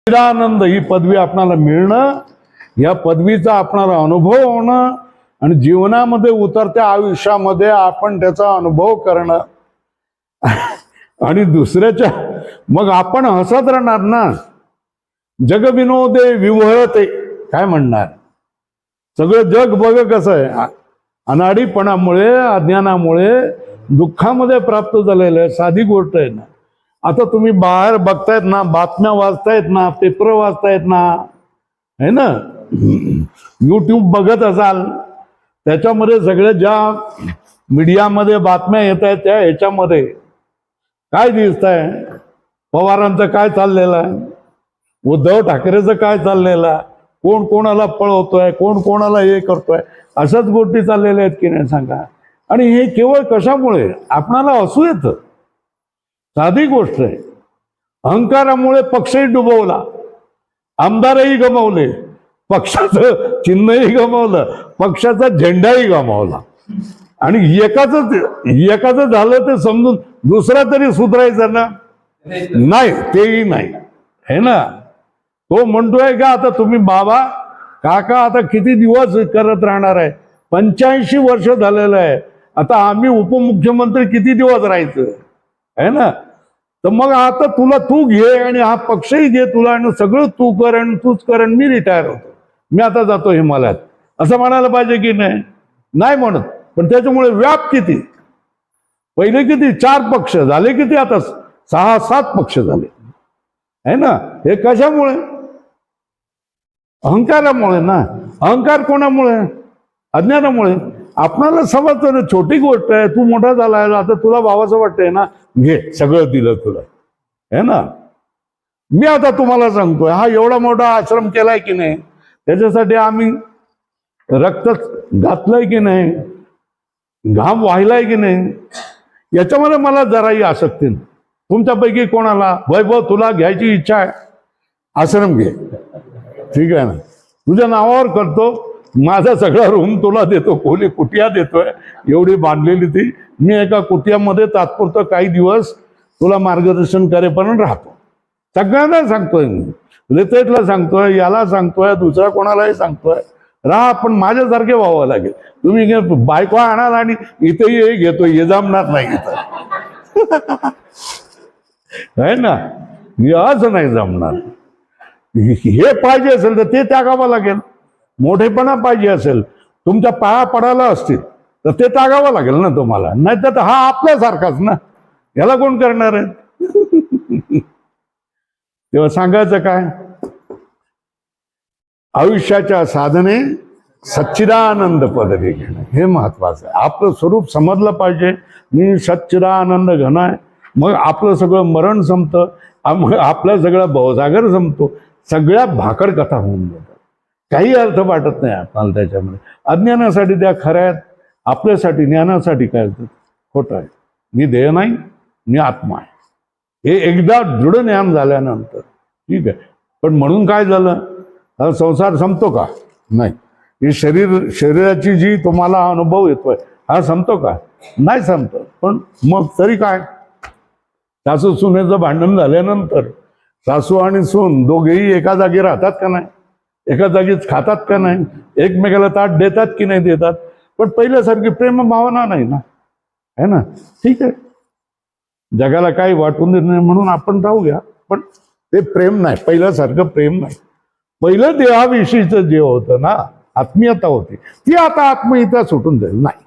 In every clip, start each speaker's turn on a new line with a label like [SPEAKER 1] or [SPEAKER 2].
[SPEAKER 1] आनंद ही पदवी आपणाला मिळणं, या पदवीचा आपणाला अनुभव होणं आणि जीवनामध्ये उतरत्या आयुष्यामध्ये आपण त्याचा अनुभव करणं आणि दुसऱ्याच्या मग आपण हसत राहणार ना. जगविनोदे विव्हळते काय म्हणणार. सगळं जग बघ कसं आहे, अनाडीपणामुळे अज्ञानामुळे दुःखामध्ये प्राप्त झालेलं आहे. साधी गोष्ट आहे ना. आता तुम्ही बाहेर बघतायत ना, बातम्या वाचतायत ना, पेपर वाचतायत ना, है ना, यूट्यूब बघत असाल, त्याच्यामध्ये सगळ्या ज्या मीडियामध्ये बातम्या येत आहेत त्या ह्याच्यामध्ये काय दिसत आहे, पवारांचं काय चाललेलं आहे, उद्धव ठाकरेचं काय चाललेलं आहे, कोण कोणाला पळवतोय, कोण कोणाला हे करतोय, अशाच गोष्टी चाललेल्या आहेत की नाही सांगा. आणि हे केवळ कशामुळे आपणाला हसू येतं. साधी गोष्ट आहे. अहंकारामुळे पक्षही डुबवला, आमदारही गमावले, पक्षाचं चिन्हही गमावलं, पक्षाचा झेंडाही गमावला. आणि एकाच झालं ते समजून दुसरा तरी सुधारायचा ना, नाही तेही नाही, है ना. तो म्हणतोय का आता तुम्ही बाबा काका आता किती दिवस करत राहणार आहे, 85 वर्ष झालेलं आहे, आता आम्ही उपमुख्यमंत्री किती दिवस राहायचं है ना. तर मग आता तुला तू घे आणि हा पक्षही घे तुला, आणि सगळं तू कर आणि तूच कर आणि मी रिटायर होतो, मी आता जातो हिमालयात, असं म्हणायला पाहिजे की नाही. नाही म्हणत. पण त्याच्यामुळे व्याप किती, पहिले किती 4 पक्ष झाले, किती आता 6-7 पक्ष झाले है ना. हे कशामुळे, अहंकारामुळे ना. अहंकार कोणामुळे, अज्ञानामुळे. आपणाला समजतं ना छोटी गोष्ट आहे, तू मोठा झाला आहे आता तुला भावाचं वाटतंय ना, घे सगळं दिलं तुला है ना. मी आता तुम्हाला सांगतोय, हा एवढा मोठा आश्रम केलाय की नाही, त्याच्यासाठी आम्ही रक्त घातलंय की नाही, घाम वाहिलाय की नाही, याच्यामध्ये मला जराही आसक्ती नाही. तुमच्यापैकी कोणाला वैभव तुला घ्यायची इच्छा आहे, आश्रम घे, ठीक आहे ना, तुझ्या नावावर करतो, माझा सगळा रूम तुला देतो, खोली कुटिया देतोय एवढी बांधलेली ती, मी एका कुटियामध्ये तात्पुरतं काही दिवस तुला मार्गदर्शन करेपर्यंत राहतो. सगळ्यांना सांगतोय मी, रितेशला सांगतोय, याला सांगतोय, दुसऱ्या कोणालाही सांगतोय, राहा पण माझ्यासारखे व्हावं लागेल. तुम्ही बायको आणाल आणि इथेही हे घेतो, हे जमणार नाही इथं है ना, असं नाही जमणार. हे पाहिजे असेल तर ते त्यागावं लागेल. मोठेपणा पाहिजे असेल, तुमच्या पाया पडायला असतील तर ते टाकावं लागेल ना तुम्हाला, नाही तर हा आपल्यासारखाच ना, याला कोण करणार आहे. तेव्हा सांगायचं काय, आयुष्याच्या साधने सच्चिदानंद पदवी घेणं हे महत्वाचं आहे. आपलं स्वरूप समजलं पाहिजे. मी सच्चिदानंद घन आहे, मग आपलं सगळं मरण संपतं, मग आपला सगळा भवसागर संपतो, सगळ्या भाकड कथा होऊन जातात. काही अर्थ वाटत नाही आपल्याला त्याच्यामध्ये. अज्ञानासाठी त्या खऱ्या आहेत, आपल्यासाठी ज्ञानासाठी काय खोटं आहे. मी देह नाही, मी आत्मा आहे, हे एकदा दृढ ज्ञान झाल्यानंतर ठीक आहे. पण म्हणून काय झालं, हा संसार संपतो का, नाही. ही शरीराची जी तुम्हाला अनुभव येतोय हा संपतो का, नाही संपत. पण मग तरी काय, सासू सुनेचं भांडण झाल्यानंतर सासू आणि सून दोघेही एका जागी राहतात का नाही, एका जागीच खातात का नाही, एकमेकाला ताट देतात की नाही देतात. पण पहिल्यासारखी प्रेम भावना नाही ना, है ना. ठीक आहे, जगाला काही वाटून देत नाही म्हणून आपण राहू घ्या, पण ते प्रेम नाही, पहिल्यासारखं प्रेम नाही. पहिलं देहाविषयीचं जे होतं ना, आत्मीयता होती, ती आता आत्मीयता सुटून जाईल. नाही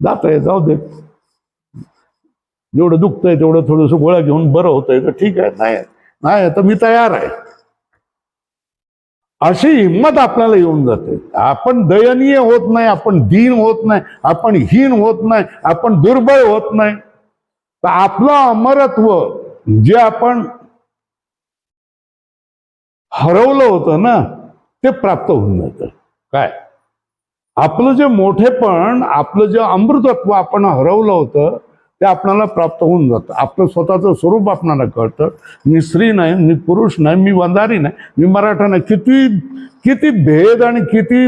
[SPEAKER 1] जात आहे, जाऊ दे, जेवढं दुखतंय तेवढं थोडंसं गोळ्या घेऊन बरं होतंय तर ठीक आहे, नाही नाही तर मी तयार आहे, अशी हिंमत आपल्याला येऊन जाते. आपण दयनीय होत नाही, आपण दीन होत नाही, आपण हीन होत नाही, आपण दुर्बळ होत नाही. तर आपलं अमरत्व जे आपण हरवलं होतं ना, ते प्राप्त होऊन जातं. काय आपलं जे मोठेपण, आपलं जे अमृतत्व आपण हरवलं होतं ते आपल्याला प्राप्त होऊन जातं. आपलं स्वतःचं स्वरूप आपल्याला कळतं. मी स्त्री नाही, मी पुरुष नाही, मी वंजारी नाही, मी मराठा नाही. किती भेद आणि किती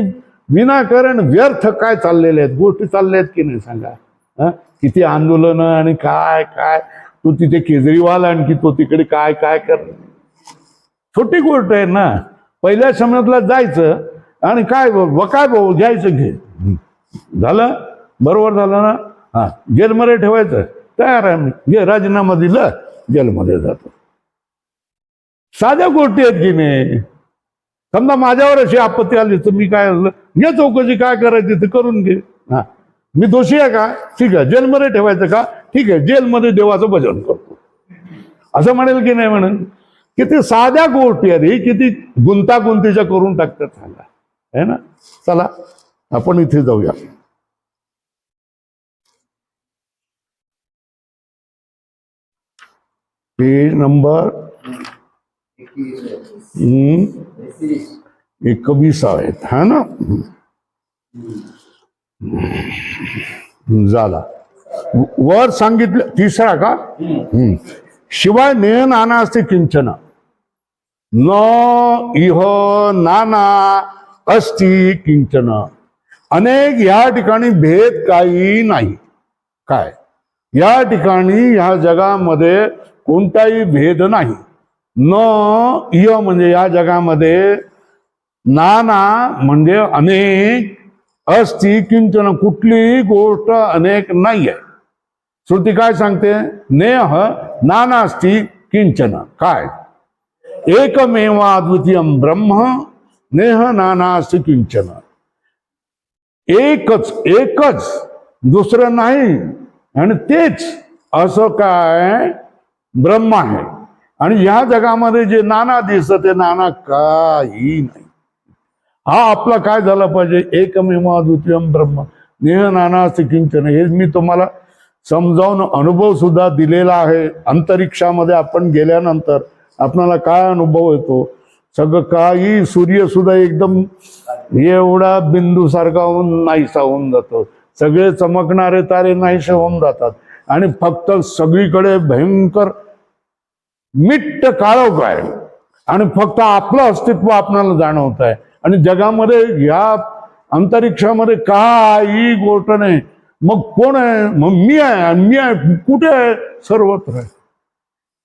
[SPEAKER 1] विनाकारण व्यर्थ काय चाललेले आहेत गोष्टी चालल्या आहेत की नाही सांगा. किती आंदोलनं आणि काय काय, तू तिथे केजरीवाल आणखी तो तिकडे काय काय कर. छोटी गोष्ट आहे ना. पहिल्या समयातला जायचं आणि काय भाऊ घ्यायचं घे, झालं, बरोबर झालं ना. हा, जेलमध्ये ठेवायचं, तयार आहे मी, घे राजीनामा दिलं, जेलमध्ये जातो. साध्या गोष्टी आहेत की नाही. समजा माझ्यावर अशी आपत्ती आली तर मी काय घे चौकशी, काय करायची ते करून घे. हा, मी दोषी आहे का, ठीक आहे, जेलमध्ये ठेवायचं का, ठीक आहे, जेलमध्ये देवाचं भजन करतो, असं म्हणेल की नाही म्हणेल. किती साध्या गोष्टी आहेत, किती गुंतागुंतीच्या करून टाकतात सांगा, है ना. चला आपण इथे जाऊया. पेज नंबर 21 आहेत, हा ना. झाला. वर सांगितलं 3रा का. शिवाय नेह नाना असते किंचन न इह नाना अस्ति किंचन. अनेक या ठिकाणी भेद काही नाही. काय या ठिकाणी ह्या जगामध्ये कोणताही भेद नाही. न इह म्हणजे या जगामध्ये, नाना म्हणजे अनेक, अस्ति किंचन कुठलीही गोष्ट अनेक नाही आहे. श्रुती काय सांगते, नेह नानास्ति किंचन. काय एकमेवा अद्वितीयम ब्रह्म नेह नानास्ति किंचन. एकच दुसरं नाही, आणि तेच असं काय ब्रह्म आहे. आणि ह्या जगामध्ये जे नाना दिसत ते नाना काही नाही. हा आपला काय झाला पाहिजे, एकमेव अद्वितीयम ब्रह्म नेह नानास्ति किंचन. हे मी तुम्हाला समजावून अनुभव सुद्धा दिलेला आहे. अंतरिक्षामध्ये आपण गेल्यानंतर आपल्याला काय अनुभव येतो, सगळं काही, सूर्य सुद्धा एकदम एवढा बिंदू सारखा होऊन नाहीसा होऊन जातो, सगळे चमकणारे तारे नाहीसे होऊन जातात, आणि फक्त सगळीकडे भयंकर मिट्ट काळोख आहे, आणि फक्त आपलं अस्तित्व आपल्याला जाणवत आहे. आणि जगामध्ये या अंतरिक्षामध्ये काही गोष्ट नाही. मग कोण आहे, मग मी आहे, मी आहे कुठे आहे, सर्वत्र आहे.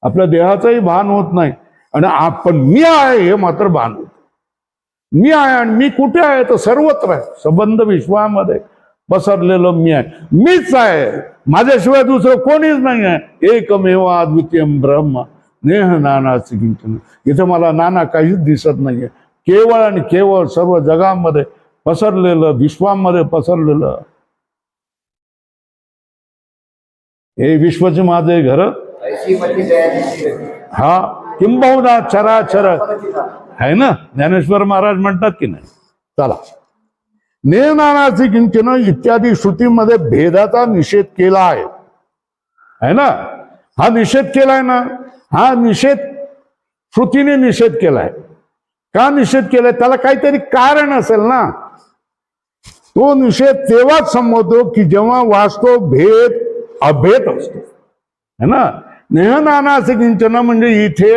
[SPEAKER 1] आपल्या देहाचंही भान होत नाही, आणि आपण मी आहे हे मात्र भान होत. मी आहे आणि मी कुठे आहे, तर सर्वत्र आहे. संबंध विश्वामध्ये पसरलेलं मी आहे, मीच आहे, माझ्याशिवाय दुसरं कोणीच नाही आहे. एकमेव अद्वितीयम ब्रह्म नेह नानास्ति किंचन. इथं मला नाना काहीच दिसत नाहीये, केवळ आणि केवळ सर्व जगामध्ये पसरलेलं, विश्वामध्ये पसरलेलं हे विश्वाचे माझे घर. हा किंबहुना चराचर आहे ना, ज्ञानेश्वर महाराज म्हणतात की नाही. चला, नेह नानास्ति किंचन इत्यादी श्रुतीमध्ये भेदाचा निषेध केला आहे ना. हा निषेध केलाय ना, हा निषेध श्रुतीने निषेध केलाय. का निषेध केलाय, त्याला काहीतरी कारण असेल ना. तो निषेध तेव्हाच संभवतो की जेव्हा वास्तव भेद अभेद असतो, है ना. नेह नानास्ति किंचन म्हणजे इथे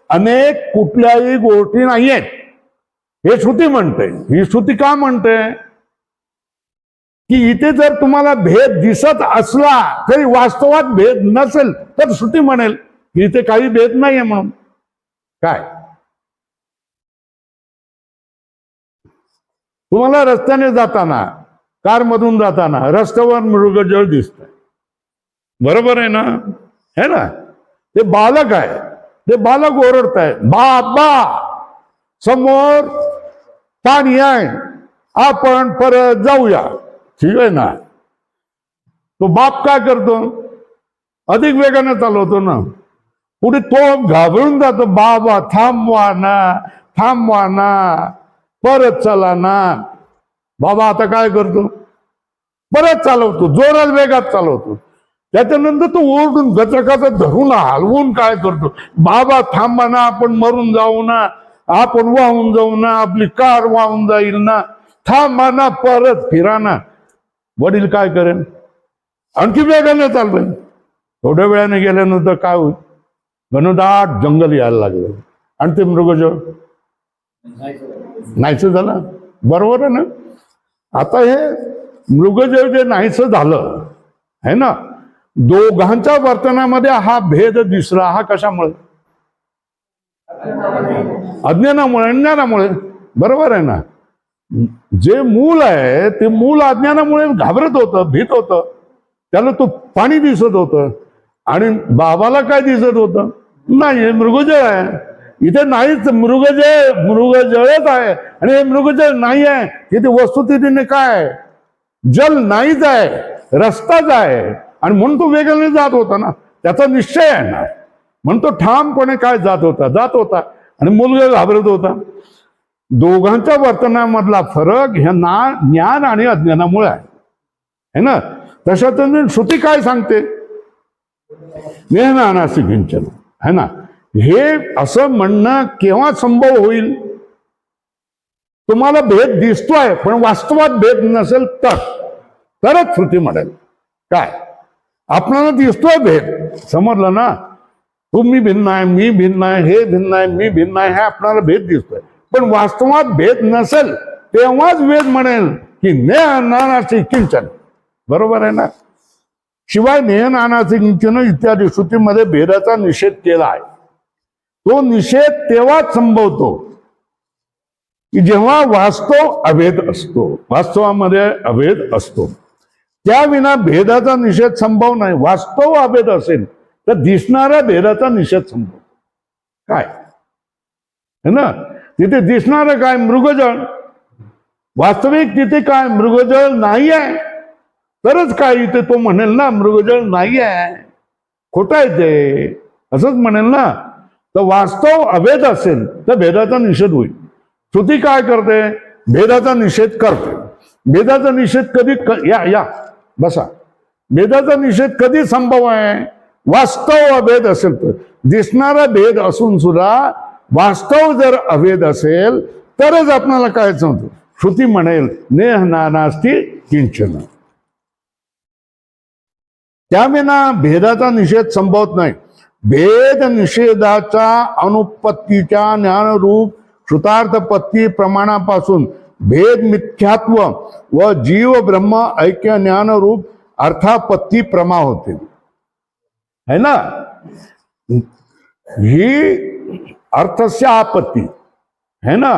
[SPEAKER 1] अनेक कुठल्याही गोष्टी नाही आहेत, हे श्रुती म्हणते. ही श्रुती का म्हणते की इथे जर तुम्हाला भेद दिसत असला तरी वास्तवात भेद नसेल तर श्रुती म्हणेल की इथे काही भेद नाहीये म्हणून. काय तुम्हाला रस्त्याने जाताना, कारमधून जाताना रस्त्यावर मृगजळ दिसतंय, बरोबर आहे ना, है ना. ते बालक आहे, ते बालक ओरडत आहे, बाबा समोर पाणी आहे, आपण परत जाऊया. ठीक आहे ना. तो बाप काय करतो, अधिक वेगाने चालवतो ना. पुढे तो घाबरून जातो, बाबा थांबवा ना, थांबवा ना, परत चला ना. बाबा आता काय करतो, परत चालवतो, जोरात वेगात चालवतो. त्याच्यानंतर तो ओरडून गचकाचं धरून हलवून काय करतो, बाबा थांबा ना, आपण मरून जाऊ ना, आपण वाहून जाऊ ना, आपली कार वाहून जाईल ना, थांबा ना, परत फिरा ना. वडील काय करेन, आणखी वेगाने चालवेल. थोड्या वेळाने गेल्यानंतर काय होईल, घनदाट जंगल यायला लागलं आणि ते मृगजळ नाहीचं झालं. बरोबर आहे ना. आता हे मृगजळ जे नाहीचं झालं है ना, दोघांच्या वर्तनामध्ये हा भेद दिसला. हा कशामुळे, अज्ञानामुळे, अज्ञानामुळे. बरोबर आहे ना. जे मूल आहे ते मूल अज्ञानामुळे घाबरत होतं, भीत होतं. त्याला तो पाणी दिसत होतं आणि बाबाला काय दिसत होतं? नाही, मृगजळ आहे. इथे नाहीच, मृगजळच आहे. आणि हे मृगजळ नाही आहे, इथे वस्तुस्थितीने काय आहे? जल नाहीच आहे, रस्ताच आहे. आणि म्हणून तो वेगाने जात होता ना, त्याचा निश्चय आहे ना, म्हणून तो ठामपणे काय जात होता. आणि मुलगा घाबरत होता. दोघांच्या वर्तनामधला फरक ह्या ज्ञान आणि अज्ञानामुळे आहे ना. तशात श्रुती काय सांगते? नेहनानासी किंचन, है ना. हे असं म्हणणं केव्हा संभव होईल? तुम्हाला भेद दिसतोय पण वास्तवात भेद नसेल तरच श्रुती म्हणेल. काय आपल्याला दिसतोय भेद, समजलं ना. तुम्ही भिन्न आहे, मी भिन्न आहे, हे भिन्न आहे, मी भिन्न आहे, हे आपल्याला भेद दिसतोय. पण वास्तवात भेद नसेल तेव्हाच वेद म्हणेल की नेहनानासी किंचन. बरोबर आहे ना. शिवाय नेहनानासी किंचन इत्यादी श्रुतीमध्ये भेदाचा निषेध केला आहे. तो निषेध तेव्हाच संभवतो की जेव्हा वास्तव अभेद असतो, वास्तवामध्ये अभेद असतो. त्याविना भेदाचा निषेध संभव नाही. वास्तव अभेद असेल तर दिसणाऱ्या भेदाचा निषेध संभव काय है ना. तिथे दिसणारं काय? मृगजळ. वास्तविक तिथे काय? मृगजळ नाही आहे. तरच काय इथे तो म्हणेल ना मृगजळ नाही आहे, खोटं आहे ते, असंच म्हणेल ना. तर वास्तव अभेद असेल तर भेदाचा निषेध होईल. श्रुती काय करते? भेदाचा निषेध करते. भेदाचा निषेध कधी या बसा. भेदाचा निषेध कधी संभव आहे? वास्तव अभेद असेल तर. दिसणारा भेद असून सुद्धा वास्तव जर अभेद असेल तरच आपल्याला काय सांगतो? श्रुती म्हणेल नेहनानास्ति किंचन. त्याविना भेदाचा निषेध संभवत नाही. भेद निषेधाच्या अनुपत्तीच्या ज्ञानरूप श्रुतार्थपत्ती प्रमाणापासून भेद मिथ्यात्व व जीव ब्रह्म ऐक्य ज्ञानरूप अर्थापत्ती प्रमा होते, है ना. ही अर्थस्य आपत्ती है ना.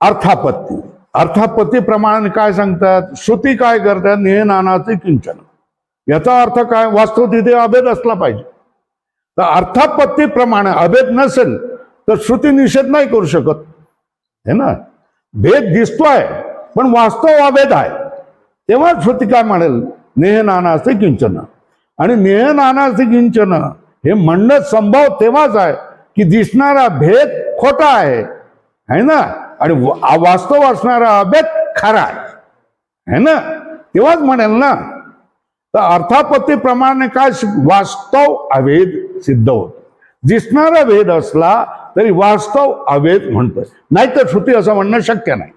[SPEAKER 1] अर्थापत्ती, अर्थापत्ती प्रमाणे काय सांगतात? श्रुती काय करतात? नेहनानासी किंचन. याचा अर्थ काय? वास्तव तिथे अभेद असला पाहिजे. तर अर्थापत्ती प्रमाणे अभेद नसेल तर श्रुती निषेध नाही करू शकत, है ना. भेद दिसतोय पण वास्तव अभेद आहे, तेव्हा श्रुती काय म्हणेल? नेहनानासी किंचन. आणि नेहनानासी किंचन हे म्हणणं संभव तेव्हाच आहे की दिसणारा भेद खोटा आहे ना, आणि वास्तव असणारा अभेद खरा आहे ना, तेव्हाच म्हणेल ना. तर अर्थापत्ती प्रमाणे काय? वास्तव अभेद सिद्ध होत. दिसणारा भेद असला तरी वास्तव अभेद म्हणतोय, नाहीतर श्रुती असं म्हणणं शक्य नाही.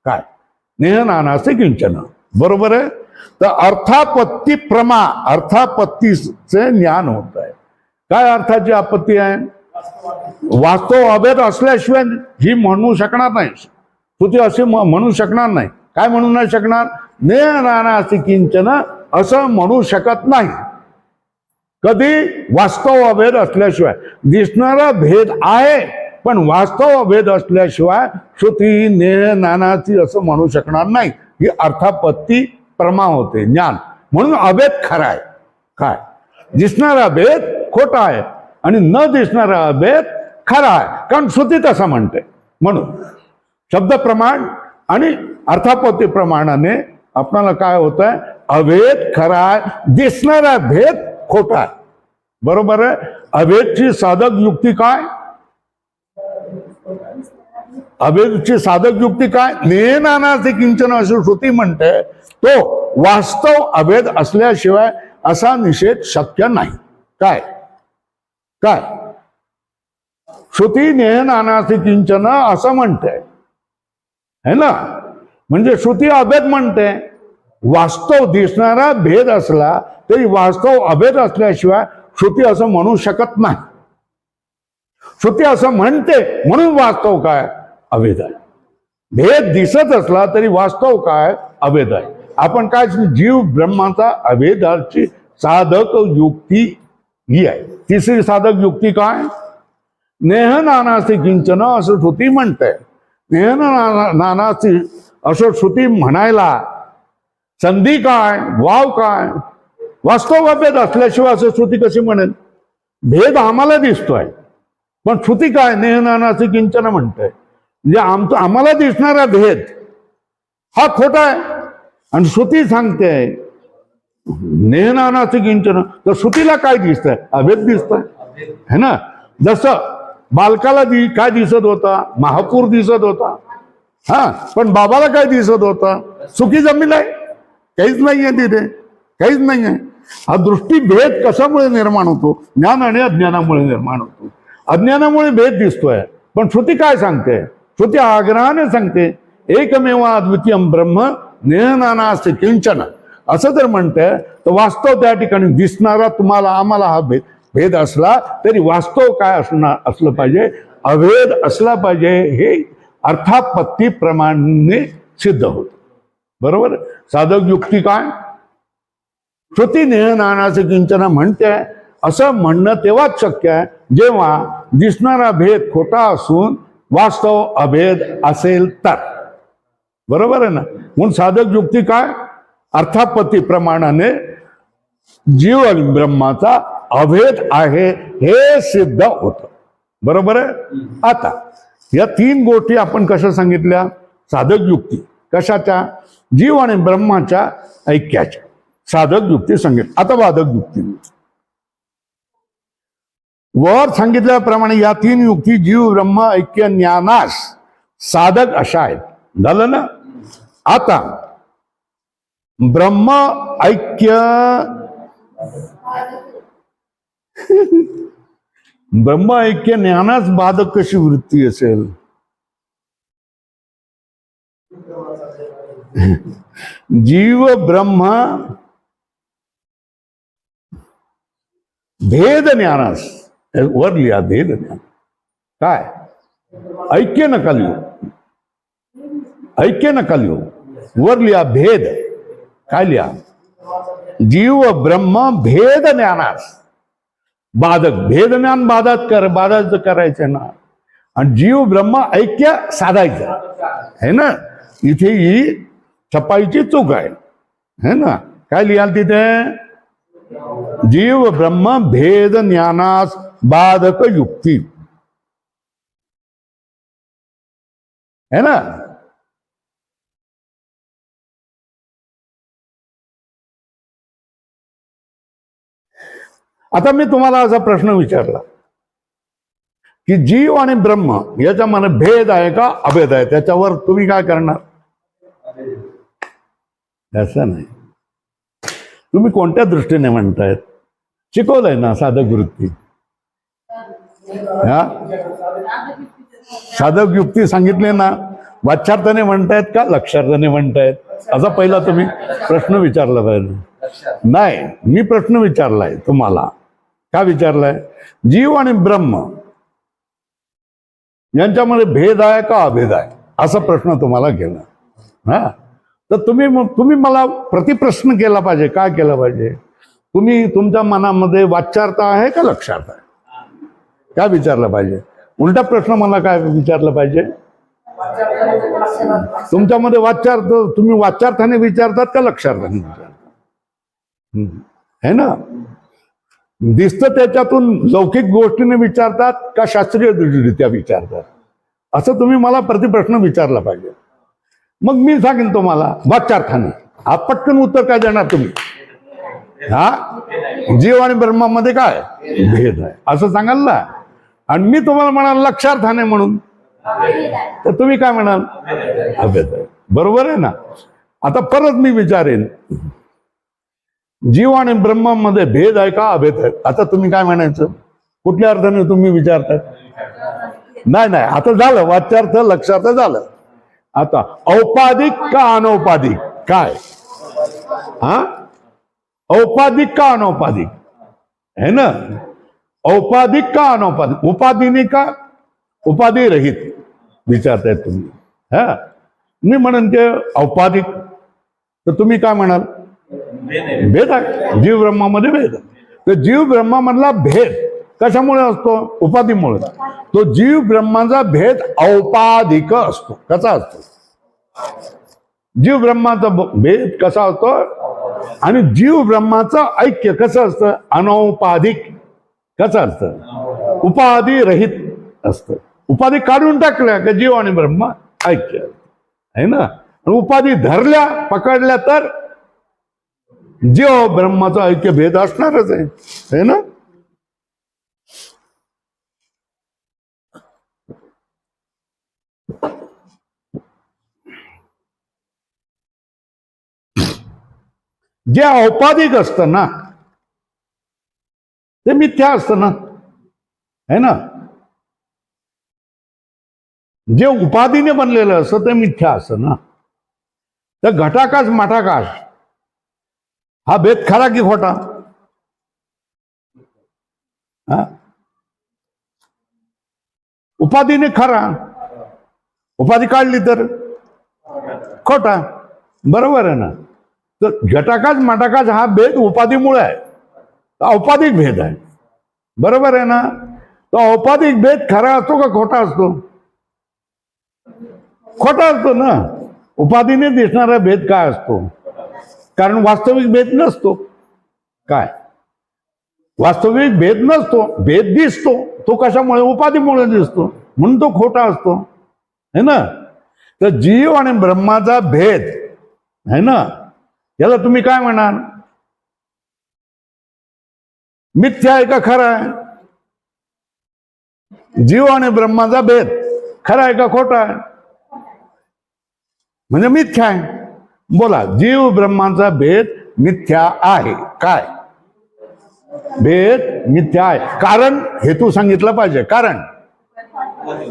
[SPEAKER 1] काय? नेहनानासी किंचन. बरोबर आहे. तर अर्थापत्ती प्रमा, अर्थापत्तीचे ज्ञान होत आहे. काय अर्थाची आपत्ती आहे? वास्तव अभेद असल्याशिवाय ही म्हणू शकणार नाही. श्रुती अशी म्हणू शकणार नाही. काय म्हणू नाही शकणार? नेहनानासी किंचन असं म्हणू शकत नाही. कधी? वास्तव अभेद असल्याशिवाय. दिसणारा भेद आहे पण वास्तव अभेद असल्याशिवाय श्रुती नेहनानासी असं म्हणू शकणार नाही. ही अर्थापत्ती प्रमा होते, ज्ञान. म्हणून अभेद खरा आहे. काय? दिसणारा भेद खोटा आहे आणि न दिसणारा अभेद खरा आहे, कारण श्रुती तसं म्हणते. म्हणून शब्द प्रमाण आणि अर्थापत्ती प्रमाणाने आपल्याला काय होत आहे? अभेद खरा आहे, दिसणारा भेद खोटा आहे. बरोबर आहे. अभेदची साधक युक्ती काय? अभेदची साधक युक्ती काय? नेहनानासी किंचन अशी श्रुती म्हणते. तो वास्तव अभेद असल्याशिवाय असा निषेध शक्य नाही. काय? काय? श्रुती नेहनानासी किंचन असं म्हणते, है ना. म्हणजे श्रुती अभेद म्हणते. वास्तव दिसणारा भेद असला तरी वास्तव अभेद असल्याशिवाय श्रुती असं म्हणू शकत नाही. श्रुती असं म्हणते म्हणून वास्तव काय? अभेद आहे. भेद दिसत असला तरी वास्तव काय? अभेद आहे. आपण काय? जीव ब्रह्माचा अभेदाची साधक युक्ती ही आहे. तिसरी साधक युक्ती काय? नेह नानास्ति किंचन असं श्रुती म्हणते. नेह नानास्ति असं श्रुती म्हणायला संधी काय, वाव काय? वास्तव अभेद असल्याशिवाय असं श्रुती कशी म्हणेल? भेद आम्हाला दिसतोय, पण श्रुती काय नेह नानास्ति किंचन म्हणते. म्हणजे आम्हाला दिसणारा भेद हा खोटा आहे, आणि श्रुती सांगते नेह नानास्ति किंचन. तर श्रुतीला काय दिसतंय? अभेद दिसतंय, है ना. जसं बालकाला काय दिसत होता? महापूर दिसत होता. हा, पण बाबाला काय दिसत होता? सुखी जमीन आहे, काहीच नाहीये तिथे, काहीच नाहीये. हा दृष्टीभेद कशामुळे निर्माण होतो? ज्ञान आणि अज्ञानामुळे निर्माण होतो. अज्ञानामुळे भेद दिसतोय, पण श्रुती काय सांगते? श्रुती आग्रहाने सांगते एकमेव अद्वितीयम ब्रह्म नेह नानास्ति किंचन. असं जर म्हणते तर वास्तव त्या ठिकाणी दिसणारा तुम्हाला आम्हाला हा भेद असला तरी वास्तव काय असलं पाहिजे? अभेद असला पाहिजे. हे अर्थापत्ती प्रमाणे सिद्ध होत. बरोबर. साधक युक्ती काय? श्रुती नेह नानास्ति किंचन म्हणते. असं म्हणणं तेव्हाच शक्य आहे जेव्हा दिसणारा भेद खोटा असून वास्तव अभेद असेल तर. बरोबर आहे ना. म्हणून साधक युक्ती काय? अर्थापत्ती प्रमाणाने जीव आणि ब्रह्माचा अभेद आहे हे सिद्ध होतं. बरोबर आहे. आता या तीन गोष्टी आपण कशा सांगितल्या? साधक युक्ती कशाच्या? जीव आणि ब्रह्माच्या ऐक्याच्या. साधक युक्ती सांगितली. आता वादक युक्ती. वर सांगितल्याप्रमाणे या तीन युक्ती जीव ब्रह्म ऐक्य ज्ञानास साधक अशा आहेत. झालं ना. आता ब्रह्म ऐक्य ब्रह्म ऐक्य ज्ञानास बाधक कशी वृत्ती असेल? जीव ब्रह्म भेद ज्ञानास. वर लिहा भेद ज्ञान. काय? ऐक्य नका लिहू, ऐक्य नका लिहू. वर लिहा भेद. काय लिहा? जीव ब्रह्म भेद ज्ञानास बाधक. भेद ज्ञान बाधाचं करायचं ना, आणि जीव ब्रह्म ऐक्य साधायचं है ना. इथे ही छपाईची चूक आहे, है ना. काय लिहाल तिथे? जीव ब्रह्म भेद ज्ञानास बाधक युक्ती, है ना. आता मी तुम्हाला असा प्रश्न विचारला की जीव आणि ब्रह्म याच्यामध्ये भेद आहे का अभेद आहे? त्याच्यावर तुम्ही काय करणार? असं नाही. तुम्ही कोणत्या दृष्टीने म्हणतायत? शिकवलंय ना साधक वृत्ती. हा, साधक युक्ती सांगितले ना. वाच्यार्थाने म्हणतायत का लक्षार्थाने म्हणतायत? असा पहिला तुम्ही प्रश्न विचारला पाहिजे. नाही, मी प्रश्न विचारलाय तुम्हाला. का विचारलाय? जीव आणि ब्रह्म यांच्यामध्ये भेद आहे का अभेद आहे असा प्रश्न तुम्हाला केला. हा, तर तुम्ही मला प्रतिप्रश्न केला पाहिजे. काय केला पाहिजे? तुम्ही तुमच्या मनामध्ये वाच्यार्थ आहे का लक्षार्थ आहे? काय विचारलं पाहिजे? उलटा प्रश्न मला काय विचारला पाहिजे? तुमच्यामध्ये वाच्यार्थ, तुम्ही वाच्यार्थाने विचारतात का लक्षार्थाने विचारतात? है ना. दिसतं त्याच्यातून लौकिक गोष्टीने विचारतात का शास्त्रीयरित्या विचारतात? असं तुम्ही मला प्रतिप्रश्न विचारला पाहिजे. मग मी सांगेन तुम्हाला वाच्यार्थाने. हा पटकन उत्तर काय देणार तुम्ही? हा, जीव आणि ब्रह्मामध्ये काय भेद आहे असं सांगाल ना. आणि मी तुम्हाला म्हणाल लक्षार्थाने म्हणून, तर तुम्ही काय म्हणाल? अभेद आहे. बरोबर आहे ना. आता परत मी विचारेन जीव आणि ब्रह्मामध्ये भेद आहे का अभेद आहे? आता तुम्ही काय म्हणायचं? कुठल्या अर्थाने तुम्ही विचारतात? नाही, आता झालं वाच्यार्थ लक्षार्थ झालं. आता औपाधिक का अनौपाधिक? काय? हा, औपाधिक का अनौपाधिक? है ना. औपाधिक का अनौपाधिक? उपाधीने का उपाधी रहित विचारताय तुम्ही. हा, मी म्हणेन की औपाधिक. तर तुम्ही काय म्हणाल? भेद आहे. जीव ब्रह्मामध्ये भेद आहे. तर जीव ब्रह्मामधला भेद कशामुळे असतो? उपाधीमुळे. तो जीव ब्रह्माचा भेद औपाधिक असतो. कसा असतो? जीव ब्रह्माचा भेद कसा असतो? आणि जीव ब्रह्माचं ऐक्य कसं असतं? अनौपाधिक. कसं असतं? उपाधी रहित असतं. उपाधी काढून टाकल्या का जीव आणि ब्रह्म ऐक्य आहे ना. उपाधी धरल्या, पकडल्या तर जीव ब्रह्माचा ऐक्य भेद असणारच आहे ना. जे औपाधिक असतं ना ते मिथ्या असतं ना, है ना. जे उपाधीने बनलेलं असतं ते मिथ्या असतं ना. तर घटाकाश मठाकाश हा भेद खरा की खोटा? उपाधीने खरा, उपाधी काढली तर खोटा. बरोबर आहे ना. तर घटाकाश मठाकाश हा भेद उपाधीमुळे आहे, औपाधिक भेद आहे. बरोबर आहे ना. तो औपाधिक भेद खरा असतो का खोटा असतो? खोटा असतो ना. उपाधीने दिसणारा भेद काय असतो? कारण वास्तविक भेद नसतो. काय वास्तविक भेद नसतो, भेद दिसतो. तो कशामुळे? उपाधीमुळे दिसतो, म्हणून तो खोटा असतो, है ना. तर जीव आणि ब्रह्माचा भेद है ना, याला तुम्ही काय म्हणाल? मिथ्या आहे का खरा आहे? जीव आणि ब्रह्माचा भेद खरा आहे का खोटा आहे? म्हणजे मिथ्या आहे. बोला, जीव ब्रह्माचा भेद मिथ्या आहे. काय भेद मिथ्या आहे? कारण हेतू सांगितलं पाहिजे. कारण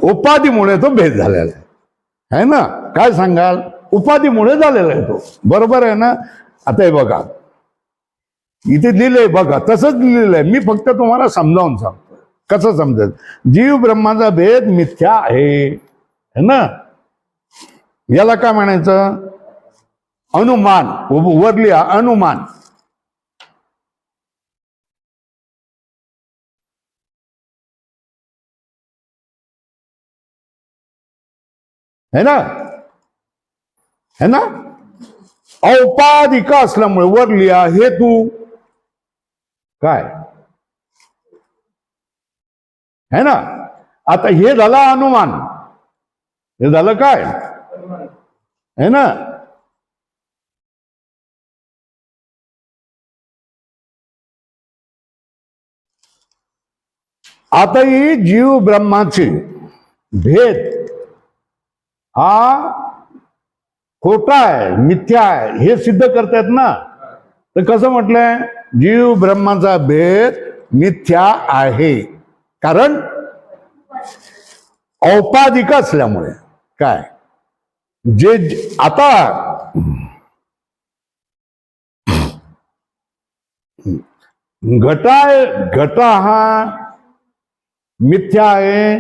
[SPEAKER 1] उपाधीमुळे तो भेद झालेला आहे ना. काय सांगाल? उपाधीमुळे झालेला आहे तो. बरोबर आहे ना. आता हे बघा, इथे लिहिलंय बघा, तसंच लिहिलेलं आहे. मी फक्त तुम्हाला समजावून सांगतो कसं समजेल. जीव ब्रह्माचा भेद मिथ्या आहे ना. याला काय म्हणायचं? अनुमान. वर लिहा, अनुमान. है ना, है ना. औपाधिक असल्यामुळे वर लिहा हेतू. काय है ना. आता हे झालं अनुमान, हे झालं काय है ना. आता ही जीव ब्रह्माचे भेद हा खोटा आहे, मिथ्या आहे, हे सिद्ध करतात ना. तर कसं म्हटलंय? जीव ब्रह्माचा भेद मिथ्या आहे, कारण औपाधिक असल्यामुळे. काय जे आता घट हा मिथ्या आहे,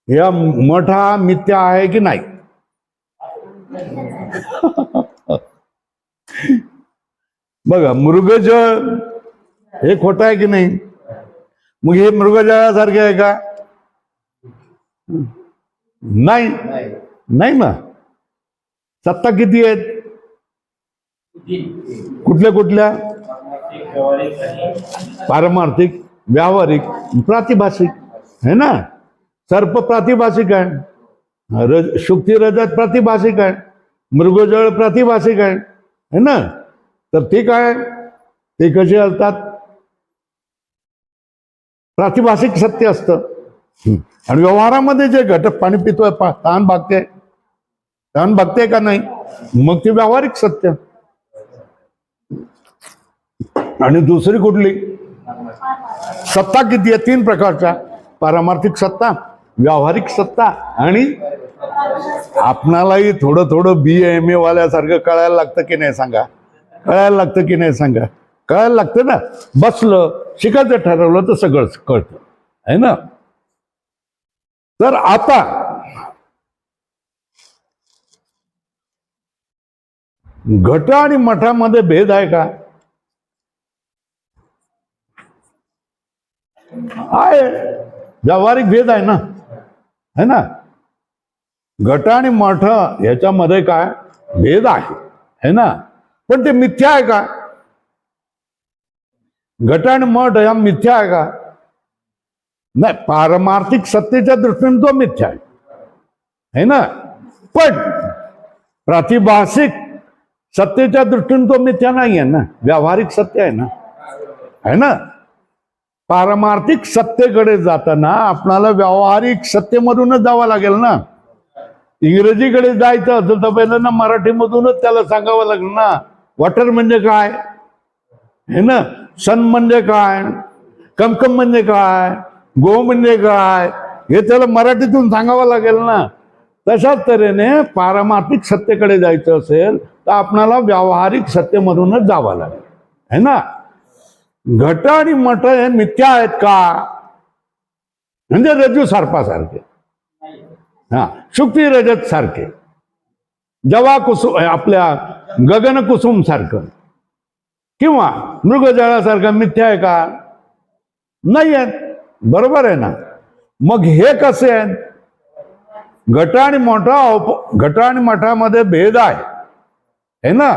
[SPEAKER 1] या मठ हा मिथ्या आहे की नाही? बघा, मृगजळ हे खोटं आहे की नाही? मग हे मृगजळासारखे आहे का? नाही, नाही ना. सत्ता किती आहेत? कुठल्या कुठल्या? पारमार्थिक, व्यावहारिक, प्रातिभाषिक, है ना. सर्प प्रातिभाषिक आहे, शुक्ती रजत प्रातिभाषिक आहे, मृगजळ प्रातिभाषिक आहे ना. तर ते काय, ते कसे असतात? प्रातिभाषिक सत्य असतं. आणि व्यवहारामध्ये जे घटक पाणी पितोय, तहान भागते का नाही, मग ते व्यावहारिक सत्य. आणि दुसरी कुठली? सत्ता किती आहे? 3 प्रकारच्या: पारमार्थिक सत्ता, व्यावहारिक सत्ता आणि आपणालाही थोडं थोडं BA-MA वाल्यासारखं कळायला लागतं की नाही सांगा? कळायला लागतं की नाही सांगा? कळायला लागतं ना. बसलं, शिकायचं ठरवलं तर सगळंच कळतं, है ना. तर आता घट आणि मठामध्ये भेद आहे का? आहे, व्यावहारिक भेद आहे ना, है ना. घट आणि मठ याच्यामध्ये काय भेद आहे ना, पण ते मिथ्या आहे का? घट आणि मठ या मिथ्या आहे का? नाही, पारमार्थिक सत्तेच्या दृष्टीने तो मिथ्या आहे ना, पण प्रातिभासिक सत्तेच्या दृष्टीने तो मिथ्या नाही आहे ना, व्यावहारिक सत्य आहे ना. पारमार्थिक सत्तेकडे जाताना आपणाला व्यावहारिक सत्तेमधूनच जावं लागेल ना. इंग्रजीकडे जायचं असेल तर पहिल्यांदा मराठीमधूनच त्याला सांगावं लागेल ना. वॉटर म्हणजे काय है ना, सन म्हणजे काय, कमकम म्हणजे काय, गो म्हणजे काय, हे त्याला मराठीतून सांगावं लागेल ना. तशाच तऱ्हेने पारमार्थिक सत्तेकडे जायचं असेल तर आपणाला व्यावहारिक सत्तेमधूनच जावं लागेल, है ना. घट आणि मठ हे मिथ्या आहेत का? म्हणजे रज्जू सर्पासारखे, हा, शुक्ती रजत सारखे, जवा कुसुम आपल्या गगन कुसुम सारखं किंवा मृगजळासारखं मिथ्या आहे का? नाही आहेत. बरोबर आहे ना. मग हे कसे आहेत? घट आणि मठामध्ये भेद आहे ना.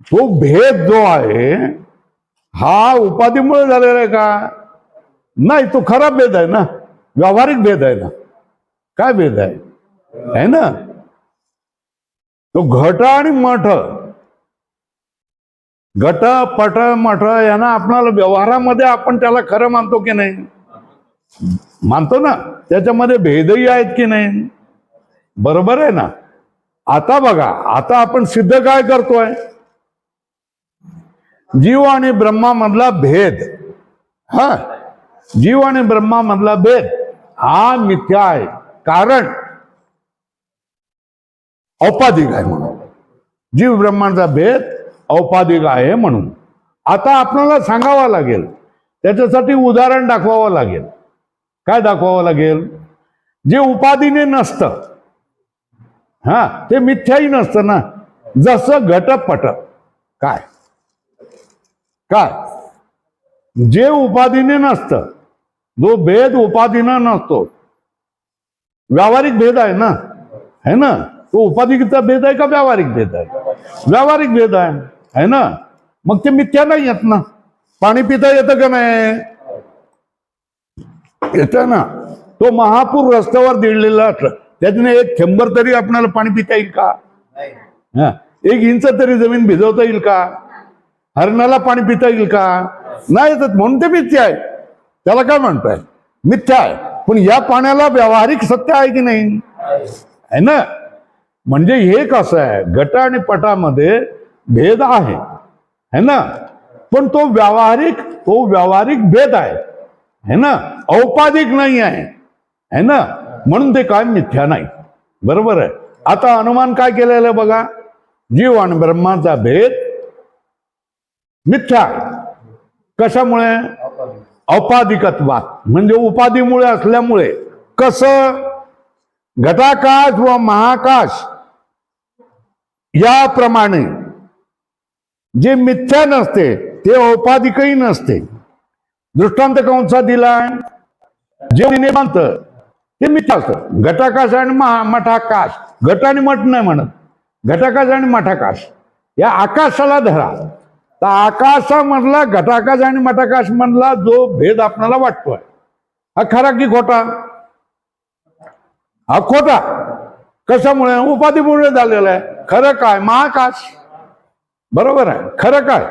[SPEAKER 1] तो भेद जो आहे हा उपाधीमुळे झालेला आहे का? नाही, तो खरा भेद आहे ना, व्यावहारिक भेद आहे ना. काय भेद आहे ना? तो घट आणि मठ, घट पट मठ यांना आपणाला व्यवहारामध्ये आपण त्याला खरं मानतो की नाही? मानतो ना. त्याच्यामध्ये भेदही आहेत की नाही? बरोबर आहे ना. आता बघा, आता आपण सिद्ध काय करतोय? जीव आणि ब्रह्मामधला भेद, हा, जीव आणि ब्रह्मामधला भेद हा मिथ्या आहे, कारण औपाधिक आहे म्हणून. जीव ब्रह्मांचा भेद औपाधिक आहे म्हणून. आता आपल्याला सांगावं लागेल, त्याच्यासाठी उदाहरण दाखवावं लागेल. काय दाखवावं लागेल? जे उपाधीने नसतं, हा, ते मिथ्याही नसतं ना. जसं घटपट, काय जे उपाधीने नसतं, जो भेद उपाधीनं नसतो, व्यावहारिक भेद आहे ना, है ना. तो उपाधिकचा भेद आहे का व्यावहारिक भेद आहे? व्यावहारिक भेद आहे ना. मग ते मिथ्या नाही येत ना. पाणी पिता येतं का नाही? येतं ना. तो महापूर रस्त्यावर दिलेला असला त्यातून एक थेंबर तरी आपल्याला पाणी पिता येईल का? हा, 1 इंच तरी जमीन भिजवता येईल का? हरणाला पाणी पिता येईल का? नाही येतात, म्हणून ते मिथ्या आहे. त्याला काय म्हणताय? मिथ्या आहे. पण या पाण्याला व्यावहारिक सत्य आहे की नाही? आहे ना. म्हणजे हे कसं आहे, घट आणि पटामध्ये भेद आहे ना, पण तो व्यावहारिक भेद आहे ना, औपाधिक नाही आहे ना. म्हणून ते काय मिथ्या नाही. बरोबर आहे. आता अनुमान काय केलेलं बघा, जीव आणि ब्रह्माचा भेद मिथ्या. कशामुळे? औपाधिकत्वात, म्हणजे उपाधीमुळे असल्यामुळे. कसं? घटाकाश व महाकाश याप्रमाणे जे मिथ्या नसते ते औपाधिकही नसते. दृष्टांत कंसा दिलाय, जे निमांत ते मिथ्या असतं. घटाकाश आणि मठाकाश, घट आणि मठ नाही म्हणत, घटाकाश आणि मठाकाश. या आकाशाला धरा, तर आकाशामधला घटाकाश आणि मठाकाश मधला जो भेद आपल्याला वाटतोय हा खरा की खोटा? हा खोटा. कशामुळे? उपाधीमुळे झालेला आहे. खरं काय? महाकाश. बरोबर आहे. खरं काय?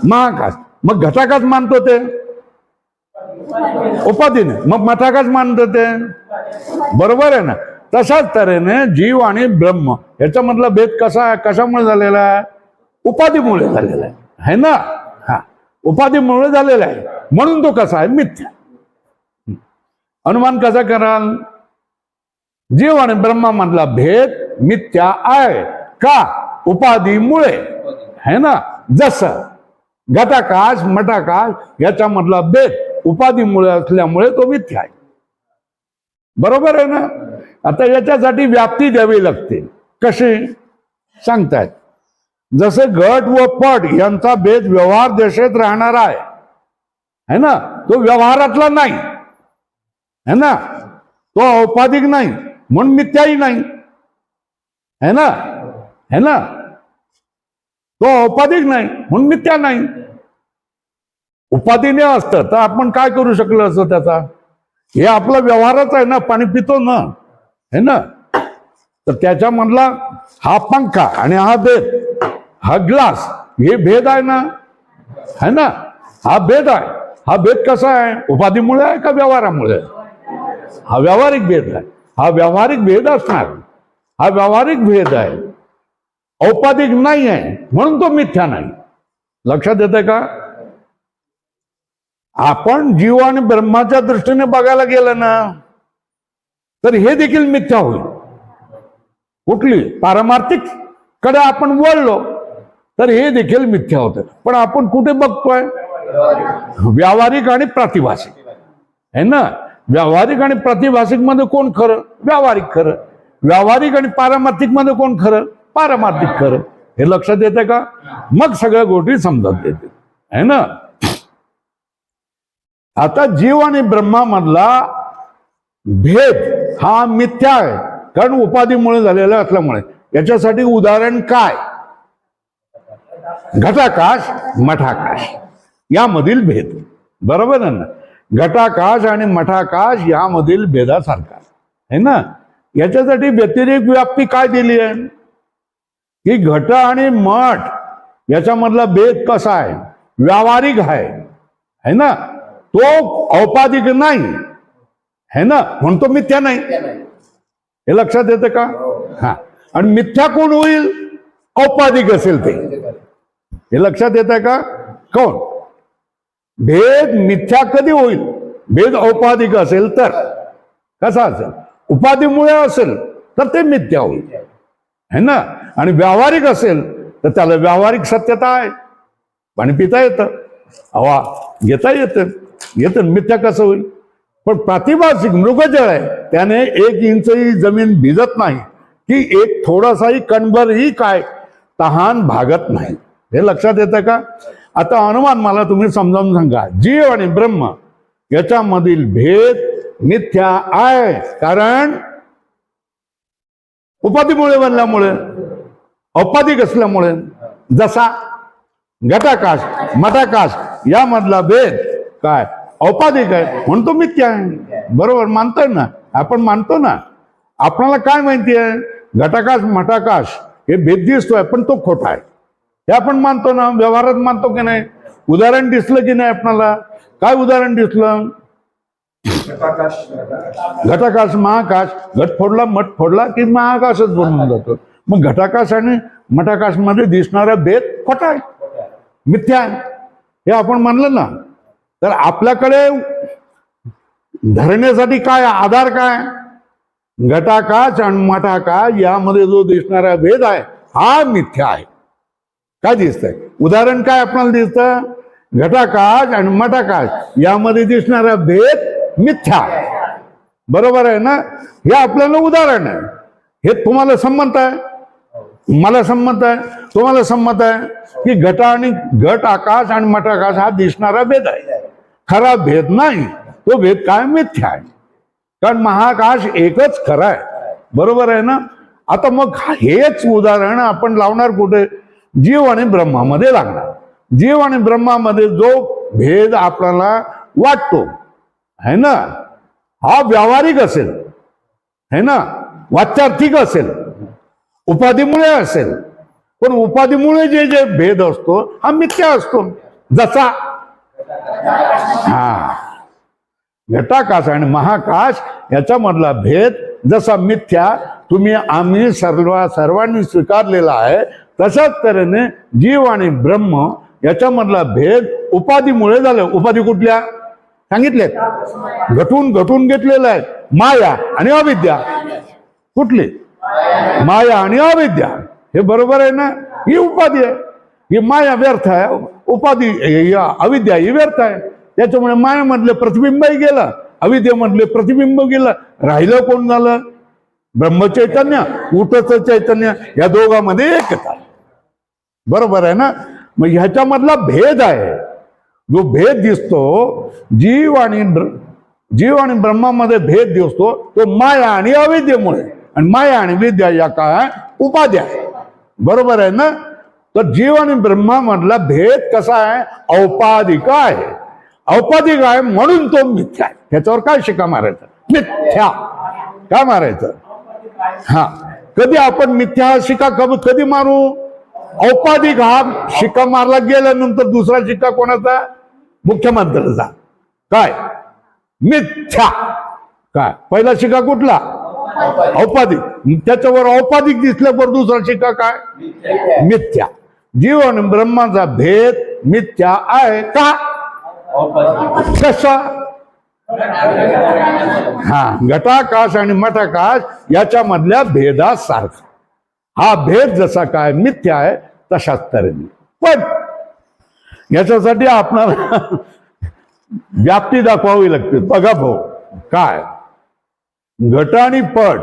[SPEAKER 1] महाकाश. मग घटाकाश मानतो ते उपाधीने, मग मठाकाश मानतो ते. बरोबर आहे ना. तशाच तऱ्हेने जीव आणि ब्रह्म याच्यामधला भेद कसा आहे? कशामुळे झालेला आहे? उपाधीमुळे झालेला आहे ना. हा, उपाधीमुळे झालेला आहे, म्हणून तो कसा आहे? मिथ्या. अनुमान कसा कराल? जीव आणि ब्रह्मामधला भेद मिथ्या आहे का? उपाधीमुळे, है ना. जसं घटाकाश मठाकाश याच्यामधला भेद उपाधीमुळे असल्यामुळे तो मिथ्या आहे. बरोबर आहे ना. आता याच्यासाठी व्याप्ती द्यावी लागते. कशी सांगतायत? जसे घट व पट यांचा भेद व्यवहार दशेत राहणार आहे, है ना, तो व्यवहारातला नाही, है ना, तो औपाधिक नाही म्हणून मिथ्याही नाही, है ना, है ना, तो औपाधिक नाही म्हणून मिथ्या नाही. उपाधीने असतं तर आपण काय करू शकलो असं त्याचा, हे आपला व्यवहारच आहे ना, पाणी पितो ना, है ना, तर त्याच्यामधला हा पंखा आणि हा भेद, हा ग्लास, हे भेद आहे ना, है ना, हा भेद आहे. हा भेद कसा आहे, उपाधीमुळे आहे का व्यवहारामुळे? हा व्यावहारिक भेद आहे. हा व्यावहारिक भेद असणार, हा व्यावहारिक भेद आहे, औपाधिक नाही आहे म्हणून तो मिथ्या नाही. लक्षात येतंय का? आपण जीव आणि ब्रह्माच्या दृष्टीने बघायला गेलं ना तर हे देखील मिथ्या होईल. कुठली पारमार्थिक कडे आपण वळलो तर हे देखील मिथ्या होतं. पण आपण कुठे बघतोय? व्यावहारिक आणि प्रातिभासिक, है ना. व्यावहारिक आणि प्रातिभासिक मध्ये कोण खरं? व्यावहारिक खरं. व्यावहारिक आणि पारमार्थिक मध्ये कोण खरं? पारमार्थिक खरं. हे लक्षात येतं का? मग सगळ्या गोष्टी समजत येतील, है ना. आता जीव आणि ब्रह्मामधला भेद हा मिथ्या आहे, कारण उपाधीमुळे झालेला असल्यामुळे. याच्यासाठी उदाहरण काय? घटाकाश मठाकाश यामधील भेद, बरोबर आहे ना. घटाकाश आणि मठाकाश यामधील भेदासारखा आहे ना. याच्यासाठी व्यतिरिक्त व्याप्ती काय दिली आहे की घट आणि मठ याच्यामधला भेद कसा आहे? व्यावहारिक आहे ना, तो औपाधिक नाही, है ना, म्हणून तो मिथ्या नाही. हे लक्षात येतं का? हा. आणि मिथ्या कोण होईल? औपाधिक असेल ते. हे लक्षात येतं का? कोण? भेद मिथ्या कधी होईल? भेद औपाधिक असेल तर. कसा असेल? उपाधीमुळे असेल तर ते मिथ्या होईल, है ना. आणि व्यावहारिक असेल तर त्याला व्यावहारिक सत्यता आहे. पाणी पिता येतं, हवा घेता येतं, मिथ्या कसं होईल? पण प्रातिभासिक मृगजळ आहे, त्याने 1 इंचही जमीन भिजत नाही की एक थोडासाही कणभरही काय तहान भागत नाही. हे लक्षात येतं का? आता अनुमान मला तुम्ही समजावून सांगा. जीव आणि ब्रह्म याच्यामधील भेद मिथ्या आहे, कारण उपाधीमुळे बनल्यामुळे, औपाधिक असल्यामुळे. जसा घटाकाश मठाकाश यामधला भेद काय औपाधिक आहे म्हणून तो मिथ्या आहे. बरोबर मानतोय ना आपण? मानतो ना. आपल्याला काय माहिती आहे? घटाकाश मठाकाश हे भेद दिसतोय पण तो खोटा आहे, हे आपण मानतो ना. व्यवहारात मानतो की नाही? उदाहरण दिसलं की नाही आपल्याला? काय उदाहरण दिसलं? घटाकाश महाकाश, घट फोडला मठ फोडला की महाकाशच बनून जातो. मग घटाकाश आणि मठाकाश मध्ये दिसणारा भेद खोटा आहे, मिथ्या आहे, हे आपण मानलं ना. तर आपल्याकडे धरण्यासाठी काय आधार? काय? घटाकाश आणि मठाकाश यामध्ये जो दिसणारा भेद आहे हा मिथ्या आहे. काय दिसतंय? उदाहरण काय आपल्याला दिसतं? घटाकाश आणि मठाकाश यामध्ये दिसणारा भेद मिथ्या, बरोबर आहे ना. हे आपल्याला उदाहरण आहे. हे तुम्हाला संमत आहे, मला संमत आहे, तुम्हाला संमत आहे की घट आकाश आणि मठाकाश हा दिसणारा भेद आहे, खरा भेद नाही. तो भेद काय? मिथ्या आहे, कारण महाकाश एकच खरा आहे, बरोबर आहे ना. आता मग हेच उदाहरण आपण लावणार कुठे? जीव आणि ब्रह्मामध्ये लागणार. जीव आणि ब्रह्मामध्ये जो भेद आपल्याला वाटतो है ना, हा व्यावहारिक असेल, है ना, वाच्यार्थिक असेल, उपाधीमुळे असेल. पण उपाधीमुळे जे भेद असतो हा मिथ्या असतो. जसा घटाकाश आणि महाकाश याच्यामधला भेद जसा मिथ्या आम्ही सर्वांनी स्वीकारलेला आहे, तशाच तऱ्हेने जीव आणि ब्रह्म याच्यामधला भेद उपाधीमुळे झालं. उपाधी कुठल्या सांगितलेत? घटून घेतलेला आहे. माया आणि अविद्या. कुठली? माया आणि अविद्या. हे बरोबर आहे ना. ही उपाधी आहे, ही माया व्यर्थ आहे, उपाधी अविद्या ही व्यर्थ आहे. त्याच्यामुळे मायामधले प्रतिबिंबही गेलं, अविद्येमधले प्रतिबिंब गेलं, राहिलं कोण झालं? ब्रह्मचैतन्य, उठचं चैतन्य. या दोघांमध्ये एकता, बरोबर आहे ना. मग ह्याच्यामधला भेद आहे. जो भेद दिसतो, जीव आणि ब्रह्मामध्ये भेद दिसतो, तो माया आणि अविद्येमुळे. आणि माया आणि विद्या या काय उपाध्या आहे. बरोबर आहे ना? तर जीव आणि ब्रह्मामधला भेद कसा आहे? औपाधिक आहे. औपाधिक आहे म्हणून तो मिथ्या आहे. ह्याच्यावर काय शिका मारायचा? मिथ्या काय मारायचं? हा, कधी आपण मिथ्या शिका कधी मारू? औपाधिक हा शिक्का मारला गेल्यानंतर दुसरा शिक्का कोणाचा? मुख्यमंत्र्याचा. काय? मिथ्या. काय पहिला शिक्का कुठला? औपाधिक. त्याच्यावर औपाधिक दिसल्यावर दुसरा शिक्का काय? मिथ्या. जीव आणि ब्रह्माचा भेद मिथ्या आहे का? कसा? हा, घटाकाश आणि मठाकाश याच्यामधल्या भेदासारखा हा भेद जसा काय मिथ्या आहे तशाच तऱ्हेने. पण याच्यासाठी आपणाला व्याप्ती दाखवावी लागते. बघा भाऊ, काय घट आणि पट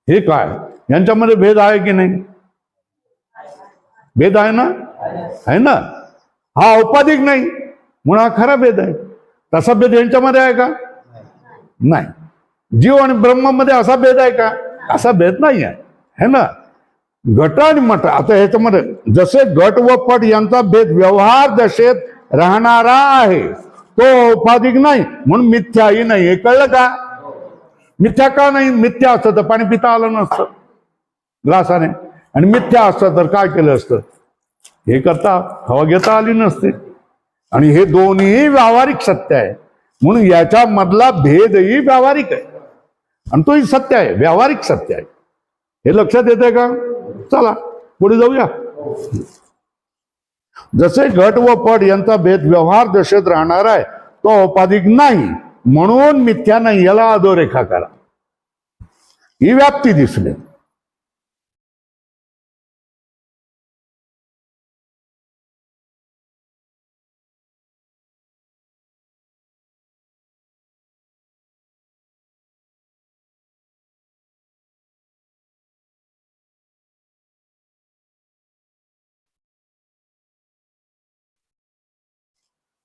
[SPEAKER 1] हे काय, यांच्यामध्ये भेद आहे की नाही? भेद आहे ना? आहे ना? हा औपाधिक नाही म्हणून हा खरा भेद आहे. तसा भेद यांच्यामध्ये आहे का? नाही. जीव आणि ब्रह्मामध्ये असा भेद आहे का? असा भेद नाही आहे, है ना? घट आणि मठ, आता ह्याच्यामध्ये जसे घट व पट यांचा भेद व्यवहार दशेत राहणारा आहे, तो औपाधिक नाही म्हणून मिथ्याही नाही. हे कळलं का? मिथ्या का नाही? मिथ्या असतं तर पाणी पिता आलं नसतं ग्लासाने, आणि मिथ्या असतं तर काय केलं असतं? हे करता हवा घेता आली नसते. आणि हे दोन्ही व्यावहारिक सत्य आहे म्हणून याच्यामधला भेदही व्यावहारिक आहे आणि तोही सत्य आहे, व्यावहारिक सत्य आहे. हे लक्षात येतंय का? चला पुढे जाऊया. जसे घट व पट यांचा भेद व्यवहार दशेत राहणार आहे, तो औपाधिक नाही म्हणून मिथ्या नाही. याला अधोरेखा करा. ही व्याप्ती दिसली.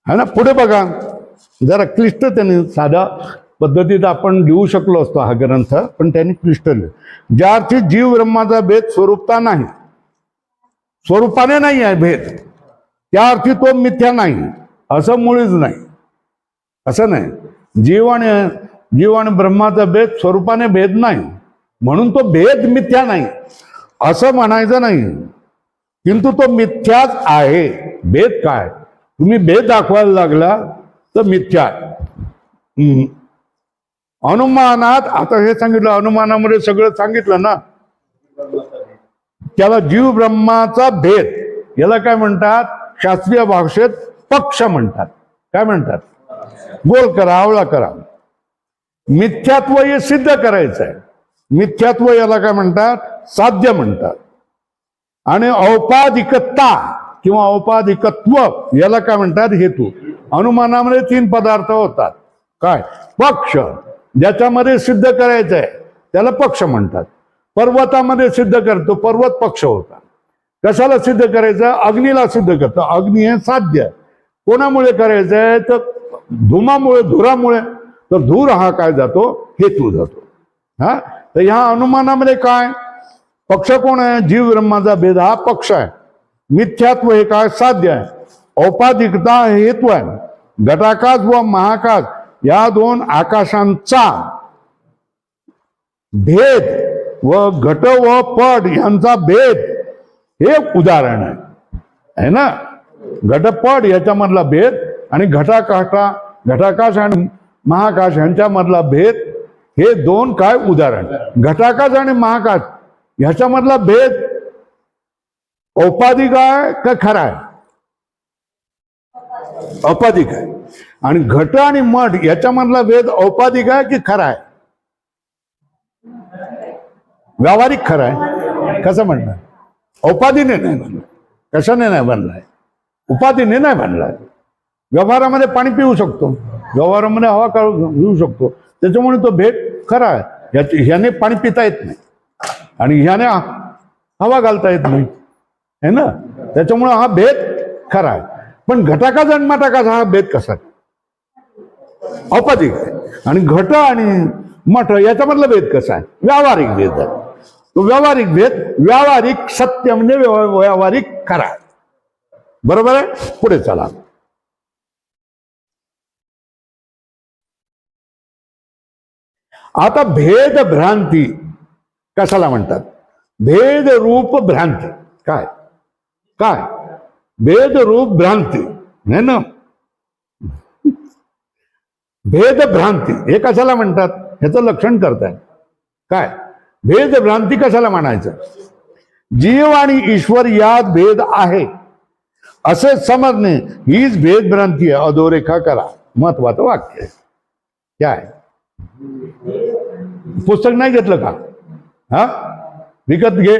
[SPEAKER 1] है ना? पुढे बघा, जरा क्लिष्ट त्यांनी साध्या पद्धतीत आपण लिहू शकलो असतो हा ग्रंथ, पण त्यांनी क्लिष्ट लिहिलं. ज्या अर्थी जीव ब्रह्माचा भेद स्वरूपता नाही, स्वरूपाने नाही आहे भेद, त्या अर्थी तो मिथ्या नाही असं मुळीच नाही. असं नाही. जीव आणि ब्रह्माचा भेद स्वरूपाने भेद नाही म्हणून तो भेद मिथ्या नाही असं म्हणायचं नाही. किंतु तो मिथ्याच आहे. भेद काय? तुम्ही भेद दाखवायला लागला तर मिथ्या आहे. अनुमानात, आता हे सांगितलं, अनुमानामध्ये सगळं सांगितलं ना. त्याला जीव ब्रह्माचा भेद याला काय म्हणतात? शास्त्रीय भाषेत पक्ष म्हणतात. काय म्हणतात? गोल करा, आवळा करा. मिथ्यात्व हे सिद्ध करायचं आहे. मिथ्यात्व याला काय म्हणतात? साध्य म्हणतात. आणि औपाधिकता किंवा औपाधिकत्व याला काय म्हणतात? हेतू. अनुमानामध्ये 3 पदार्थ होतात. काय? पक्ष, ज्याच्यामध्ये सिद्ध करायचं आहे त्याला पक्ष म्हणतात. पर्वतामध्ये सिद्ध करतो, पर्वत पक्ष होता. कशाला सिद्ध करायचं? अग्नीला सिद्ध करतो. अग्नी हे साध्य. कोणामुळे करायचंय? तर धुमामुळे, धुरामुळे. तर धूर हा काय जातो? हेतू जातो. हा, तर ह्या अनुमानामध्ये काय? पक्ष कोण आहे? जीव ब्रह्माचा भेद हा पक्ष आहे. मिथ्यात्व हे काय? साध्य आहे. औपाधिकता हे हेतू आहे. घटाकाश व महाकाश या 2 आकाशांचा भेद व घट व पट यांचा भेद हे उदाहरण आहे ना. घटपट याच्यामधला भेद आणि घटाकाश आणि महाकाश यांच्यामधला भेद हे 2 काय उदाहरण. घटाकाश आणि महाकाश ह्याच्यामधला भेद औपाधिक आहे का खरा आहे? औपाधिक आहे. आणि घट आणि मठ याच्यामधला भेद औपाधिक आहे की खरा आहे? व्यावहारिक खरा आहे. कसं म्हणणार? औपाधीने नाही बनलाय. कशाने नाही बनलाय? उपाधीने नाही बनलाय. व्यवहारामध्ये पाणी पिऊ शकतो, व्यवहारामध्ये हवा घेऊ शकतो, त्याच्यामुळे तो भेद खरा आहे. ह्याने पाणी पिता येत नाही आणि ह्याने हवा घालता येत नाही, है ना. त्याच्यामुळे हा भेद खरा आहे. पण घटाका जन्माटाकाचा हा भेद कसा? औपाधिक आहे. आणि घट आणि मठ याच्यामधला भेद कसा आहे? व्यावहारिक भेद आहे. तो व्यावहारिक भेद, व्यावहारिक सत्य म्हणजे व्यावहारिक खरा. बरोबर आहे. पुढे चला. आता भेद भ्रांती कशाला म्हणतात? भेद रूप भ्रांती. काय काय भेद रूप भ्रांती नाही ना. भेद भ्रांती हे कशाला म्हणतात? ह्याचं लक्षण करताय काय? भेद भ्रांती कशाला म्हणायचं? जीव आणि ईश्वर यात भेद आहे असे समजणे हीच भेद भ्रांती आहे. अधोरेखा करा. महत्वाचं वाक्य आहे. काय पुस्तक नाही घेतलं का? हा, विकत घे,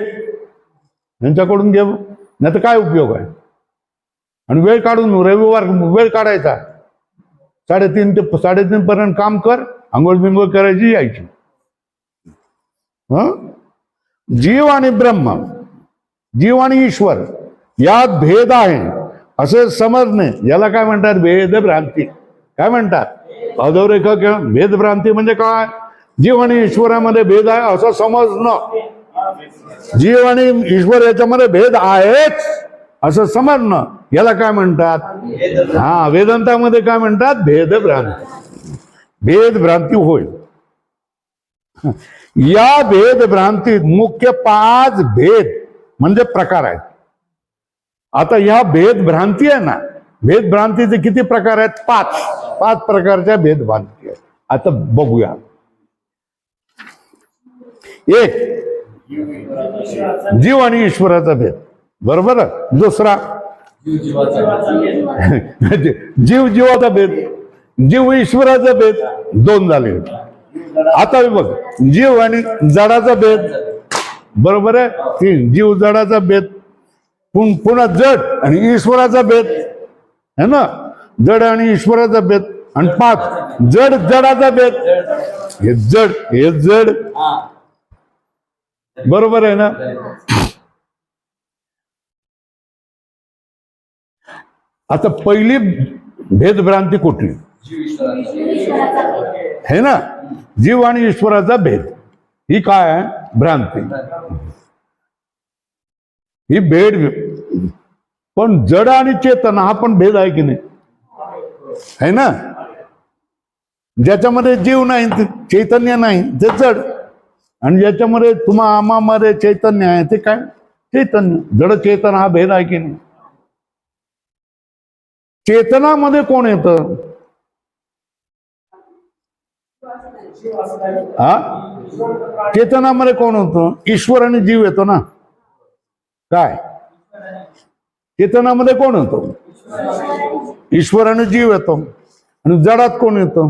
[SPEAKER 1] यांच्याकडून घे, नाही तर काय उपयोग आहे? आणि वेळ काढून रविवार वेळ काढायचा, 3:30 ते 3:30 पर्यंत काम कर, आंघोळ बिंघोळ करायची, यायची. जीव आणि ब्रह्म, जीव आणि ईश्वर यात भेद आहे असे समजणे याला काय म्हणतात? भेद भ्रांती. काय म्हणतात? अधोरेखा किंवा भेद भ्रांती म्हणजे काय? जीव आणि ईश्वरामध्ये भेद आहे असं समजणं. जीव आणि ईश्वर याच्यामध्ये भेद आहेच असं समजणं याला काय म्हणतात? हा, वेदांतामध्ये काय म्हणतात? भेद भ्रांती. भेद भ्रांती होय. या भेद भ्रांतीत मुख्य 5 भेद म्हणजे प्रकार आहेत. आता या भेद भ्रांती आहे ना, भेद भ्रांतीचे किती प्रकार आहेत? 5 प्रकारच्या भेद भ्रांती आहेत. आता बघूया. 1, जीव आणि ईश्वराचा भेद. बरोबर. दुसरा, जीव जीवाचा भेद, जीव ईश्वराचा भेद. 2 झाले. आता बघ, जीव आणि जडाचा भेद. बरोबर आहे. 3, जीव जडाचा भेद. पुन्हा जड आणि ईश्वराचा भेद है ना, जड आणि ईश्वराचा भेद. आणि 5, जड जडाचा भेद. हे जड, हे जड. बरोबर आहे ना. आता पहिली भेदभ्रांती कुठली? है ना, जीव आणि ईश्वराचा भेद. ही काय आहे? भ्रांती. ही भेद. पण जड आणि चेतन हा पण भेद आहे की नाही? है ना. ज्याच्यामध्ये जीव नाही, चैतन्य नाही, ते जड. आणि ज्याच्यामध्ये आमामध्ये चैतन्य आहे ते काय? चैतन्य. जड चेतन हा भेद आहे की नाही? चेतनामध्ये कोण येतं? हा, चेतनामध्ये कोण होतं? ईश्वर आणि जीव येतो ना. काय चेतनामध्ये कोण होतो? ईश्वर आणि जीव येतो. आणि जडात कोण येतो?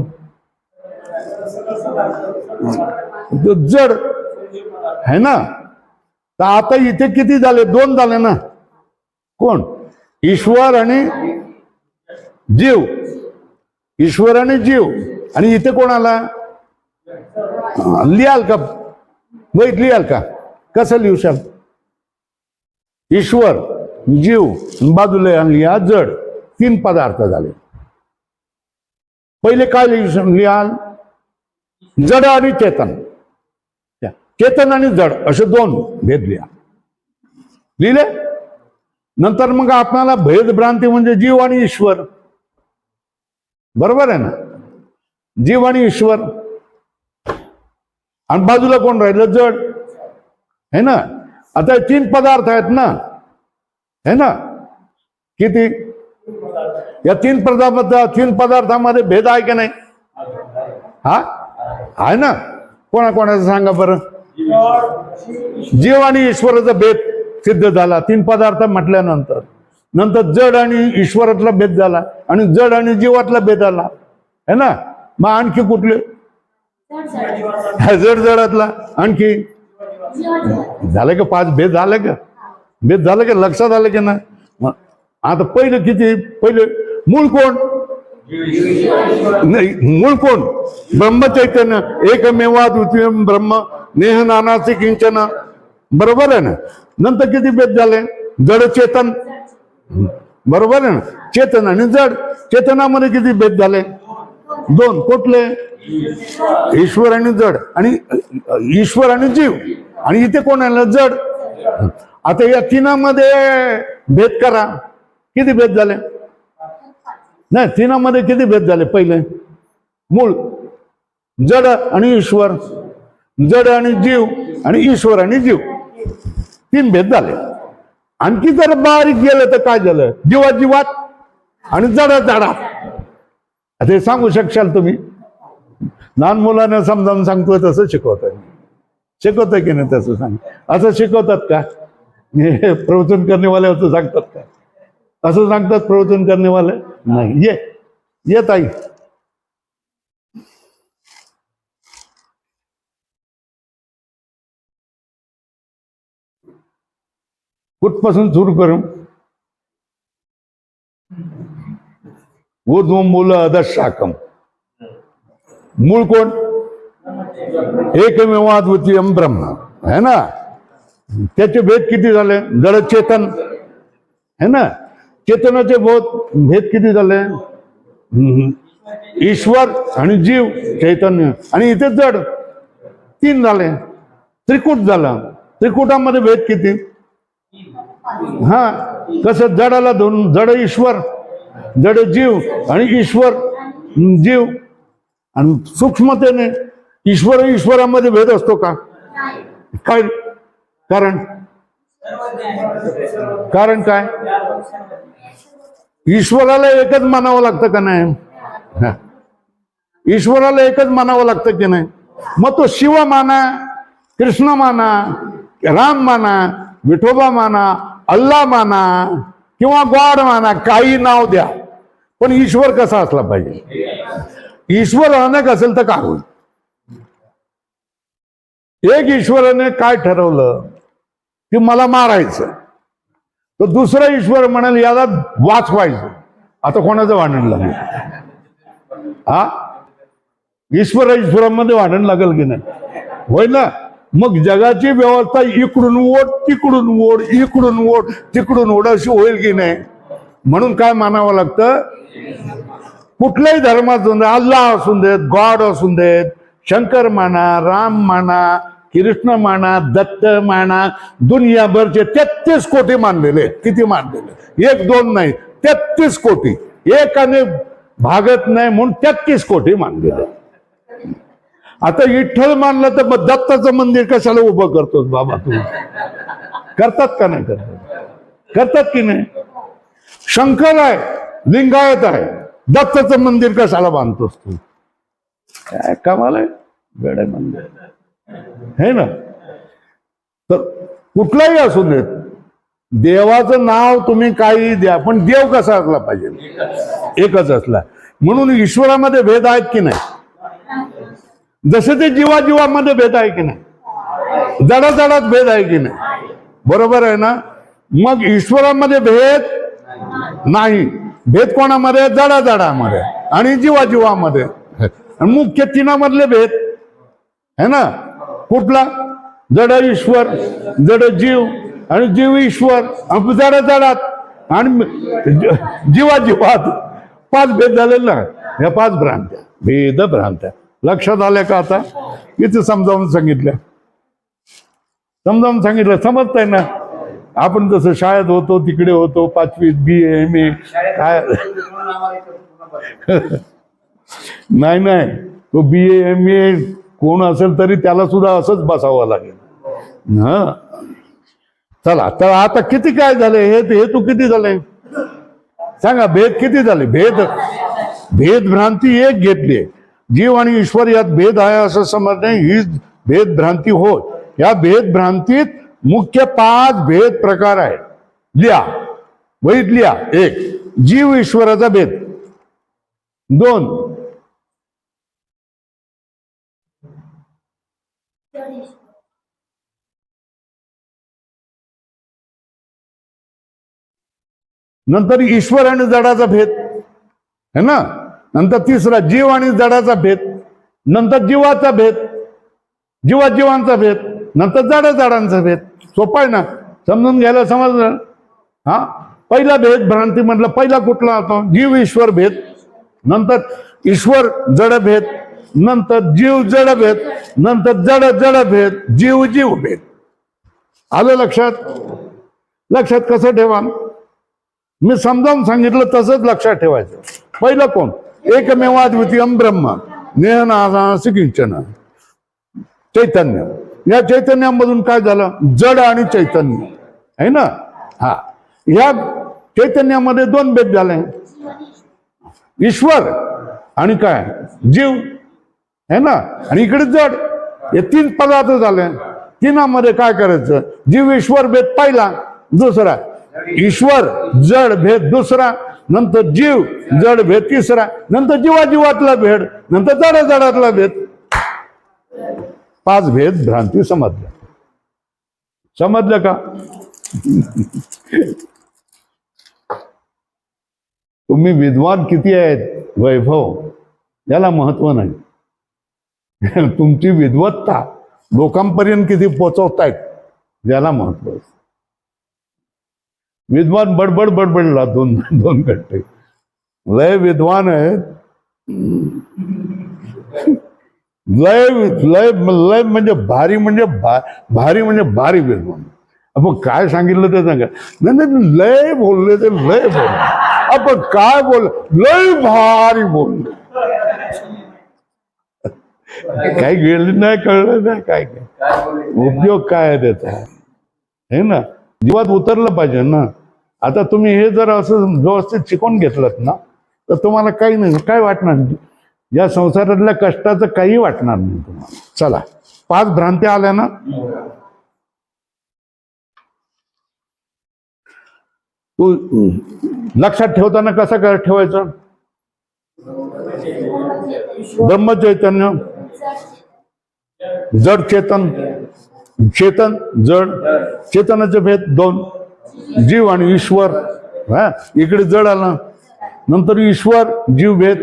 [SPEAKER 1] जड है ना. तर आता इथे किती झाले? 2 झाले ना. कोण? ईश्वर आणि जीव. ईश्वर आणि जीव. आणि इथे कोण आला? लिहाल का? वैत लिहाल का? कसं लिहूशाल? ईश्वर, जीव, बाजूला लिहा जड. 3 पदार्थ झाले. पहिले काय लिहाल? जड आणि चेतन. चेतन आणि जड असे 2 भेद लिहा. लिहिले. नंतर मग आपल्याला भेद भ्रांती म्हणजे जीव आणि ईश्वर. बरोबर आहे ना. जीव आणि ईश्वर. आणि बाजूला कोण राहिलं? जड. है ना. आता 3 पदार्थ आहेत ना. है ना. किती? या 3 पदार्थामध्ये भेद आहे की नाही? हा, आहे ना. कोणाकोणाचं सांगा बरं. जीव आणि ईश्वराचा भेद सिद्ध झाला 3 पदार्थ म्हटल्यानंतर. नंतर जड आणि ईश्वरातला भेद झाला. आणि जड आणि जीवातला भेद आला. है ना. मग आणखी कुठले? जड जडातला. आणखी झालं का? 5 भेद झाले का? भेद झालं का? लक्षात आलं की ना. आता पहिलं किती? पहिले मूळ कोण? नाही, मूळ कोण? ब्रह्मचैतन्य. एकमेवा द्वितीय ब्रह्म नेह नानाचे किंचन. बरोबर आहे ना. नंतर किती भेद झाले? जड चेतन. बरोबर आहे ना. चेतन आणि जड, चेतनामध्ये किती भेद झाले? दोन. कुठले? ईश्वर आणि जड, आणि ईश्वर आणि जीव, आणि इथे कोण आलं? जड. आता या तिनामध्ये भेद करा, किती भेद झाले? नाही, तिनामध्ये किती भेद झाले? पहिले मूळ, जड आणि ईश्वर, जड आणि जीव, आणि ईश्वर आणि जीव, तीन भेद झाले. आणखी जर बारीक गेलं तर काय झालं? जीवात आणि जडात. आता हे सांगू शकशाल तुम्ही? लहान मुलांना समजावून सांगतोय तसं शिकवतोय की नाही? तसं सांग. असं शिकवतात का? हे प्रवचन करणेवाले असं सांगतात का? असं सांगतात प्रवचन करणेवाले? नाही. ये ताई. कुठपासून सुरू करू? ऊर्ध्वं मूलं अधः शाखम्. मूळ कोण? एकमेवाद्वितीयं ब्रह्म, है ना. त्याचे भेद किती झाले? जड चेतन, है ना. चेतनाचे भेद किती झाले? ईश्वर आणि जीव, चैतन्य, आणि इथे जड, तीन झाले. त्रिकूट झाला. त्रिकुटामध्ये भेद किती? हा, कसं? जडाला दोन, जड ईश्वर, जड जीव, आणि ईश्वर जीव. आणि सूक्ष्मतेने ईश्वरामध्ये भेद असतो का? काय कारण काय? ईश्वराला एकच मानावं लागतं का नाही? ईश्वराला एकच मानावं लागतं की नाही? मग तो शिव माना, कृष्ण माना, राम माना, विठोबा माना, अल्लाह माना, किंवा गॉड माना, काही नाव द्या, पण ईश्वर कसा असला पाहिजे? ईश्वर अनेक असेल तर काय होईल? एक ईश्वराने काय ठरवलं की मला मारायचं, तर दुसरा ईश्वर म्हणाल याला वाचवायचं. आता कोणाचं भांडण लागेल? हा, ईश्वरामध्ये भांडण लागेल की नाही? होय ना. मग जगाची व्यवस्था इकडून ओढ, तिकडून ओढ, इकडून ओढ, तिकडून ओढ अशी होईल की नाही? म्हणून काय मानावं लागतं? कुठल्याही धर्मात अल्लाह असून देत, गॉड असून देत, शंकर माना, राम माना, कृष्ण माना, दत्त माना, दुनियाभरचे 33 कोटी मानलेले. किती मानलेले? एक दोन नाही, 33 कोटी. एकाने भागत नाही म्हणून 33 कोटी मानलेले. आता विठ्ठल मानलं तर मग दत्ताचं मंदिर कशाला उभं करतोस बाबा तू? करतात का नाही? करतात की नाही? शंकर आहे, लिंगायत आहे, दत्ताचं मंदिर कशाला बांधतोस तू? काय कमाल आहे, वेडे मंदिर, है ना. तर कुठलाही असू देत, देवाचं नाव तुम्ही काही द्या, पण देव कसा असला पाहिजे? एकच असला. म्हणून ईश्वरामध्ये भेद आहेत की नाही? जसे ते जीवामध्ये भेद आहे की नाही? जडाजडात भेद आहे की नाही? बरोबर आहे ना. मग ईश्वरामध्ये भेद नाही. भेद कोणामध्ये? जडाजडामध्ये आणि जीवामध्ये. मुख्य तिनामधले भेद है ना. कुठला? जड ईश्वर, जड जीव, आणि जीव ईश्वर, जडात आणि जीवात 5 भेद झालेले ना. या 5 भ्रांत्या, भेद भ्रांत्या लक्षात आल्या का? आता इथे समजावून सांगितलं, समजतंय ना. आपण जसं शाळेत होतो तिकडे होतो, 5वी BA MA काय नाही, तो BA MA कोण असेल तरी त्याला सुद्धा असंच बसावं लागेल. हा, चला. तर आता किती काय झाले? हेतू किती झाले सांगा? भेद किती झाले? भेद भ्रांती एक घेतली. जीव आणि ईश्वर यात भेद आहे असं समजणे ही भेद भ्रांती होय. या भेद भ्रांतीत मुख्य 5 भेद प्रकार आहेत. लिहा, वहीत लिहा. 1, जीव ईश्वराचा भेद. 2, नंतर ईश्वर आणि जडाचा भेद है ना. नंतर 3रा जीव आणि जडाचा भेद. नंतर जीवाचा भेद, जीवांचा भेद. नंतर जडांचा भेद. सोपं आहे ना, समजून घ्यायला. समजलं? हा, पहिला भेद भ्रांती म्हटलं पहिला कुठला होता? जीव ईश्वर भेद, नंतर ईश्वर जड भेद, नंतर जीव जड भेद, नंतर जड जड भेद, जीव जीव भेद. आलं लक्षात? लक्षात कसं ठेवा? मी समजावून सांगितलं तसंच लक्षात ठेवायचं. पहिलं कोण? एकमेवाद्वितीयम ब्रह्म नेहनासी किंचन, चैतन्य. या चैतन्यामधून काय झालं? जड आणि चैतन्य आहे ना. हा, या चैतन्यामध्ये दोन भेद झाले, ईश्वर आणि काय जीव है ना. आणि इकडे जड. हे तीन पदार्थ झाले. तिनामध्ये काय करायचं? जीव ईश्वर भेद पहिला, दुसरा ईश्वर जड भेद दुसरा, नंतर जीव जड भेद तिसरा, नंतर जीवाजीवातला भेद, नंतर जड जडातला भेद. 5 भेद भ्रांती समजल्या. समजलं का? तुम्ही विद्वान किती आहेत वैभव याला महत्व नाही. तुमची विद्वत्ता लोकांपर्यंत किती पोचवतायत याला महत्व. विद्वान बडबड बडबडला दोन घंटे. लय विद्वान आहेत, लय लय लय म्हणजे भारी भारी विद्वान. आपण काय सांगितलं ते सांगा. नाही लय बोलले ते लय बोलले. आपण काय बोल, लय भारी बोलले. काही गेलं नाही, कळलं नाही काय काय उपयोग काय आहे त्याचा, हे ना. जीवात उतरलं पाहिजे ना. आता तुम्ही हे जर असं व्यवस्थित शिकून घेतलं ना तर तुम्हाला काही नाही, काय वाटणार नाही. या संसारातल्या कष्टाचं काही वाटणार नाही तुम्हाला. चला, 5 भ्रांती आल्या ना. तू लक्षात ठेवताना कसं काय ठेवायचं? ब्रह्मचैतन्य, जड चेतन, चेतन जड, चेतनाचे भेद 2, जीव आणि ईश्वर. हा, इकडे जड आला, नंतर ईश्वर जीव भेद,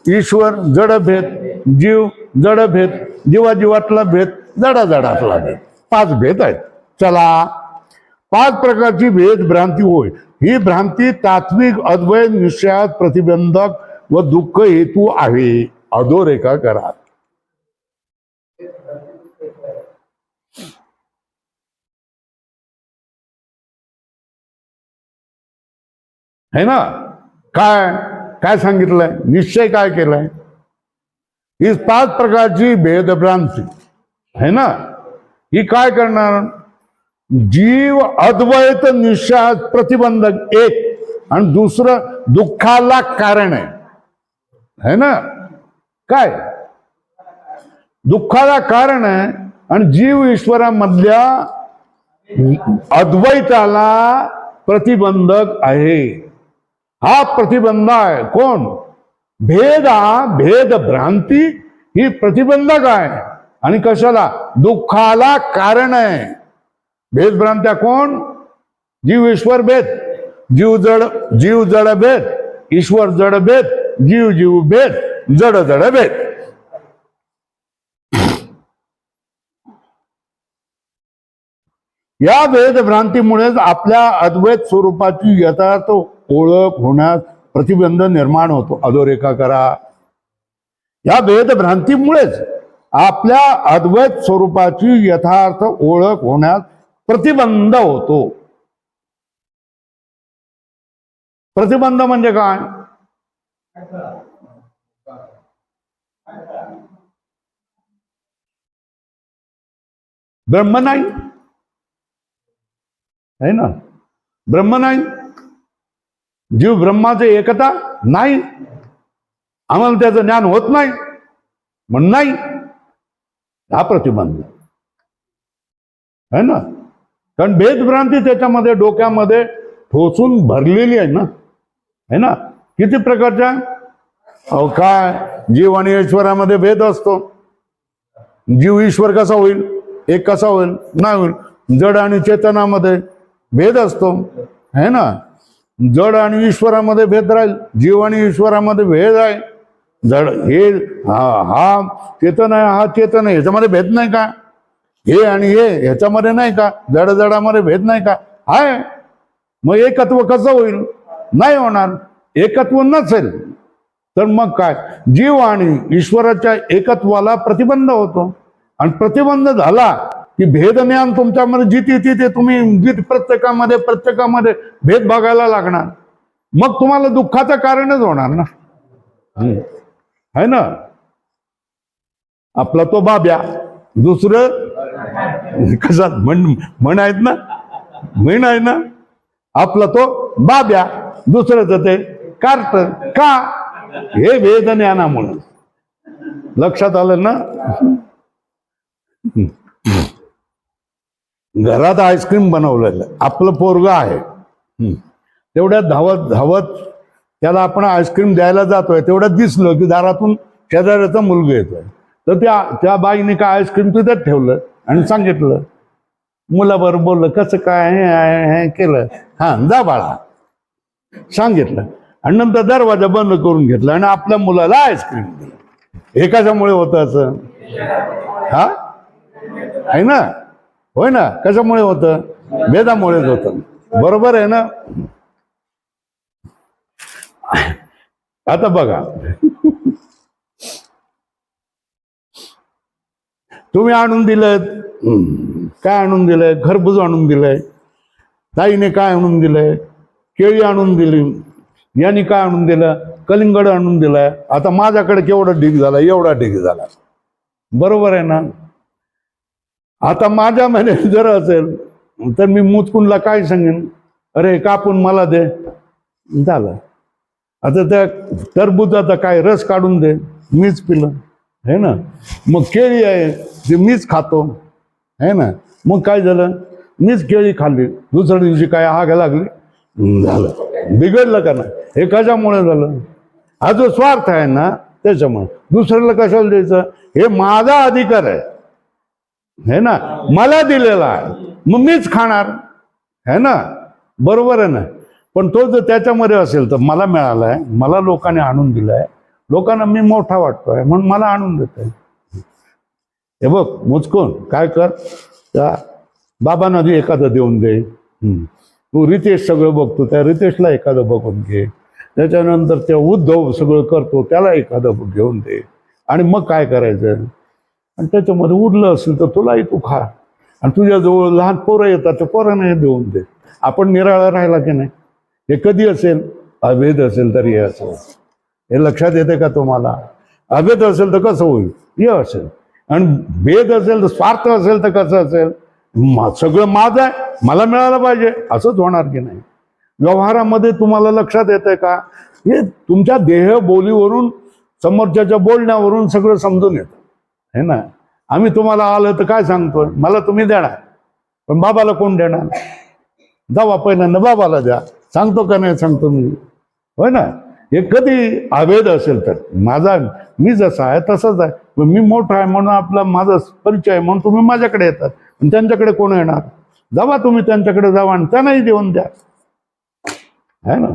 [SPEAKER 1] ईश्वर जड भेद, जीव जड भेद, जीवाजीवातला भेद, जडा जडातला भेद. 5 भेद आहेत. चला, 5 प्रकारची भेद भ्रांती होय. ही भ्रांती तात्विक अद्वैत निश्चयात प्रतिबंधक व दुःख हेतू आहे. अधोरेखा करा. है ना. काय काय सांगितलंय? निश्चय काय केलाय? ही 5 प्रकारची भेदभ्रांती है ना. ही काय करणार? जीव अद्वैत निश्चयात प्रतिबंधक एक, आणि दुसरं दुःखाला कारण आहे ना. काय दुःखाला कारण आहे? आणि जीव ईश्वरामधल्या अद्वैताला प्रतिबंधक आहे. हा प्रतिबंध आहे. कोण? भेद. हा भेद भ्रांती ही प्रतिबंधक आहे. आणि कशाला? दुःखाला कारण आहे. भेद भ्रांत्या कोण? जीव ईश्वर भेद, जीव जड भेद, ईश्वर जड भेद, जीव जीव भेद, जड जड भेद. या भेद भ्रांतीमुळेच आपल्या अद्वैत स्वरूपाची यथार्थ ओळख होण्यास प्रतिबंध निर्माण होतो. अधोरेखा करा. या भेद भ्रांतीमुळेच आपल्या अद्वैत स्वरूपाची यथार्थ ओळख होण्यास प्रतिबंध होतो. प्रतिबंध म्हणजे काय? ब्रह्म नाही है ना. ब्रह्म नाही, जीव ब्रह्माचे एकता नाही, आम्हाला त्याचं ज्ञान होत नाही म्हण नाही. हा प्रतिबंध है ना. कारण भेदभ्रांती त्याच्यामध्ये डोक्यामध्ये ठोसून भरलेली आहे ना, है ना. किती प्रकारच्या? अहो काय, जीव आणि ईश्वरामध्ये भेद असतो. जीव ईश्वर कसा होईल? एक कसा होईल? नाही होईल. जड आणि चेतनामध्ये भेद असतो है ना. जड आणि ईश्वरामध्ये भेद राहील, जीव आणि ईश्वरामध्ये भेद आहे. जड हे हा चेतन आहे, हा चेतन आहे, ह्याच्यामध्ये भेद नाही का? हे आणि हे ह्याच्यामध्ये नाही का? जड जडामध्ये भेद नाही का? आहे. मग एकत्व कसं होईल? नाही होणार. एकत्व नसेल तर मग काय, जीव आणि ईश्वराच्या एकत्वाला प्रतिबंध होतो. आणि प्रतिबंध झाला की भेदज्ञान तुमच्यामध्ये जिथे तिथे तुम्ही प्रत्येकामध्ये भेद बघायला लागणार. मग तुम्हाला दुःखाचं कारणच होणार ना. है ना. आपला तो बाब्या, दुसरं कशात म्हण आहेत ना, म्हण आहे ना, आपला तो बाब्या, दुसरंच ते कार्ट. का? हे वेदज्ञानामुळे. लक्षात आलं ना. घरात आईस्क्रीम बनवलेलं आपलं पोरग आहे, तेवढ्यात धावत धावत त्याला आपण आईस्क्रीम द्यायला जातोय, तेवढ्यात दिसलं की दारातून शेजाऱ्याचा मुलगा येतोय. तर त्या बाईने काय आईस्क्रीम तिथंच ठेवलं आणि सांगितलं, मुलाबरोबर बोललं, कसं काय केलं, हा जा बाळा, सांगितलं. आणि नंतर दरवाजा बंद करून घेतला आणि आपल्या मुलाला आईस्क्रीम दिलं. हे कशामुळे होतं असं? हा, आहे ना. होय ना. कशामुळे होतं? भेदामुळेच होतं. बरोबर आहे ना. आता बघा, तुम्ही आणून दिलं, काय आणून दिलंय? खरबूज आणून दिलंय. ताईने काय आणून दिलंय? केळी आणून दिली. यांनी काय आणून दिलं? कलिंगड आणून दिलाय. आता माझ्याकडे केवढा ढीग झाला? एवढा ढीग झाला. बरोबर आहे ना. आता माझ्या महिन्यात जर असेल तर मी मुचकुंडला काय सांगेन? अरे कापून मला दे. झालं. आता त्या टरबुजाचा काय रस काढून दे, मीच पिलं, है ना. मग केळी आहे ती मीच खातो, है ना. मग काय झालं? मीच केळी खाल्ली, दुसऱ्या दिवशी काय आग लागली, झालं. बिघडलं का ना? हे कशामुळे झालं? हा जो स्वार्थ आहे ना त्याच्यामुळे. दुसऱ्याला कशाला द्यायचं? हे माझा अधिकार आहे, है ना, मला दिलेला आहे, मग मीच खाणार, है ना. बरोबर आहे ना. पण तो जर त्याच्यामध्ये असेल तर मला मिळालाय, मला लोकांनी आणून दिलाय, लोकांना मी मोठा वाटतोय म्हणून मला आणून देत आहे. हे बघ मुचकून काय कर, त्या बाबांना एखादं देऊन दे. तू रितेश सगळं बघतो, त्या रितेशला एखादं बघून घे. त्याच्यानंतर त्या उद्धव सगळं करतो, त्याला एखादं घेऊन दे. आणि मग काय करायचं? आणि त्याच्यामध्ये उरलं असेल तर तुलाही तू खा. आणि तुझ्याजवळ लहान पोरं येतात, त्या पोरांना देऊन दे. आपण निराळा राहिला की नाही? हे कधी असेल? अभेद असेल तर हे असेल. हे लक्षात येते का तुम्हाला? अभेद असेल तर कसं होईल? हे असेल. आणि भेद असेल तर, स्वार्थ असेल तर कसं असेल? सगळं माझं आहे, मला मिळालं पाहिजे, असंच होणार की नाही? व्यवहारामध्ये तुम्हाला लक्षात येतंय का? हे तुमच्या देह बोलीवरून, समोरच्याच्या बोलण्यावरून सगळं समजून येतं, है ना. आम्ही तुम्हाला आलं तर काय सांगतोय? मला तुम्ही देणार, पण बाबाला कोण देणार? जावा पहिल्यांदा बाबाला द्या. सांगतो का नाही सांगतो मी? होय ना. हे कधी अभेद असेल तर, माझा मी जसा आहे तसंच आहे, मी मोठा आहे म्हणून आपला माझा परिचय आहे म्हणून तुम्ही माझ्याकडे येतात. आणि त्यांच्याकडे कोण येणार? जावा तुम्ही त्यांच्याकडे जावा आणि त्यांनाही देऊन द्या, है ना.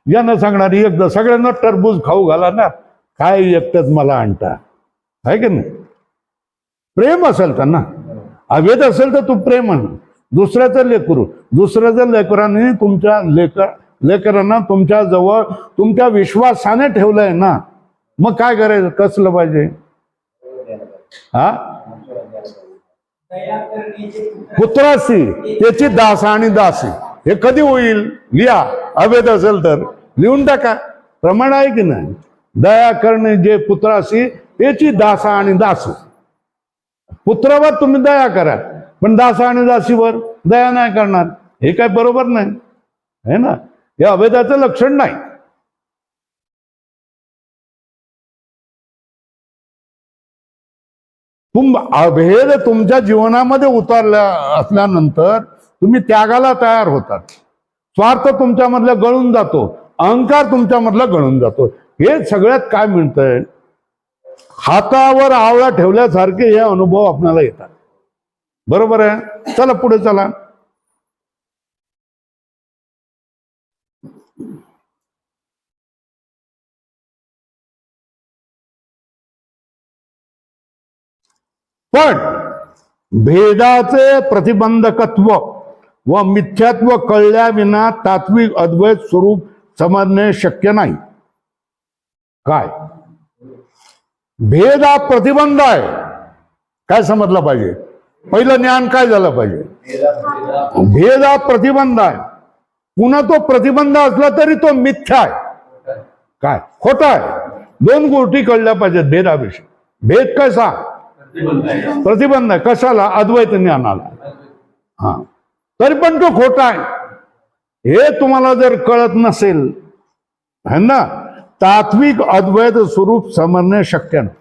[SPEAKER 1] यांना सांगणार एकदा सगळ्यांना टरबूज खाऊ घाला ना, काय एकटंच मला आणता, आहे की नाही? प्रेम असेल तर ना. अभेद असेल तर तू प्रेम आण. दुसऱ्याचं लेकरू, दुसऱ्याच्या लेकरांनी तुमच्या लेकरांना तुमच्या जवळ तुमच्या विश्वासाने ठेवलंय ना, मग काय करायचं? कसलं पाहिजे? हा, पुत्रासी त्याची दास आणि दासी. हे कधी होईल? लिहा. अभेद असेल तर लिहून टाका. प्रमाण आहे की नाही? दया करणे जे पुत्रासी त्याची दासा आणि दासी. पुत्रावर तुम्ही दया करा, पण दासा आणि दासीवर दया नाही करणार, हे काय बरोबर नाही, है ना. हे अभेदाचं लक्षण नाही. अभेद तुमच्या जीवनामध्ये उतरल्या असल्यानंतर तुम्ही त्यागाला तयार होतात. स्वार्थ तुमच्यामधला गळून जातो, अहंकार तुमच्यामधला गळून जातो. हे सगळ्यात काय म्हणतंय, हातावर आवळा ठेवल्यासारखे हे अनुभव आपल्याला येतात. बरोबर आहे. चला पुढे चला. पण भेदाचे प्रतिबंधकत्व व मिथ्यात्व कळल्याविना तात्विक अद्वैत स्वरूप समजणे शक्य नाही. काय भेद हा प्रतिबंध आहे, काय समजलं पाहिजे? पहिलं ज्ञान काय झालं पाहिजे? भेद हा प्रतिबंध आहे. पुन्हा तो प्रतिबंध असला तरी तो मिथ्या आहे, काय खोटा आहे. दोन गोष्टी कळल्या पाहिजेत भेदाविषयी. भेद कसा? प्रतिबंध आहे. कशाला? अद्वैत ज्ञानाला. हा, तरी पण तो खोटा आहे. हे तुम्हाला जर कळत नसेल है ना, तात्विक अद्वैत स्वरूप समजणे शक्य नाही.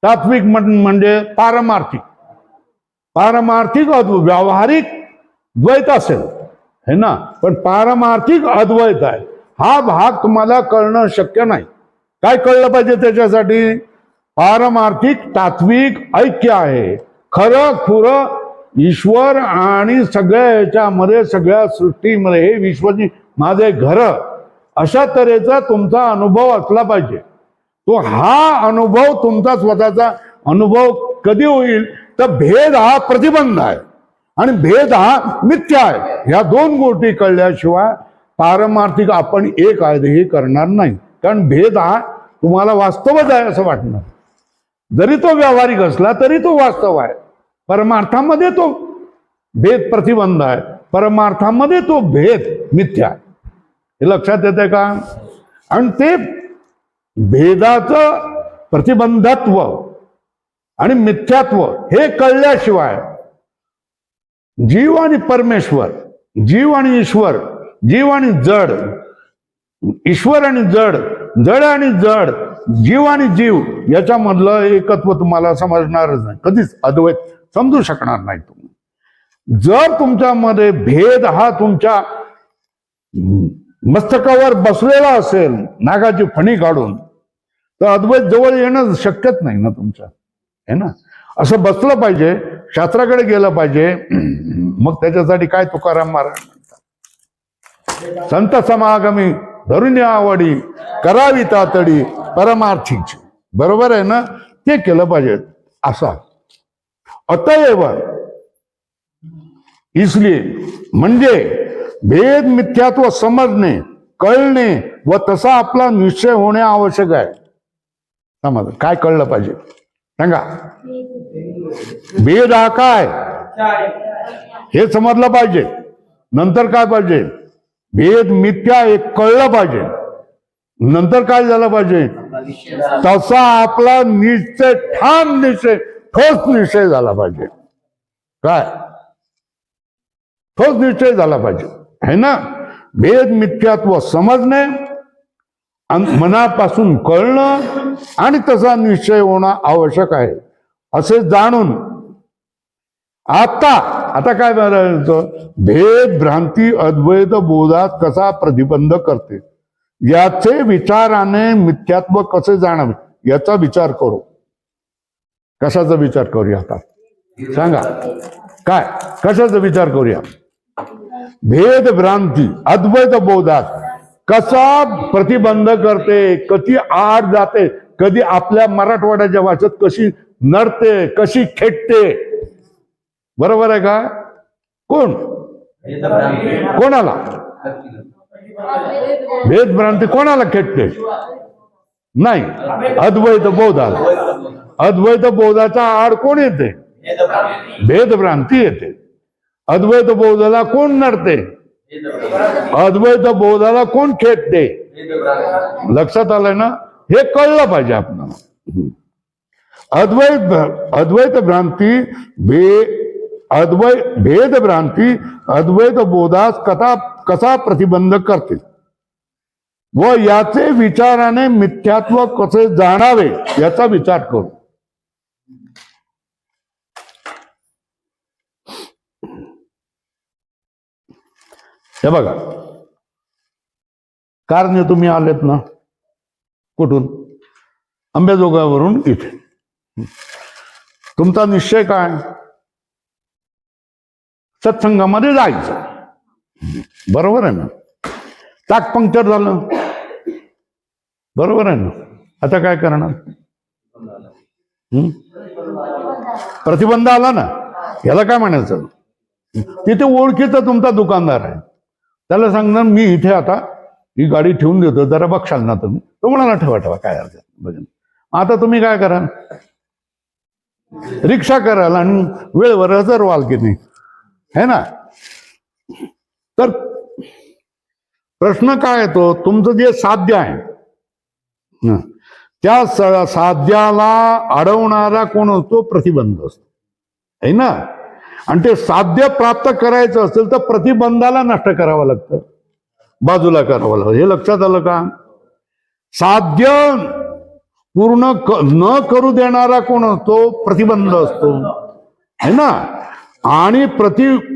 [SPEAKER 1] तात्विक म्हणजे पारमार्थिक. पारमार्थिक व्यावहारिक द्वैत असेल है ना, पण पारमार्थिक अद्वैत आहे हा भाग तुम्हाला कळणं शक्य नाही. काय कळलं पाहिजे त्याच्यासाठी? पारमार्थिक तात्विक ऐक्य आहे. खरं खुरं ईश्वर आणि सगळ्या याच्यामध्ये, सगळ्या सृष्टीमध्ये हे विश्वाची माझे घर, अशा तऱ्हेचा तुमचा अनुभव असला पाहिजे. तो हा अनुभव तुमचा स्वतःचा अनुभव कधी होईल तर भेद हा प्रतिबंध आहे आणि भेद हा मिथ्या आहे. ह्या दोन गोष्टी कळल्याशिवाय पारमार्थिक आपण एक आहे हे करणार नाही. कारण भेद हा तुम्हाला वास्तवच आहे असं वाटणार. जरी तो व्यावहारिक असला तरी तो वास्तव आहे. परमार्थामध्ये तो भेद प्रतिबंध आहे, परमार्थामध्ये तो भेद मिथ्या आहे. हे लक्षात येते का? आणि ते भेदाचं प्रतिबंधत्व आणि मिथ्यात्व हे कळल्याशिवाय जीव आणि परमेश्वर, जीव आणि ईश्वर, जीव आणि जड, ईश्वर आणि जड, जड आणि जड, जीव आणि जीव याच्यामधलं एकत्व तुम्हाला समजणारच नाही. कधीच अद्वैत समजू शकणार नाही तुम्ही. जर तुमच्यामध्ये भेद हा तुमच्या मस्तकावर बसलेला असेल नागाची फणी काढून, तर अद्वैत जवळ येणं शक्यच नाही ना तुमच्या, है ना. असं बसलं पाहिजे, शास्त्राकडे गेलं पाहिजे. मग त्याच्यासाठी काय तुकाराम महाराज म्हणतात, संत समागमी धरुणी आवडी करावी तातडी परमार्थीची. बरोबर आहे ना, ते केलं पाहिजे. असा अतएव इसलिए म्हणजे भेद मिथ्यात्व समजणे, कळणे व तसा आपला निश्चय होणे आवश्यक आहे. समज काय कळलं पाहिजे सांगा? भेद हा काय हे समजलं पाहिजे. नंतर काय पाहिजे? भेद मिथ्या हे कळलं पाहिजे. नंतर काय झालं पाहिजे? तसा आपला निश्चय, ठाम निश्चय, ठोस निश्चय झाला पाहिजे. काय? ठोस निश्चय झाला पाहिजे, है ना. भेद मिथ्यात्व समजणे, मनापासून कळणं आणि तसा निश्चय होणं आवश्यक आहे असे जाणून आता काय करायचं? भेद भ्रांती अद्वैत बोधात कसा प्रतिबंध करते याचे विचाराने मिथ्यात्व कसे जाणावे याचा विचार करू. कशाचा विचार करूया आता सांगा? काय कशाचा विचार करूया? भेद भ्रांती अद्वैत बोधात कसा प्रतिबंध करते, कधी आड जाते, कधी आपल्या मराठवाड्याच्या भाषेत कशी नडते, कशी खेटते. बरोबर आहे का? कोण? कोणाला भेद भ्रांती कोणाला खेटते? नाही, अद्वैत बोधाला. अद्वैत बोधाचा आड कोण येते? भेद भ्रांती येते. अद्वैत बोधाला कोण नडते? अद्वैत बोधाला कोण खेटते? लक्षात आलंय ना? हे कळलं पाहिजे आपल्याला. अद्वैत भ्रांती भेद भ्रांती अद्वैत बोधास कसा प्रतिबंध करते व याचे विचाराने मिथ्यात्व कसे जाणावे याचा विचार करू. हे बघा, कारने तुम्ही आलेत ना, कुठून? अंबेजोगाईवरून इथे. तुमचा निश्चय काय? सत्संगामध्ये जायचं. बरोबर आहे ना? चाक पंक्चर झालं, बरोबर आहे ना? आता काय करणार? प्रतिबंध आला ना, याला काय म्हणायचं? तिथे ओळखीचा तुमचा दुकानदार आहे, त्याला सांगणार मी इथे आता ही गाडी ठेवून देतो, जरा बघशाल ना तुम्ही. तो म्हणाला ठेवा ठेवा, काय अर्थ बघेन. आता तुम्ही काय कराल, रिक्षा कराल आणि वेळेवर हजर व्हाल की नाही, है ना. तर प्रश्न काय येतो, तुमचं जे साध्य आहे त्या साध्याला अडवणारा कोण असतो, प्रतिबंध असतो, है ना. आणि ते साध्य प्राप्त करायचं असेल तर प्रतिबंधाला नष्ट करावं लागतं, बाजूला करावं लागतं. हे लक्षात आलं का. साध्य पूर्ण न करू देणारा कोण असतो, प्रतिबंध असतो, है ना. आणि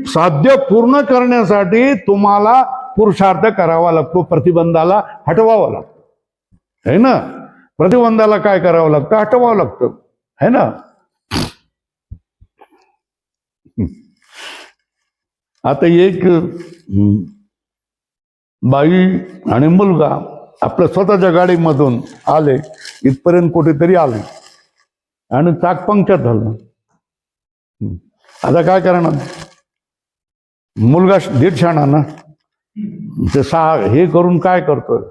[SPEAKER 1] साध्य पूर्ण करण्यासाठी तुम्हाला पुरुषार्थ करावा लागतो, प्रतिबंधाला हटवावा लागतो, है ना. प्रतिबंधाला काय करावं लागतं, हटवावं लागतं, है ना. आता एक बाई आणि मुलगा आपल्या स्वतःच्या गाडीमधून आले, इथपर्यंत कुठेतरी आले आणि चाक पंक्चर झालं. आता काय करणार, मुलगा 1.5 ना, ते हे करून काय करतोय,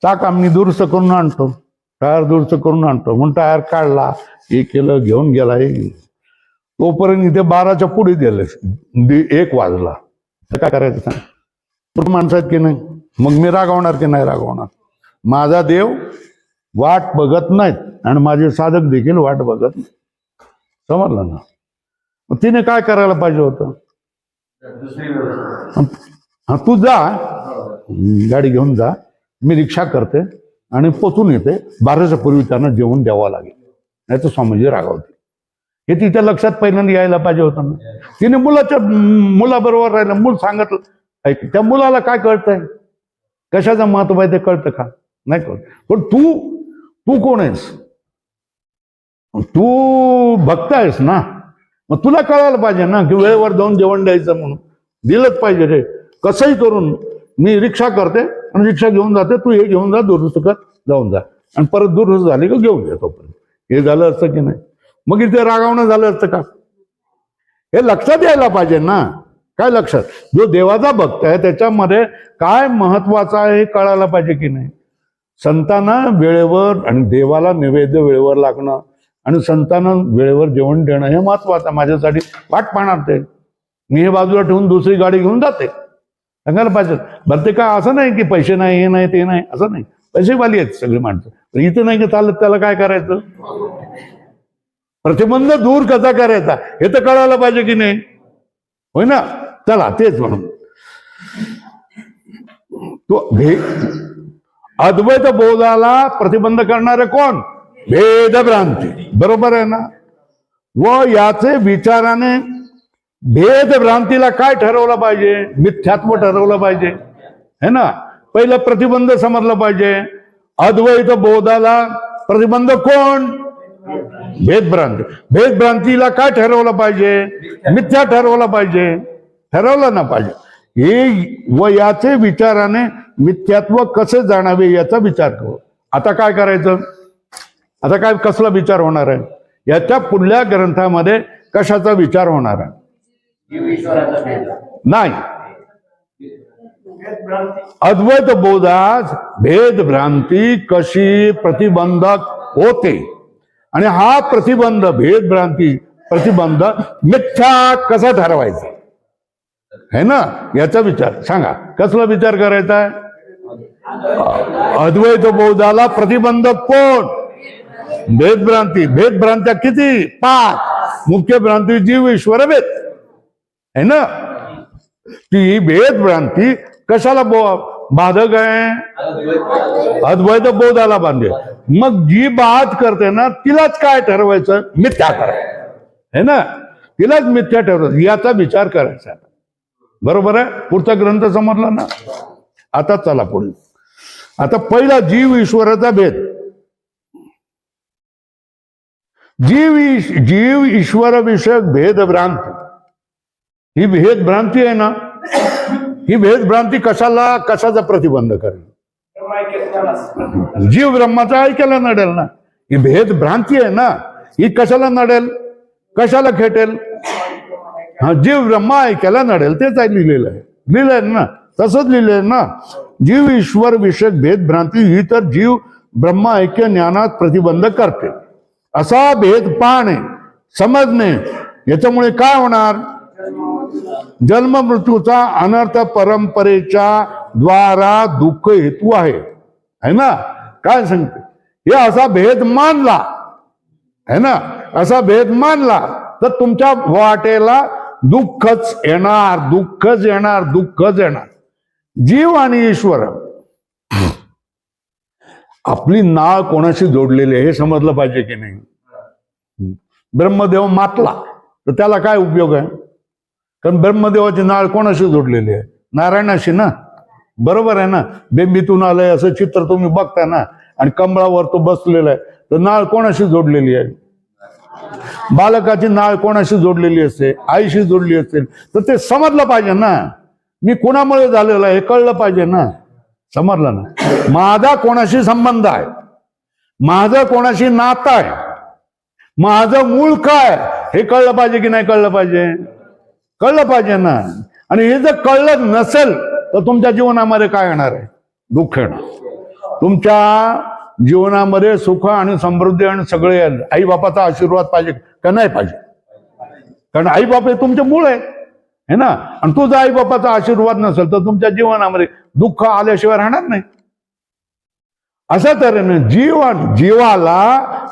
[SPEAKER 1] चाक आम्ही दुरुस्त करून आणतो, टायर दुरुस्त करून आणतो म्हणून टायर काढला, हे केलं, घेऊन गेला. तोपर्यंत इथे 12च्या पुढे गेले, 1 वाजला. काय करायचं सांग, कुठं माणसं आहेत की नाही. मग मी रागवणार की नाही रागवणार. माझा देव वाट बघत नाहीत आणि माझे साधक देखील वाट बघत नाही, समजलं ना. मग तिने काय करायला पाहिजे होतं, हा तू जा, गाडी घेऊन जा, मी रिक्षा करते आणि पोचून येते, 12च्या पूर्वी त्यांना जेवण द्यावं लागेल, नाही तर स्वामीजी रागावते. हे तिच्या लक्षात पहिल्यांदा यायला पाहिजे होतं ना. तिने मुलाबरोबर राहिलं, मूल सांगितलं, ऐक, त्या मुलाला काय कळतंय, कशाचं महत्व आहे ते कळतं का, नाही कळत. पण तू कोण आहेस, तू भक्त आहेस ना, मग तुला कळायला पाहिजे ना की वेळेवर जाऊन जेवण द्यायचं म्हणून. दिलंच पाहिजे रे, कसंही करून. मी रिक्षा करते आणि रिक्षा घेऊन जाते, तू हे घेऊन जा, दुरुस्त कर, जाऊन जा, आणि परत दुरुस्त झाली का घेऊन येतो. हे झालं असतं की नाही, मग इथे रागावणं झालं असतं का. हे लक्षात यायला पाहिजे ना. काय लक्षात, जो देवाचा भक्त आहे त्याच्यामध्ये काय महत्वाचं आहे हे कळायला पाहिजे की नाही. संतांना वेळेवर आणि देवाला नैवेद्य वेळेवर लागणं आणि संतांना वेळेवर जेवण देणं हे महत्वाचं. माझ्यासाठी वाट पाहणार ते, मी हे बाजूला ठेवून दुसरी गाडी घेऊन जाते, सांगायला पाहिजे. बरं ते काय असं नाही की पैसे नाही, हे नाही, ते नाही, असं नाही. पैसेवाली आहेत सगळी माणसं, पण इथं नाही की चालत, त्याला काय करायचं, प्रतिबंध दूर कसा करायचा हे तर कळायला पाहिजे की नाही, होय ना. चला तेच म्हणून तो अद्वैत बोधाला प्रतिबंध करणारे कोण, भेदभ्रांती, बरोबर आहे ना. व याचे विचाराने भेदभ्रांतीला काय ठरवलं पाहिजे, मिथ्यात्व ठरवलं पाहिजे, है ना. पहिलं प्रतिबंध समजलं पाहिजे. अद्वैत बोधाला प्रतिबंध कोण, भेदभ्रांती. भेदभ्रांतीला काय ठरवलं पाहिजे, मिथ्या ठरवलं पाहिजे, ठरवलं ना पाहिजे. हे व याचे विचाराने मिथ्यात्व कसे जाणावे याचा विचार करू. आता काय करायचं, आता काय कसला विचार होणार आहे, याच्या पुढल्या ग्रंथामध्ये कशाचा विचार होणार आहे, नाही. अद्वैत बोधास भेदभ्रांती कशी प्रतिबंधक होते आणि हा प्रतिबंध, भेदभ्रांती प्रतिबंध मिथ्या कसा ठरवायचा है ना, याचा विचार सांगा. कसला विचार करायचा आहे, अद्वैत बोधाला प्रतिबंधक कोण, भेदभ्रांती. भेदभ्रांत्या किती, 5. मुख्य भ्रांती जीव ईश्वर भेद है ना. ती भेदभ्रांती कशाला बाधक आहे, अद्वैत बोधाला बांधे. मग जी बाध करते ना तिलाच काय ठरवायचं, मिथ्या करायचं है ना, तिलाच मिथ्या ठरवायचं, याचा विचार करायचा, बरोबर आहे. पुढचा ग्रंथ समजला ना. आता चला पुढे. आता पहिला जीव ईश्वराचा भेद. जीव ईश्वर विषयक भेदभ्रांती, ही भेदभ्रांती आहे ना, ही भेदभ्रांती कशाचा प्रतिबंध करेल, जीव ब्रह्माचा ऐकायला नडेल ना. ही भेदभ्रांती आहे ना, ही कशाला नडेल, कशाला खेटेल, हा, जीव ब्रह्मा ऐकायला नडेल तेच आहे लिहिलंय ना, तसंच लिहिलंय ना. जीव ईश्वर विषयक भेद भ्रांती ही तर जीव ब्रह्मा ऐक्य ज्ञानात प्रतिबंध करते. असा भेद पाहणे समजणे याच्यामुळे काय होणार? जन्म मृत्यूचा अनर्थ परंपरेच्या द्वारा दुःख हेतू आहे ना. काय सांगते? हे असा भेद मानला है ना, असा भेद मानला तर तुमच्या वाटेला दुःखच येणार, दुःखच येणार, दुःखच येणार. जीव आणि ईश्वर आपली नाळ कोणाशी जोडलेली आहे हे समजलं पाहिजे की नाही. ब्रह्मदेव मातला तर त्याला काय उपयोग आहे? कारण ब्रह्मदेवाची नाळ कोणाशी जोडलेली आहे? नारायणाशी ना, बरोबर आहे ना. बेंबीतून आलंय असं चित्र तुम्ही बघता ना, आणि कमळावर तो बसलेला आहे, तर नाळ कोणाशी जोडलेली आहे? बालकाची नाळ कोणाशी जोडलेली असते? आईशी जोडली असेल. तर ते समजलं पाहिजे ना, मी कोणामुळे झालेलं आहे हे कळलं पाहिजे ना. समजलं ना? माझा कोणाशी संबंध आहे, माझं कोणाशी नातं आहे, माझं मूळ काय हे कळलं पाहिजे की नाही कळलं पाहिजे? कळलं पाहिजे ना. आणि हे जर कळलं नसेल तर तुमच्या जीवनामध्ये काय येणार आहे? दुःख येणार. तुमच्या जीवनामध्ये सुख आणि समृद्धी आणि सगळे आई बापाचा आशीर्वाद पाहिजे का नाही पाहिजे? कारण आई बाप हे तुमचे मूळ आहे है ना. आणि तुझा आई बापाचा आशीर्वाद नसेल तर तुमच्या जीवनामध्ये दुःख आल्याशिवाय राहणार नाही. अशा तऱ्हेने जीवाला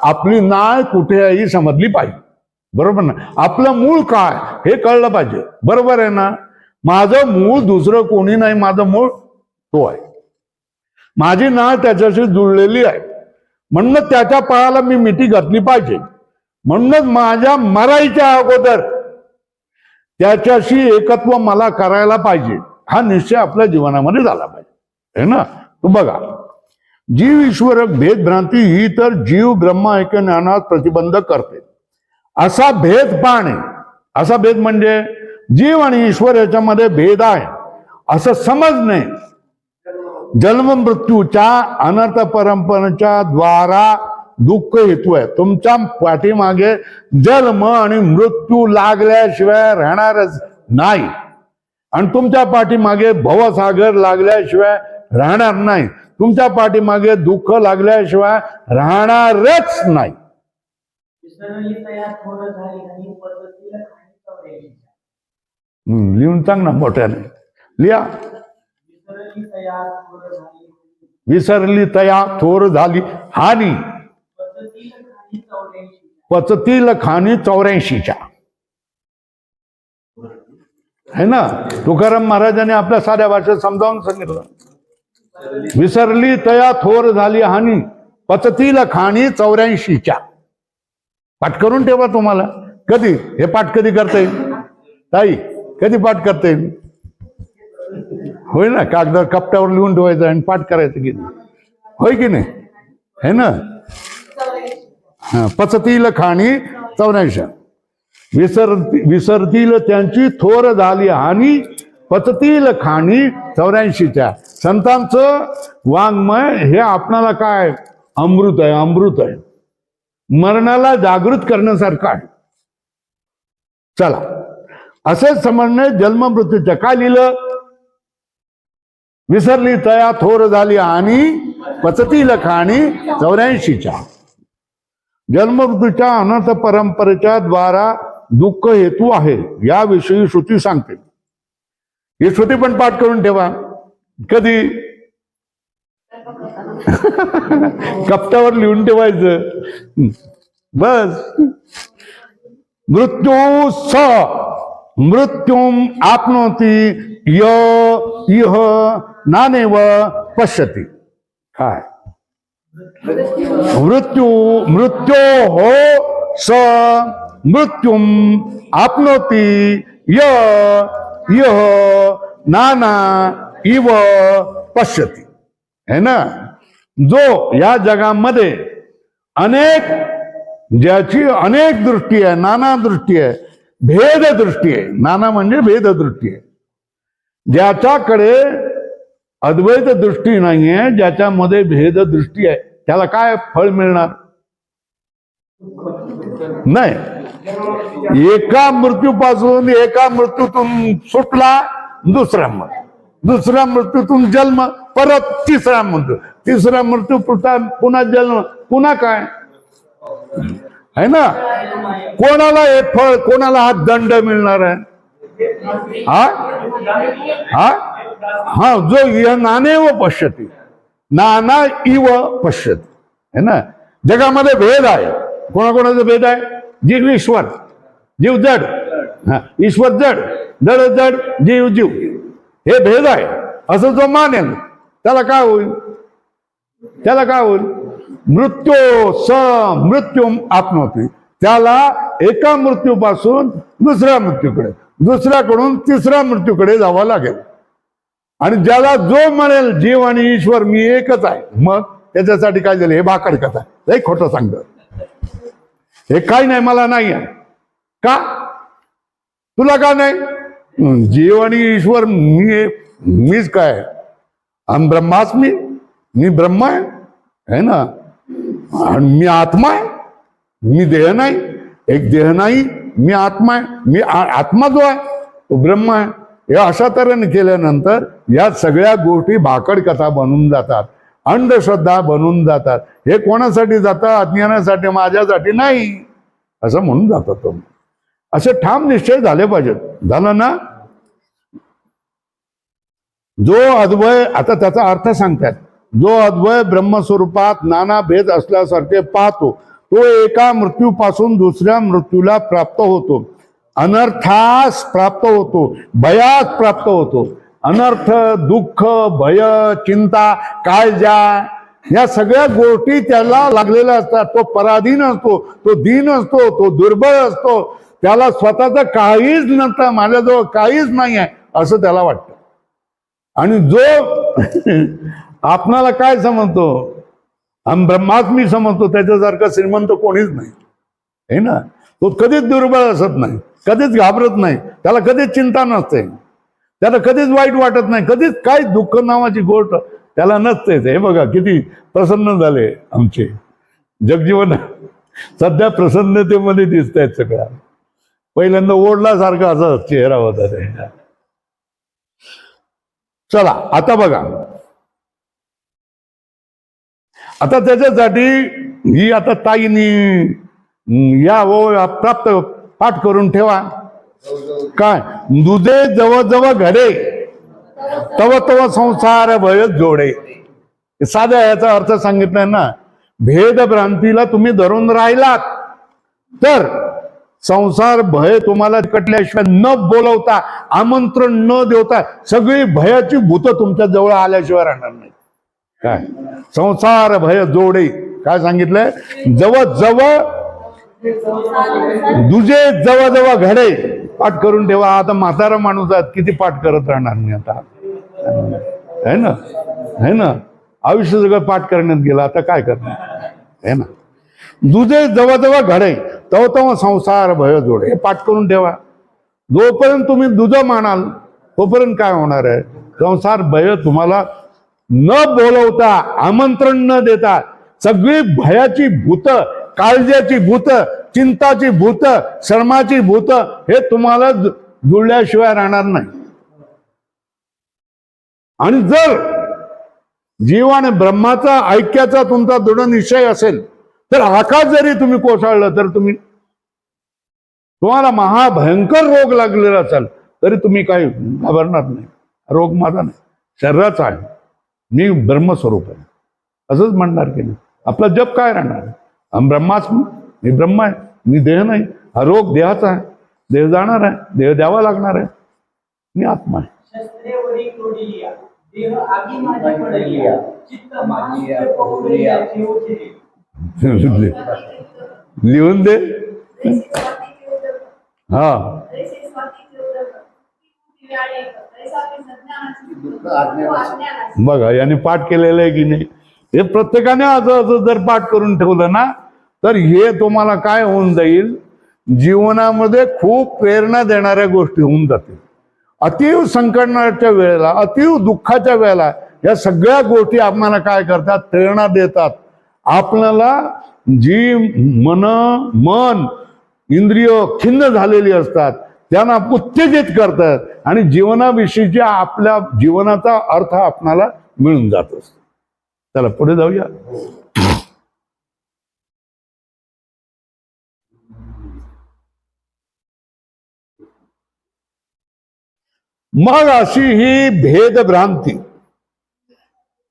[SPEAKER 1] आपली नाळ कुठेही समजली पाहिजे, बरोबर ना. आपलं मूळ काय हे कळलं पाहिजे, बरोबर आहे ना. माझं मूळ दुसरं कोणी नाही, माझं मूळ तो आहे. माझी नाळ त्याच्याशी जुळलेली आहे, म्हणून त्याच्या पायाला मी मिठी घातली पाहिजे. म्हणूनच माझ्या मरायच्या अगोदर त्याच्याशी एकत्व मला करायला पाहिजे, हा निश्चय आपल्या जीवनामध्ये झाला पाहिजे है ना. तू बघा, जीव ईश्वर भेदभ्रांती ही तर जीव ब्रह्मा ऐक्य ज्ञानात प्रतिबंध करते. असा भेद पाहणे, असा भेद म्हणजे जीव आणि ईश्वर याच्यामध्ये भेद आहे असं समजणे जन्म मृत्यूच्या अनर्थ परंपरेच्या द्वारा दुःख हेतू आहे. तुमच्या पाठीमागे जन्म आणि मृत्यू लागल्याशिवाय राहणारच नाही, आणि तुमच्या पाठीमागे भवसागर लागल्याशिवाय राहणार नाही, तुमच्या पाठीमागे दुःख लागल्याशिवाय राहणारच नाही. लिहून सांग ना मोठ्याने, लिहा. विसरली तया थोर झाली हानी, पचतील खाणी 84च्या है ना. तुकाराम महाराजांनी आपल्या साध्या भाषेत समजावून सांगितलं. विसरली तया थोर झाली हानी, पचतील खाणी 84च्या. पाठ करून ठेवा तुम्हाला. कधी हे पाठ कधी करता येईल ताई? कधी पाठ करता येईल? होय ना, कागदावर कपट्यावर लिहून ठेवायचं आणि पाठ करायचं की होय की नाही है ना. पचतील खाणी 84. विसरतील त्यांची थोर झाली हानी, पचतील खाणी 84च्या. संतांचं वाङ्मय हे आपणाला काय अमृत आहे, अमृत आहे. मरणाला जागृत करण्यासारखं आहे. चला, असेच समजणे जन्म मृत्यूच्या. काय लिहिलं? विसरली तया थोर झाली हानी, पचतील खाणी 84च्या. जन्ममृत्यूच्या अनर्थ परंपरेच्या द्वारा दुःख हेतू आहे याविषयी श्रुती सांगते. ही श्रुती पण पाठ करून ठेवा. कधी? कपट्यावर लिहून ठेवायचं बस. मृत्यू स मृत्युम आपनोती य इह नानेव पश्यति. काय? मृत्यो हो स मृत्युम आपनोती य इह नाना इव पश्यति है ना. जो या जगामध्ये अनेक, ज्याची अनेक दृष्टी आहे, नाना दृष्टी आहे, भेद दृष्टी आहे. नाना म्हणजे भेद दृष्टी आहे. ज्याच्याकडे अद्वैत दृष्टी नाहीये, ज्याच्यामध्ये भेद दृष्टी आहे, त्याला काय फळ मिळणार? नाही, एका मृत्यूपासून एका मृत्यूतून सुटला, दुसऱ्या मृत्यूतून जन्म, परत तिसरा मृत्यू, पुन्हा जन्म, पुन्हा काय आहे ना. कोणाला हे फळ, कोणाला हा दंड मिळणार आहे? हा हा हा जो नानेव पश्यती, नाना इव पश्यती, है ना. जगामध्ये भेद आहे. कोणाकोणाचा भेद आहे? जीव ईश्वर, जीव जड, ईश्वर जड, जड जड, जीव जीव, हे भेद आहे. असं जो मानेल त्याला काय होईल? मृत्यू आत्महत्या, त्याला एका मृत्यूपासून दुसऱ्या मृत्यूकडे, दुसऱ्याकडून तिसऱ्या मृत्यूकडे जावं लागेल. आणि ज्याला जो म्हणेल जीव आणि ईश्वर मी एकच आहे, मग त्याच्यासाठी काय झालं? हे भाकड कथा, लई खोटं सांगतं. हे काही नाही, मला नाही आहे. का? तुला का नाही? जीव आणि ईश्वर मीच काय? हम ब्रह्मास्मी, मी ब्रह्म आहे ना. आणि मी आत्मा आहे, मी देह नाही. एक देह नाही, मी आत्मा आहे. मी आत्मा जो आहे तो ब्रह्म आहे. हे अशा तऱ्हेने केल्यानंतर या सगळ्या गोष्टी भाकड कथा बनून जातात, अंधश्रद्धा बनून जातात. हे कोणासाठी जातं? अज्ञानासाठी, माझ्यासाठी नाही, असं म्हणून जातात. तो असे ठाम निश्चय झाले पाहिजेत. झालं ना. जो अद्वय, आता त्याचा अर्थ सांगतात, जो अद्वय ब्रह्मस्वरूपात नाना भेद असल्यासारखे पाहतो, तो एका मृत्यूपासून दुसऱ्या मृत्यूला प्राप्त होतो, अनर्थास प्राप्त होतो, भयास प्राप्त होतो. अनर्थ, दुःख, भय, चिंता, काळजा, या सगळ्या गोष्टी त्याला लागलेल्या असतात. तो पराधीन असतो, तो दीन असतो, तो दुर्बळ असतो. त्याला स्वतःचं काहीच नसतं, माझ्याजवळ काहीच नाही आहे असं त्याला वाटतं. आणि जो आपणाला काय समजतो? हम ब्रह्मास्मी समजतो, त्याच्यासारखं श्रीमंत कोणीच नाही, है ना. तो कधीच दुर्बळ असत नाही, कधीच घाबरत नाही, त्याला कधीच चिंता नसते, त्याला कधीच वाईट वाटत नाही, कधीच काही दुःख नावाची गोष्ट त्याला नसते. हे बघा किती प्रसन्न झाले आमचे जगजीवन, सध्या प्रसन्नतेमध्ये दिसत आहेत सगळ्या. पहिल्यांदा ओढल्यासारखा असा चेहरा होता ते. चला आता बघा, आता त्याच्यासाठी ही आता ताईनी या प्राप्त पाठ करून ठेवा. काय? दुधे जवळ घडे, तव तव संसार भय जोडे. साध्या याचा अर्थ सांगितलाय ना. भेद भ्रांतीला तुम्ही धरून राहिलात तर संसार भय तुम्हाला कटल्याशिवाय, न बोलवता, आमंत्रण न देता सगळी भयाची भूत तुमच्या जवळ आल्याशिवाय राहणार नाही. काय? संसार भय जोडे. काय सांगितलंय? दुजे जवळ घडे. पाठ करून ठेवा. आता म्हातारा माणूस आहेत, किती पाठ करत राहणार मी आता, है ना, है ना. आयुष्य सगळं पाठ करण्यात गेलं, आता काय करणार, है ना. दुजे जवळ घडे, तव संसार भय जोडे. हे पाठ करून ठेवा. जोपर्यंत तुम्ही दुजं मानाल तोपर्यंत काय होणार आहे? संसार भय तुम्हाला न बोलवता, आमंत्रण न देता सगळी भयाची भूत, काळजाची भूत, चिंताची भूत, श्रमाची भूत हे तुम्हाला जुळल्याशिवाय राहणार नाही. आणि जर जीव आणि ब्रह्माचा ऐक्याचा तुमचा दृढ निश्चय असेल तर आकाश जरी तुम्ही कोसळलं तर तुम्हाला महाभयंकर रोग लागलेला असेल तरी तुम्ही काही घाबरणार नाही. रोग माझा नाही, शरीराचा आहे, मी ब्रह्मस्वरूप आहे असंच म्हणणार की नाही. आपला जप काय राहणार? हम ब्रह्मास्मी, मी ब्रह्म आहे, मी देह नाही. हा रोग देहाचा आहे, देह जाणार आहे, देह द्यावा लागणार आहे. मी आत्मा आहे. लिहून दे. हा बघा याने पाठ केलेलं आहे की नाही. हे प्रत्येकाने असं जर पाठ करून ठेवलं ना तर हे तुम्हाला काय होऊन जाईल, जीवनामध्ये खूप प्रेरणा देणाऱ्या गोष्टी होऊन जातील. अतीव संकटाच्या वेळेला, अतीव दुःखाच्या वेळेला या सगळ्या गोष्टी आपल्याला काय करतात? प्रेरणा देतात. आपल्याला जी मन इंद्रिय खिन्न झालेली असतात त्यांना उत्तेजित करतात आणि जीवनाविषयीच्या आपल्या जीवनाचा अर्थ आपणाला मिळून जात असतो. चला पुढे जाऊया. मग अशी ही भेदभ्रांती,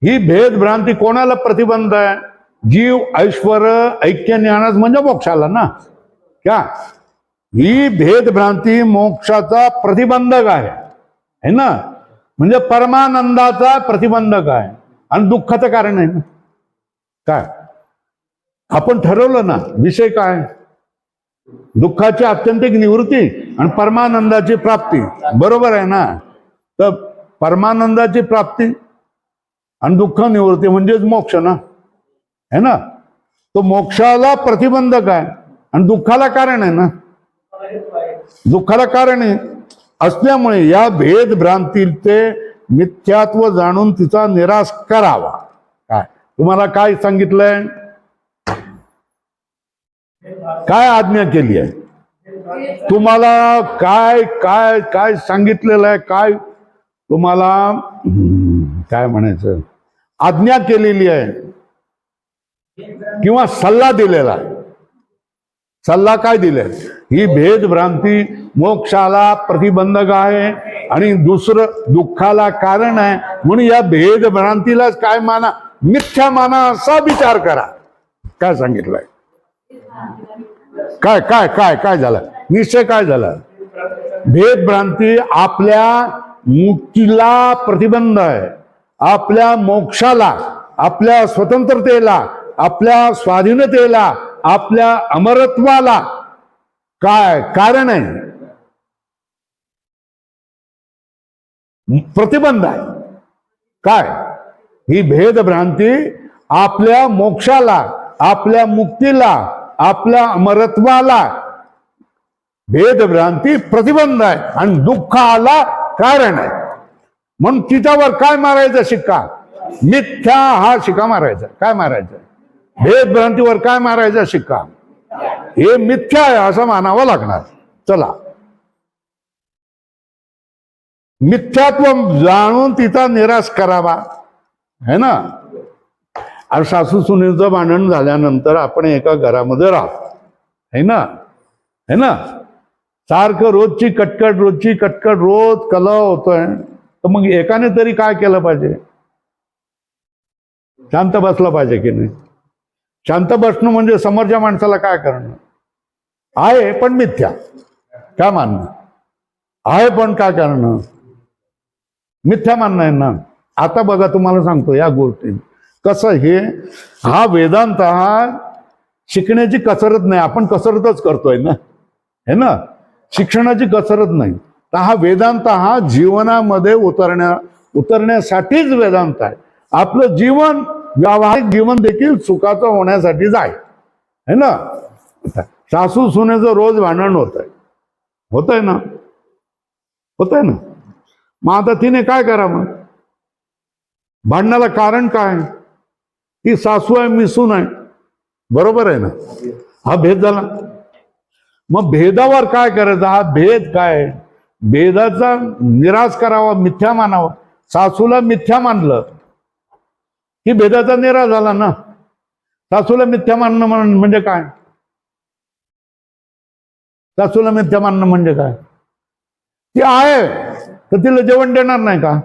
[SPEAKER 1] ही भेदभ्रांती कोणाला प्रतिबंध आहे? जीव ऐश्वर ऐक्य ज्ञानास म्हणजे मोक्षाला ना. क्या ही भेदभ्रांती मोक्षाचा प्रतिबंधक आहे ना, म्हणजे परमानंदाचा प्रतिबंधक आहे आणि दुःखाचं कारण आहे ना. काय आपण ठरवलं ना, विषय काय? दुःखाची आत्यंतिक निवृत्ती आणि परमानंदाची प्राप्ती, बरोबर आहे ना. तर परमानंदाची प्राप्ती आणि दुःख निवृत्ती म्हणजेच मोक्ष ना, है ना. तो मोक्षाला प्रतिबंधक आहे आणि दुःखाला कारण आहे ना. दुःखाला कारण आहे असल्यामुळे या भेदभ्रांतीचे मिथ्यात्व जाणून तिचा निराश करावा. काय तुम्हाला काय सांगितलंय? काय आज्ञा केली आहे तुम्हाला? काय काय काय सांगितलेलं आहे? काय तुम्हाला काय म्हणायचं? आज्ञा केलेली आहे किंवा सल्ला दिलेला आहे. सल्ला काय दिलाय? ही भेदभ्रांती मोक्षाला प्रतिबंधक आहे आणि दुसरं दुःखाला कारण आहे, म्हणून या भेदभ्रांतीलाच काय माना? मिथ्या माना, असा विचार करा. काय सांगितलंय? काय काय काय काय झालं? निश्चय काय झाला? भेदभ्रांती आपल्या मुक्तीला प्रतिबंध आहे, आपल्या मोक्षाला, आपल्या स्वतंत्रतेला, आपल्या स्वाधीनतेला, आपल्या अमरत्वाला काय कारण आहे? प्रतिबंध आहे. काय ही भेदभ्रांती आपल्या मोक्षाला, आपल्या मुक्तीला, आपल्या अमरत्वाला भेदभ्रांती प्रतिबंध आहे आणि दुःखाला कारण आहे. म्हणून तिच्यावर काय मारायचा शिक्का? मिथ्या हा शिक्का मारायचा. काय मारायचा? भेदभ्रांतीवर काय मारायचा शिक्का? हे मिथ्या आहे असं मानावं लागणार. चला, मिथ्यात्व जाणून तिचा निराश करावा, है ना. आणि सासू सुनेचं भांडण झाल्यानंतर आपण एका घरामध्ये राहतो, है ना, है ना. सारखं रोजची कटकट रोज कलह होतोय. तर मग एकाने तरी काय केलं पाहिजे? शांत बसलं पाहिजे की नाही? शांत बसणं म्हणजे समोरच्या माणसाला काय करणं आहे पण मिथ्या काय मानणं आहे, पण काय करणं मिथ्या मानणं आहे ना. आता बघा तुम्हाला सांगतो या गोष्टी कसं हे हा वेदांत हा शिकण्याची कसरत नाही, आपण कसरतच करतोय ना, है ना. शिक्षणाची कसरत नाही. तर हा वेदांत हा जीवनामध्ये उतरण्यासाठीच वेदांत आहे. आपलं जीवन व्यावहारिक जीवन देखील सुखाचं होण्यासाठीच आहे, है ना. सासू सुनेचं रोज भांडण होतंय ना. मग आता तिने काय करावं? भांडणाला कारण काय? ती सासू आहे, मी सून आहे, बरोबर आहे ना. हा भेद झाला. मग भेदावर काय करायचं? हा भेद काय? भेदाचा निराश करावा, मिथ्या मानावा. सासूला मिथ्या मानलं की भेदाचा निराश झाला ना. सासूला मिथ्या मानणं म्हणजे काय? सासूला मिथ्या मानणं म्हणजे काय? ती आहे तर तिला जेवण देणार नाही का?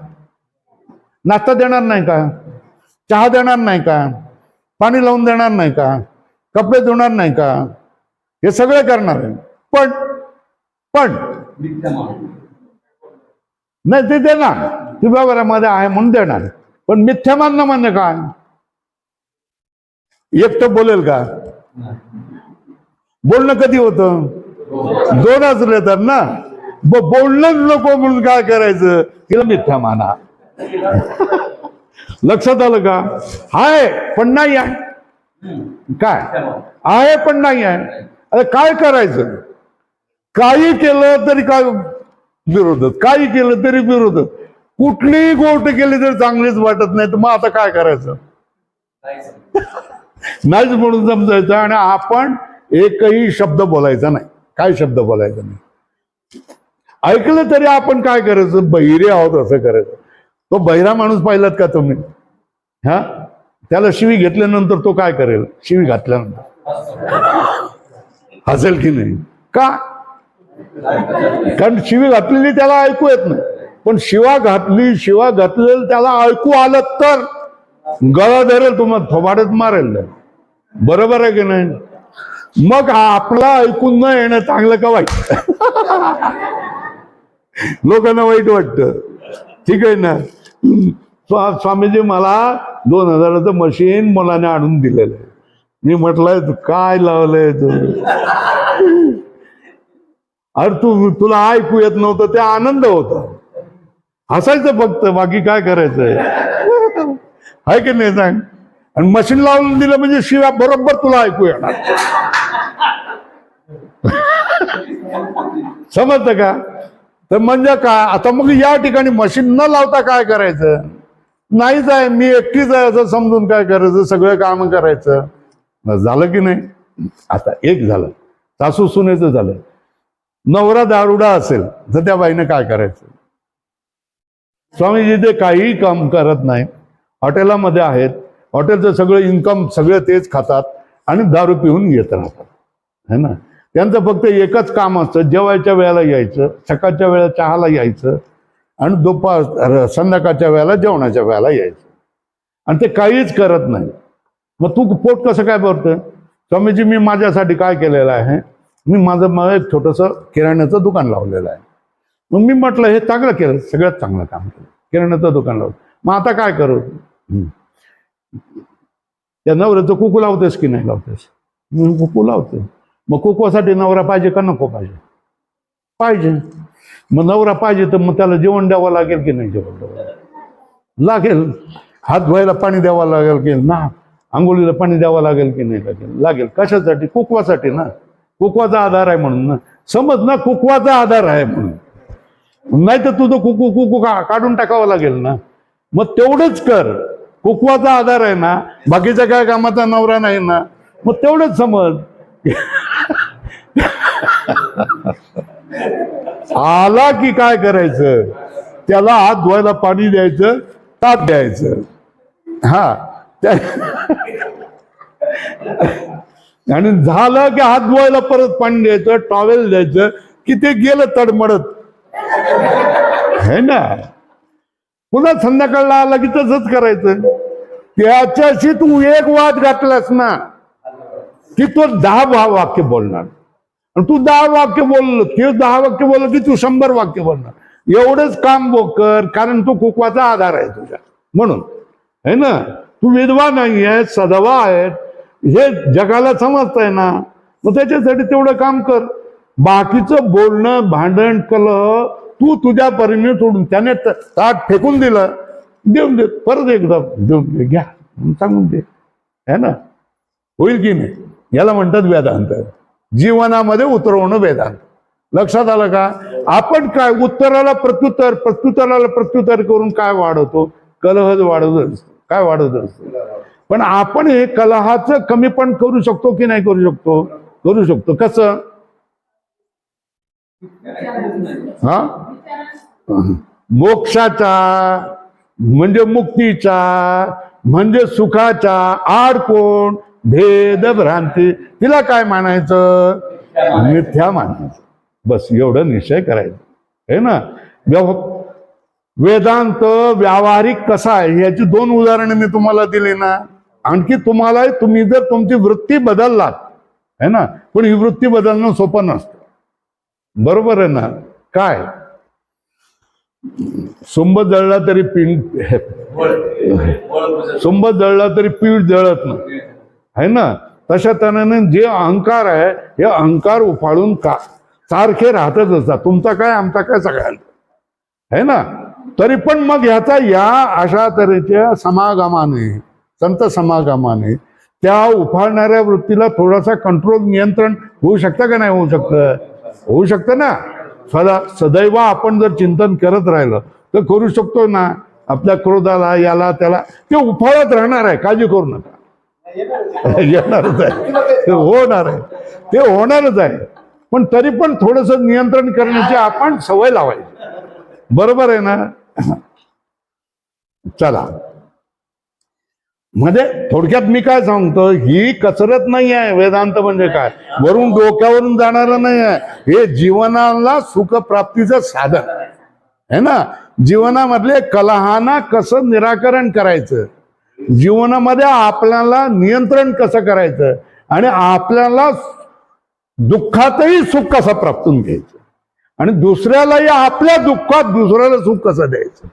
[SPEAKER 1] नाश्ता देणार नाही का? चहा देणार नाही का? पाणी लावून देणार नाही का? कपडे धुणार नाही का? हे सगळं करणार आहे. पण नाही ते देणार, ती व्यवहारामध्ये आहे म्हणून देणार. पण मिथ्या मानणं म्हणजे काय? एकटं बोलेल का? बोलणं कधी होतं? दोनच तर ना. बोलणंच नको म्हणून काय करायचं? तिला मिथ्या माना. लक्षात आलं का? आहे पण नाही आहे. काय आहे पण नाही आहे? अरे काय करायचं? काही केलं तरी काय विरोधत, काही केलं तरी विरोधत. कुठलीही गोष्ट केली तरी चांगलीच वाटत नाही. तर मग आता काय करायचं? नाहीच म्हणून समजायचं आणि आपण एकही शब्द बोलायचा नाही. काय शब्द बोलायचा नाही. ऐकलं तरी आपण काय करायचं, बहिरे आहोत असं करायचं. तो बहिरा माणूस पाहिलात का तुम्ही? हा, त्याला शिवी घेतल्यानंतर तो काय करेल? शिवी घातल्यानंतर हसेल की नाही? का? कारण शिवी घातलेली त्याला ऐकू येत नाही. पण शिवा घातलेलं त्याला ऐकू आलं तर गळा धरेल, तुम्हाला थोबाडत मारेल. बरोबर आहे की नाही? मग आपला ऐकून न येणं चांगलं का वाईट? लोकांना वाईट वाटतं. ठीक आहे ना. स्वामीजी मला 2000चं मशीन मुलाने आणून दिलेलं आहे. मी म्हटलंय काय लावलंय तू? अरे तुला ऐकू येत नव्हतं, ते आनंद होता. हसायचं फक्त, बाकी काय करायचंय? आहे की नाही सांग? आणि मशीन लावून दिलं म्हणजे शिवाय बरोबर तुला ऐकू येणार. समजतं का? तर म्हणजे काय आता मग या ठिकाणी मशीन न लावता काय करायचं? नाहीच आहे, मी एकटीच आहे असं समजून काय करायचं? सगळं काम करायचं. झालं की नाही? आता एक झालं, सासू सुनेचं झालं. नवरा दारुडा असेल तर त्या बाईने काय करायचं? स्वामीजी ते काहीही काम करत नाही. हॉटेलामध्ये आहेत, हॉटेलचं सगळं इन्कम सगळं तेच खातात आणि दारू पिऊन येत राहतात, है ना. त्यांचं फक्त एकच काम असतं, जेवायच्या वेळेला यायचं, सकाळच्या वेळेला चहाला यायचं आणि संध्याकाळच्या वेळेला जेवणाच्या वेळेला यायचं. आणि ते काहीच करत नाही. मग तू पोट कसं काय भरतं? स्वामीजी मी माझ्यासाठी काय केलेलं आहे, मी माझं एक छोटंसं किराण्याचं दुकान लावलेलं आहे. मग मी म्हटलं हे चांगलं केलं, सगळ्यात चांगलं काम केलं, किराण्याचं दुकान लावलं. मग आता काय करू? त्या नवऱ्याचं कुकू लावतेस की नाही लावतेस? मी कुकू लावते. मग कुकूसाठी नवरा पाहिजे का नको पाहिजे? पाहिजे. मग नवरा पाहिजे तर मग त्याला जेवण द्यावं लागेल की नाही? जेवण द्यावं लागेल. हात धुवायला पाणी द्यावं लागेल की ना? आंघोळीला पाणी द्यावं लागेल की नाही? लागेल. कशासाठी? कुकवासाठी ना. कुकवाचा आधार आहे म्हणून ना. समज ना, कुकवाचा आधार आहे म्हणून. नाही तर तुझं कुकू काढून टाकावं लागेल ना. मग तेवढंच कर. कुकवाचा आधार आहे ना, बाकीच्या काय कामाचा नवरा नाही ना. मग तेवढंच समज. आला की काय करायचं? त्याला हात धुवायला पाणी द्यायचं, ताट द्यायचं. हा आणि झालं की हात धुवायला परत पाणी द्यायचं, टॉवेल द्यायचं, की ते गेलं तडमडत, है ना. पुन्हा संध्याकाळला आला की तसंच करायचं. त्याच्याशी तू एक वाद घातलास ना की तो 10 वाक्य बोलणार. आणि तू 10 वाक्य बोललो, ते 10 वाक्य बोललं की तू 100 वाक्य बोलणार. एवढंच काम कर, कारण तू कुकवाचा आधार आहे तुझ्या म्हणून, है ना. तू विधवा नाही आहे, सधवा आहे, हे जगाला समजतंय ना. मग त्याच्यासाठी तेवढं काम कर. बाकीचं बोलणं, भांडण, कलह तू तुझ्या परीने सोडून, त्याने ताट फेकून दिलं, देऊन दे, परत एकदा देऊन दे, घ्या सांगून दे, है ना. होईल की नाही? याला म्हणतात वेदांत. जीवनामध्ये उतरवणं वेदांत. लक्षात आलं का? आपण काय उत्तराला प्रत्युत्तर, प्रत्युत्तराला प्रत्युत्तर करून काय वाढवतो? कलहच वाढवत असतो. काय वाढवत असतो? पण आपण हे कलहाचं कमी पण करू शकतो की नाही करू शकतो? करू शकतो. कसं? हा, मोक्षाचा म्हणजे मुक्तीचा म्हणजे सुखाचा आड कोण? भेद भ्रांती. तिला काय मानायचं? मिथ्या मानायचं. बस एवढं निश्चय करायचं, है ना. वेदांत व्यावहारिक कसा आहे याची 2 उदाहरणे मी तुम्हाला दिली ना. आणखी तुम्ही जर तुमची वृत्ती बदललात, है ना, पण ही वृत्ती बदलणं सोपं नसतं. बरोबर आहे ना. काय सुंब जळला तरी सुंब जळला तरी पीठ जळत नाही, है ना. तशा तऱ्हेने जे अहंकार आहे हे अहंकार उफाळून का सारखे राहतच असतात. तुमचा काय आमचा काय सगळ्यांचा, है ना. तरी पण मग ह्याचा या अशा तऱ्हेच्या समागमाने, संत समागमाने त्या उफाळणाऱ्या वृत्तीला थोडासा कंट्रोल, नियंत्रण होऊ शकतं का नाही होऊ शकतं? होऊ शकतं ना. सदैव आपण जर चिंतन करत राहिलं तर करू शकतो ना. आपल्या क्रोधाला, याला त्याला ते उफाळत राहणार आहे, काळजी करू नका. येणारच आहे, ते होणार आहे, ते होणारच आहे. पण तरी पण थोडस नियंत्रण करण्याची आपण सवय लावायची. बरोबर आहे ना? चला, म्हणजे थोडक्यात मी काय सांगतो, ही कसरत नाही आहे. वेदांत म्हणजे काय वरून डोक्यावरून जाणारं नाही आहे. हे जीवनाला सुखप्राप्तीचं साधन आहे ना. जीवनामधले कलहाना कसं निराकरण करायचं, जीवनामध्ये आपल्याला नियंत्रण कसं करायचं, आणि आपल्याला दुःखातही सुख कसं प्राप्तून घ्यायचं, आणि दुसऱ्यालाही आपल्या दुःखात दुसऱ्याला सुख कसं द्यायचं,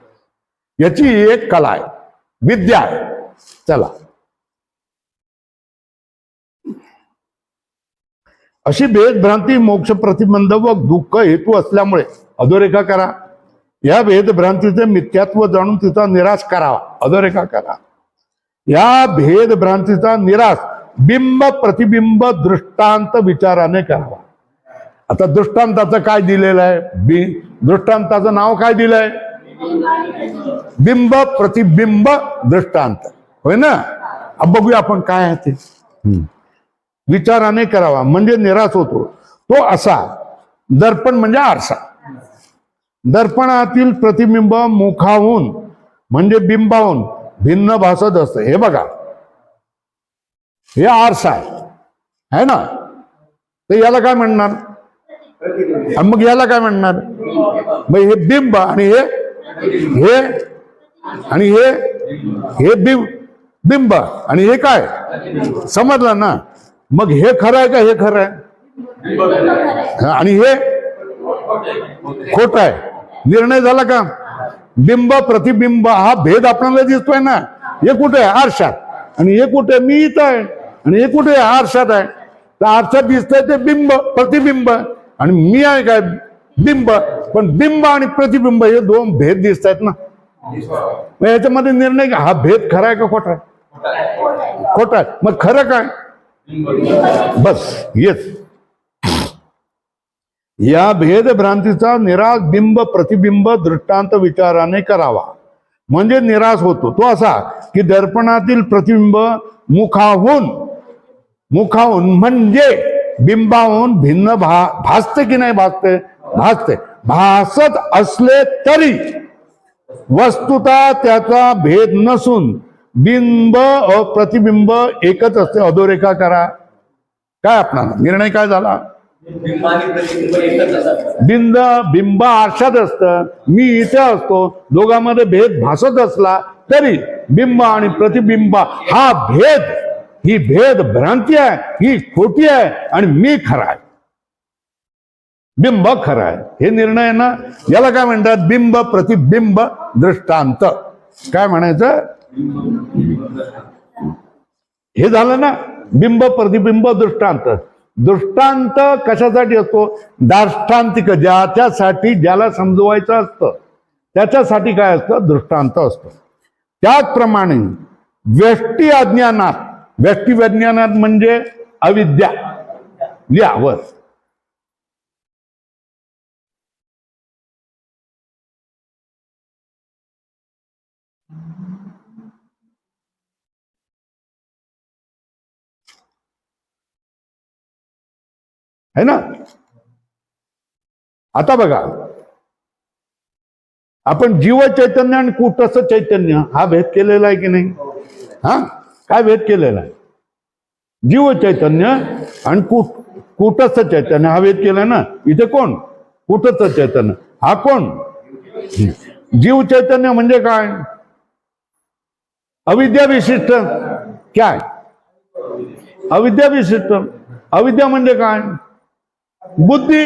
[SPEAKER 1] याची एक कला आहे, विद्या आहे. चला, अशी भेदभ्रांती मोक्ष प्रतिबंध व दुःख हेतू असल्यामुळे अधोरेखा करा. या भेदभ्रांतीचे मिथ्यात्व जाणून तिचा निराश करावा. अधोरेखा करा. या भेदभ्रांतीचा निराश बिंब प्रतिबिंब दृष्टांत विचाराने करावा. आता दृष्टांताचं काय दिलेलं आहे? दृष्टांताचं नाव काय दिलंय? बिंब प्रतिबिंब दृष्टांत, होय ना? अब बघूया आपण काय आहे ते. विचाराने करावा म्हणजे निराश होतो तो असा. दर्पण म्हणजे आरसा. दर्पणातील प्रतिबिंब मुखाहून म्हणजे बिंबाहून भिन्न भासत असतं. हे बघा, हे आरसा आहे ना, तर याला काय म्हणणार? मग याला काय म्हणणार? मग हे बिंब आणि हे आणि हे बिंब आणि हे काय, समजलं ना? मग हे खरं आहे का हे खरं आहे आणि हे खोट आहे? निर्णय झाला का? बिंब प्रतिबिंब हा भेद आपल्याला दिसतोय ना. हे कुठे आहे? आरशात. आणि हे कुठे? मी इथं आहे. आणि हे कुठे? आरशात आहे. तर आरशात दिसतंय ते बिंब प्रतिबिंब, आणि मी आहे काय? बिंब. पण बिंब आणि प्रतिबिंब हे दोन भेद दिसत आहेत ना. मग याच्यामध्ये निर्णय, हा भेद खरा आहे का खोटा आहे? खोटा आहे. मग खरं काय? बस येस. या भेदभ्रांतीचा निराश बिंब प्रतिबिंब दृष्टांत विचाराने करावा म्हणजे निराश होतो तो असा की दर्पणातील प्रतिबिंब मुखाहून म्हणजे बिंबाहून भिन्न भासते की नाही? भासते. भासत असले तरी वस्तुतः त्याचा भेद नसून बिंब प्रतिबिंब एकच असते. अधोरेखा करा. काय आपणाला निर्णय काय झाला? बिंब आरशात असतं, मी इथे असतो. दोघांमध्ये भेद भासत असला तरी बिंब आणि प्रतिबिंब हा भेद, ही भेद भ्रांती आहे, ही खोटी आहे, आणि मी खरा आहे, बिंब खरा आहे. हे निर्णय ना, याला काय म्हणतात? बिंब प्रतिबिंब दृष्टांत. काय म्हणायचं? हे झालं ना, बिंब प्रतिबिंब दृष्टांत. दृष्टांत कशासाठी असतो? दार्ष्टांतिक, ज्याच्यासाठी ज्याला समजवायचं असतं त्याच्यासाठी काय असतं? दृष्टांत असतं. त्याचप्रमाणे व्यष्टी अज्ञानात, व्यष्टी विज्ञानात म्हणजे अविद्या, यावर है ना. आता बघा, आपण जीव चैतन्य आणि कूटस्थ चैतन्य हा भेद केलेला आहे की नाही? हा, काय भेद केलेला आहे? जीव चैतन्य आणि कूटस्थ चैतन्य हा भेद केलाय ना. इथे कोण? कूटस्थ चैतन्य. हा कोण? जीव चैतन्य म्हणजे काय? अविद्या विशिष्ट. काय? अविद्या विशिष्ट. अविद्या म्हणजे काय? बुद्धी.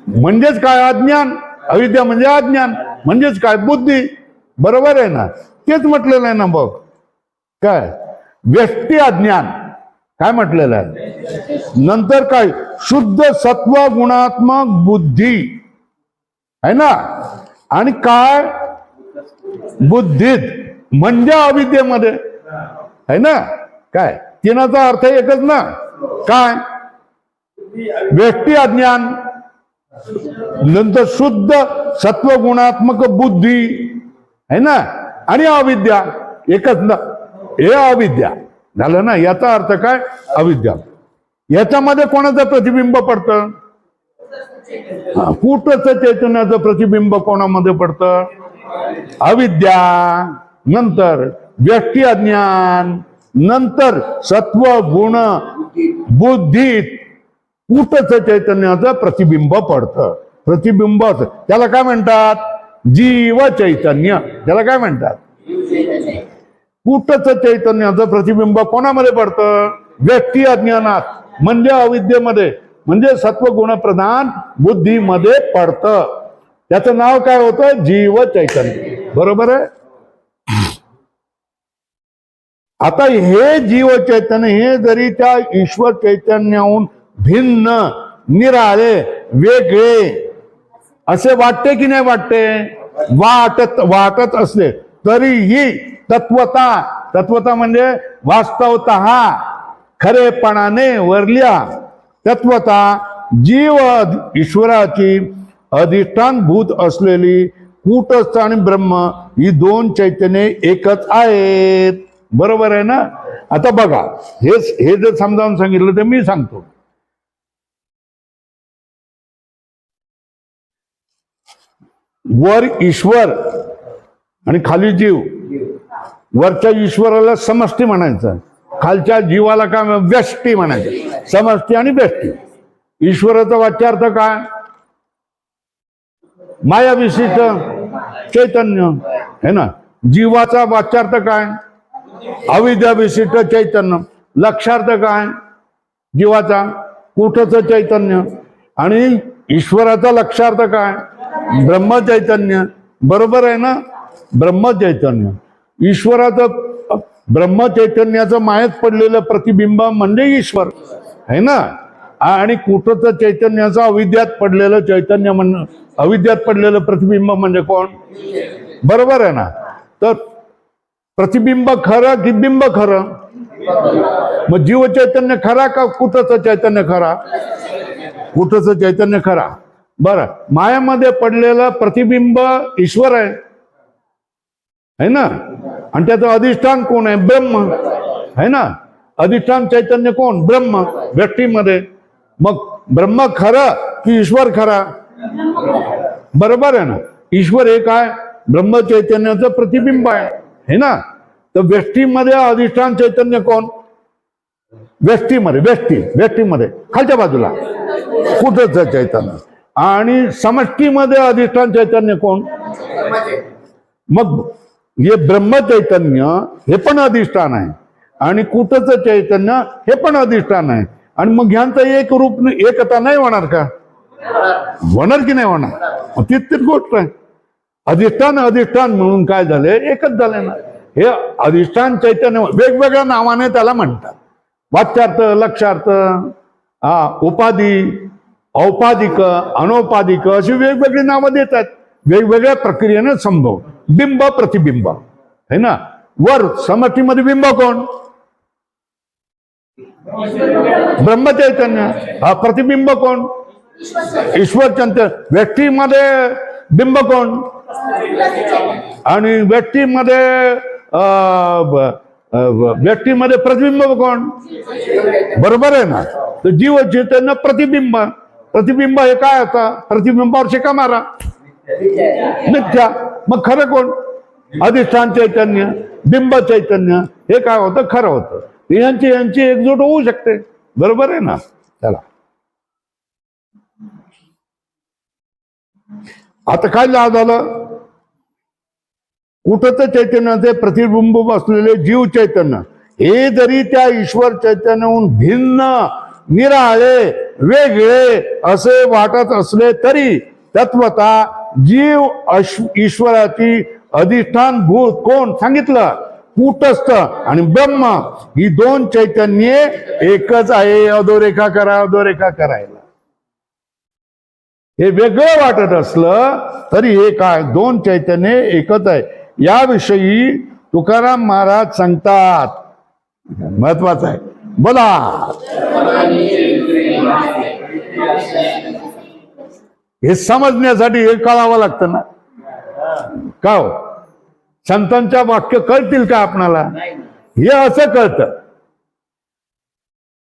[SPEAKER 1] म्हणजेच काय? अज्ञान. अविद्या म्हणजे अज्ञान, म्हणजेच काय? बुद्धी. बरोबर आहे ना? तेच म्हटलेलं आहे ना. बघ काय, व्यष्टी अज्ञान काय म्हटलेलं आहे. नंतर काय? शुद्ध सत्व गुणात्मक बुद्धी आहे ना. आणि काय? बुद्धीत म्हणजे अविद्येमध्ये आहे ना. काय? तिनाचा अर्थ एकच ना. काय? व्यष्टी अज्ञान, नंतर शुद्ध सत्व गुणात्मक बुद्धी आहे ना, आणि अविद्या एकच ना. हे अविद्या झालं ना. याचा अर्थ काय? अविद्या. याच्यामध्ये कोणाचं प्रतिबिंब पडतं? कूटस्थ चैतन्याचं प्रतिबिंब कोणामध्ये पडतं? अविद्या, नंतर व्यष्टी अज्ञान, नंतर सत्व गुण बुद्धीत कूटस्थ चैतन्याचं प्रतिबिंब पडतं. प्रतिबिंब त्याला काय म्हणतात? जीव चैतन्य. त्याला काय म्हणतात? कूटस्थ चैतन्याचं प्रतिबिंब कोणामध्ये पडतं? व्यष्टी अज्ञानात, म्हणजे अविद्येमध्ये, म्हणजे सत्वगुण प्रधान बुद्धीमध्ये पडतं. त्याचं नाव काय होतं? जीव चैतन्य. बरोबर आहे. आता हे जीव चैतन्य हे जरी त्या ईश्वर चैतन्याहून भिन्न, निराळे, वेगळे असे वाटते की नाही वाटते? वाटत असले तरीही तत्वता म्हणजे वास्तवतः खरेपणाने वरल्या तत्वता जीव ईश्वराची अधिष्ठानभूत असलेली कूटस्थ आणि ब्रह्म ही दोन चैतन्ये एकच आहेत. बरोबर आहे ना. आता बघा, हे जर समजावून सांगितलं तर मी सांगतो. वर ईश्वर आणि खाली जीव. वरच्या ईश्वराला समष्टी म्हणायचं, खालच्या जीवाला काय? व्यष्टी म्हणायचं. समष्टी आणि व्यष्टी. ईश्वराचा वाच्यार्थ काय? माया विशिष्ट चैतन्य है ना. जीवाचा वाच्यार्थ काय? अविद्या विशिष्ट चैतन्य. लक्षार्थ काय? जीवाचा कूटस्थ चैतन्य. आणि ईश्वराचा लक्षार्थ काय? ब्रह्म चैतन्य. बरोबर आहे ना. ब्रह्म चैतन्य. ईश्वराचं ब्रह्म चैतन्याचं मायेत पडलेलं प्रतिबिंब म्हणजे ईश्वर है ना. आणि कूटस्थ चैतन्याचं अविद्यात पडलेलं चैतन्य म्हणजे, अविद्यात पडलेलं प्रतिबिंब म्हणजे कोण? बरोबर आहे ना. तर प्रतिबिंब खरं की बिंब खरं? मग जीव चैतन्य खरा का कूटस्थ चैतन्य खरा? कूटस्थ चैतन्य खरा. बरं, मायामध्ये पडलेलं प्रतिबिंब ईश्वर आहे ना. आणि त्याचं अधिष्ठान कोण आहे? ब्रह्म है ना. अधिष्ठान चैतन्य कोण? ब्रह्म व्यक्तीमध्ये. मग ब्रह्म खरं की ईश्वर खरा? बरोबर आहे ना. ईश्वर हे काय? ब्रह्म चैतन्याचं प्रतिबिंब आहे है ना. तर व्यष्टीमध्ये अधिष्ठान चैतन्य कोण? व्यष्टीमध्ये खालच्या बाजूला कूटस्थ चैतन्य. आणि समष्टीमध्ये अधिष्ठान चैतन्य कोण? मग हे ब्रह्म चैतन्य हे पण अधिष्ठान आहे आणि कूटस्थ चैतन्य हे पण अधिष्ठान आहे. आणि मग ह्यांचं एक रूप एकता नाही होणार का? होणार की नाही होणार? तितकीच गोष्ट आहे. अधिष्ठान म्हणून काय झाले? एकच झाले ना. हे अधिष्ठान चैतन्य वेगवेगळ्या नावाने त्याला म्हणतात. वाच्यार्थ, लक्षार्थ, उपाधी, औपाधिक, अनौपाधिक अशी वेगवेगळी नावं देतात. वेगवेगळ्या प्रक्रियेने संभव. बिंब प्रतिबिंब है ना. वर समष्टीमध्ये बिंब कोण? ब्रह्मचैतन्य. प्रतिबिंब कोण? ईश्वर चैतन्य. व्यक्तीमध्ये बिंब कोण? आणि व्यक्तीमध्ये प्रतिबिंब कोण? बरोबर आहे ना. तर जीव चैतन्य प्रतिबिंब हे काय आता? प्रतिबिंबावर शिका मारा. मिथ्या. मग खरं कोण? अधिष्ठान चैतन्य, बिंब चैतन्य. हे काय होतं? खरं होतं. यांची एकजूट होऊ शकते. बरोबर आहे ना. चला, आता काय झालं? कूटस्थ चैतन्याचे प्रतिबिंब असलेले जीव चैतन्य हे जरी त्या ईश्वर चैतन्याहून भिन्न, निराळे, वेगळे असे वाटत असले तरी तत्वता जीव ईश्वराची अधिष्ठान भूत कोण? सांगितलं. कूटस्थ आणि ब्रह्म ही दोन चैतन्ये एकच आहे. अधोरेखा करायला हे वेगळं वाटत असलं तरी हे काय? दोन चैतन्ये एकच आहे. याविषयी तुकाराम महाराज सांगतात. महत्वाचं आहे. बोला. हे समजण्यासाठी हे कळावं लागतं ना. का हो? संतांच्या वाक्य कळतील का आपणाला? हे असं कळतं.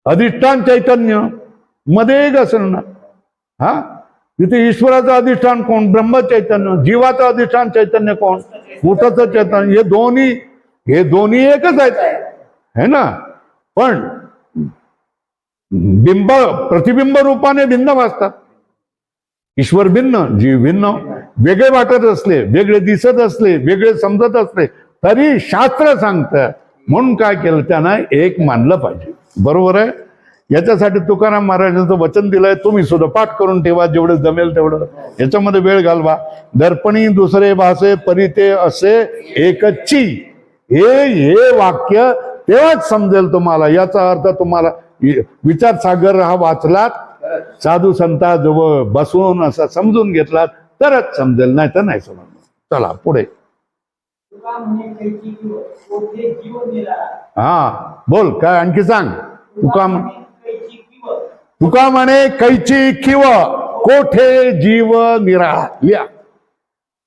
[SPEAKER 1] अधिष्ठान चैतन्य मध्ये एक असेल ना. हा, तिथे ईश्वराचं अधिष्ठान कोण? ब्रह्म चैतन्य. जीवाचं अधिष्ठान चैतन्य कोण? भूताचं चैतन्य. हे दोन्ही एकच आहेत, है ना. पण प्रतिबिंब रूपाने भिन्न भासतात. ईश्वर भिन्न, जीव भिन्न. वेगळे वाटत असले, वेगळे दिसत असले, वेगळे समजत असले तरी शास्त्र सांगतं. म्हणून काय केलं? त्यानं एक मानलं पाहिजे. बरोबर आहे. याच्यासाठी तुकाराम महाराजांचं वचन दिलंय, तुम्ही सुद्धा पाठ करून ठेवा जेवढं जमेल तेवढं. याच्यामध्ये वेळ घालवा. दर्पणी दुसरे भासे परिते असे एकची. हे वाक्य तेव्हाच समजेल तुम्हाला. याचा अर्थ तुम्हाला विचारसागर हा वाचलात, साधू संतांजवळ बसून असा समजून घेतलात तरच समजेल, नाही तर नाही समजणार. चला पुढे. हा बोल, काय आणखी सांग. तुका म्हणे कैची किव कोठे जीव निराळा.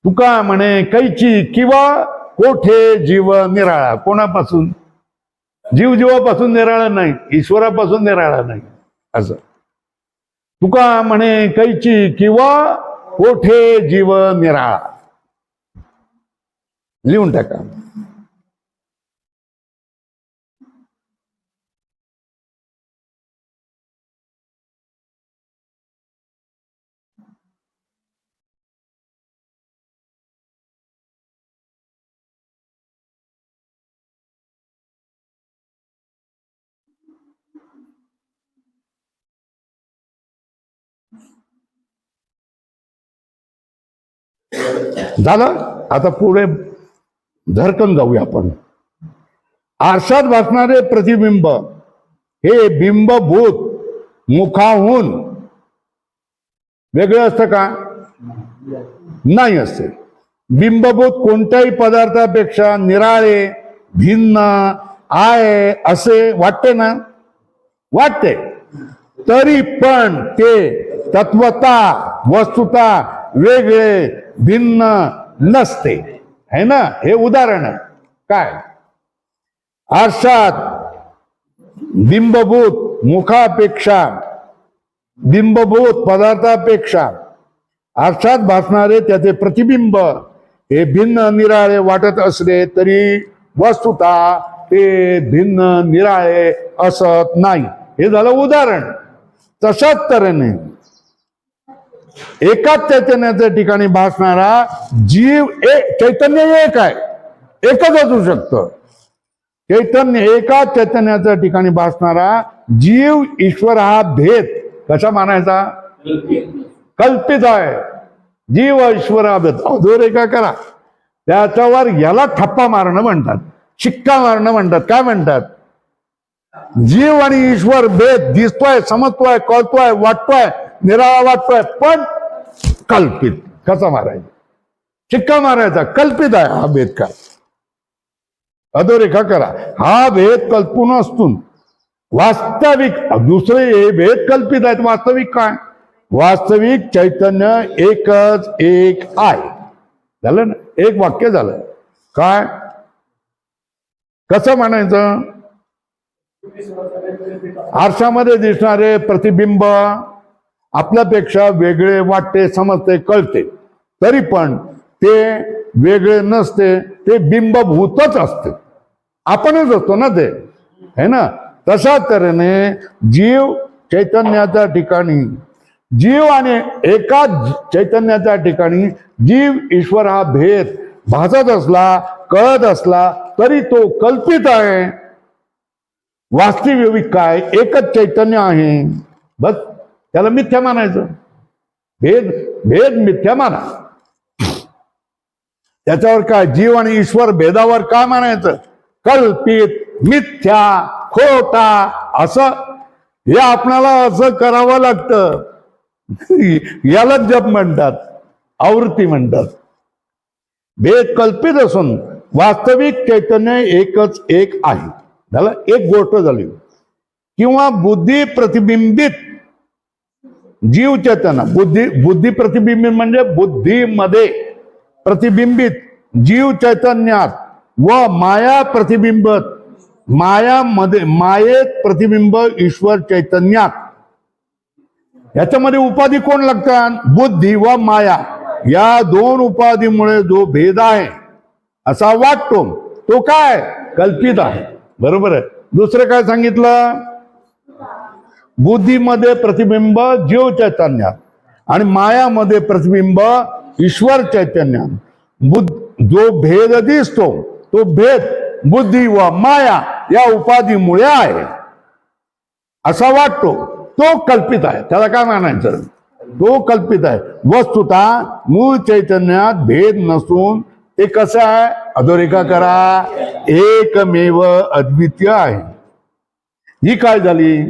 [SPEAKER 1] तुका म्हणे कैची किंवा कोठे जीव निराळा. कोणापासून? जीवापासून निराळा नाही, ईश्वरापासून निराळा नाही. असं तुका म्हणे कैची किंवा कोठे जीव निराळा. लिहून टाका. झालं. आता पुढे झरकन जाऊया आपण. आरशात भासणारे प्रतिबिंब हे बिंबभूत मुखाहून वेगळे असतं का? नाही असते. बिंबभूत कोणत्याही पदार्थापेक्षा निराळे, भिन्न आहे असे वाटते ना? वाटते. तरी पण ते तत्वता वस्तुता वेगळे भिन्न नसते, है ना. हे उदाहरण आहे. काय? आरशात बिंबभूत मुखापेक्षा, बिंबभूत पदार्थापेक्षा आरशात भासणारे त्याचे प्रतिबिंब हे भिन्न निराळे वाटत असले तरी वस्तुता ते भिन्न निराळे असत नाही. हे झालं उदाहरण. तशाच तऱ्हेने एकाच चैतन्याच्या ठिकाणी भासणारा जीव चैतन्य एक आहे, एकच असू शकतं. चैतन्य एकाच चैतन्याच्या ठिकाणी भासणारा जीव ईश्वर हा भेद कसा मानायचा? कल्पित आहे. जीव ईश्वर हा भेद अधोरेखा करा. त्याच्यावर याला ठप्पा मारणं म्हणतात, शिक्का मारणं म्हणतात. काय म्हणतात? जीव आणि ईश्वर भेद दिसतोय, समजतोय, कळतोय, वाटतोय, निराळा वाटतोय, पण कल्पित. कसा मारायचा? शिक्का मारायचा. कल्पित आहे हा भेद. काय? अधोरेखा करा. हा भेद कल्पून असून वास्तविक दुसरे हे भेद कल्पित आहेत. वास्तविक काय? वास्तविक चैतन्य एकच एक आहे. झालं ना. एक वाक्य झालं. काय? कसं म्हणायचं? आरशामध्ये दिसणारे प्रतिबिंब आपल्यापेक्षा वेगळे वाटते, समजते, कळते, तरी पण ते वेगळे नसते. ते बिंबभूतच असते. आपणच असतो ना ते, है ना. तशा तऱ्हेने जीव चैतन्याच्या ठिकाणी, जीव आणि एकाच चैतन्याच्या ठिकाणी जीव ईश्वर हा भेद भासत असला, कळत असला तरी तो कल्पित आहे. वास्तविक काय? एकच चैतन्य आहे. बस त्याला मिथ्या मानायचं. भेद मिथ्या माना. त्याच्यावर काय? जीव आणि ईश्वर भेदावर काय मानायचं? कल्पित, मिथ्या, खोटा असं. हे आपणाला असं करावं लागतं. याला जप म्हणतात, आवृत्ती म्हणतात. भेद कल्पित असून वास्तविक चैतन्य एकच एक आहे. झालं. एक गोष्ट झाली. किंवा बुद्धी प्रतिबिंबित जीव चैतन्य. बुद्धी प्रतिबिंबित म्हणजे बुद्धीमध्ये प्रतिबिंबित जीव चैतन्यात व माया प्रतिबिंबत मायेत प्रतिबिंब ईश्वर चैतन्यात, याच्यामध्ये उपाधी कोण लागतात? बुद्धी व माया. या दोन उपाधीमुळे जो भेद आहे असा वाटतो तो काय? कल्पित आहे. बरोबर आहे. दुसरं काय सांगितलं? बुद्धीमध्ये प्रतिबिंब जीव चैतन्यात आणि मायामध्ये प्रतिबिंब ईश्वर चैतन्यात. जो भेद दिसतो तो भेद बुद्धी व माया या उपाधीमुळे आहे असा वाटतो, तो कल्पित आहे. त्याला काय म्हणायचं? तो कल्पित आहे. वस्तुतः मूळ चैतन्यात भेद नसून ते कसं आहे? अधोरेखा करा. एकमेव अद्वितीय आहे. ही काय झाली?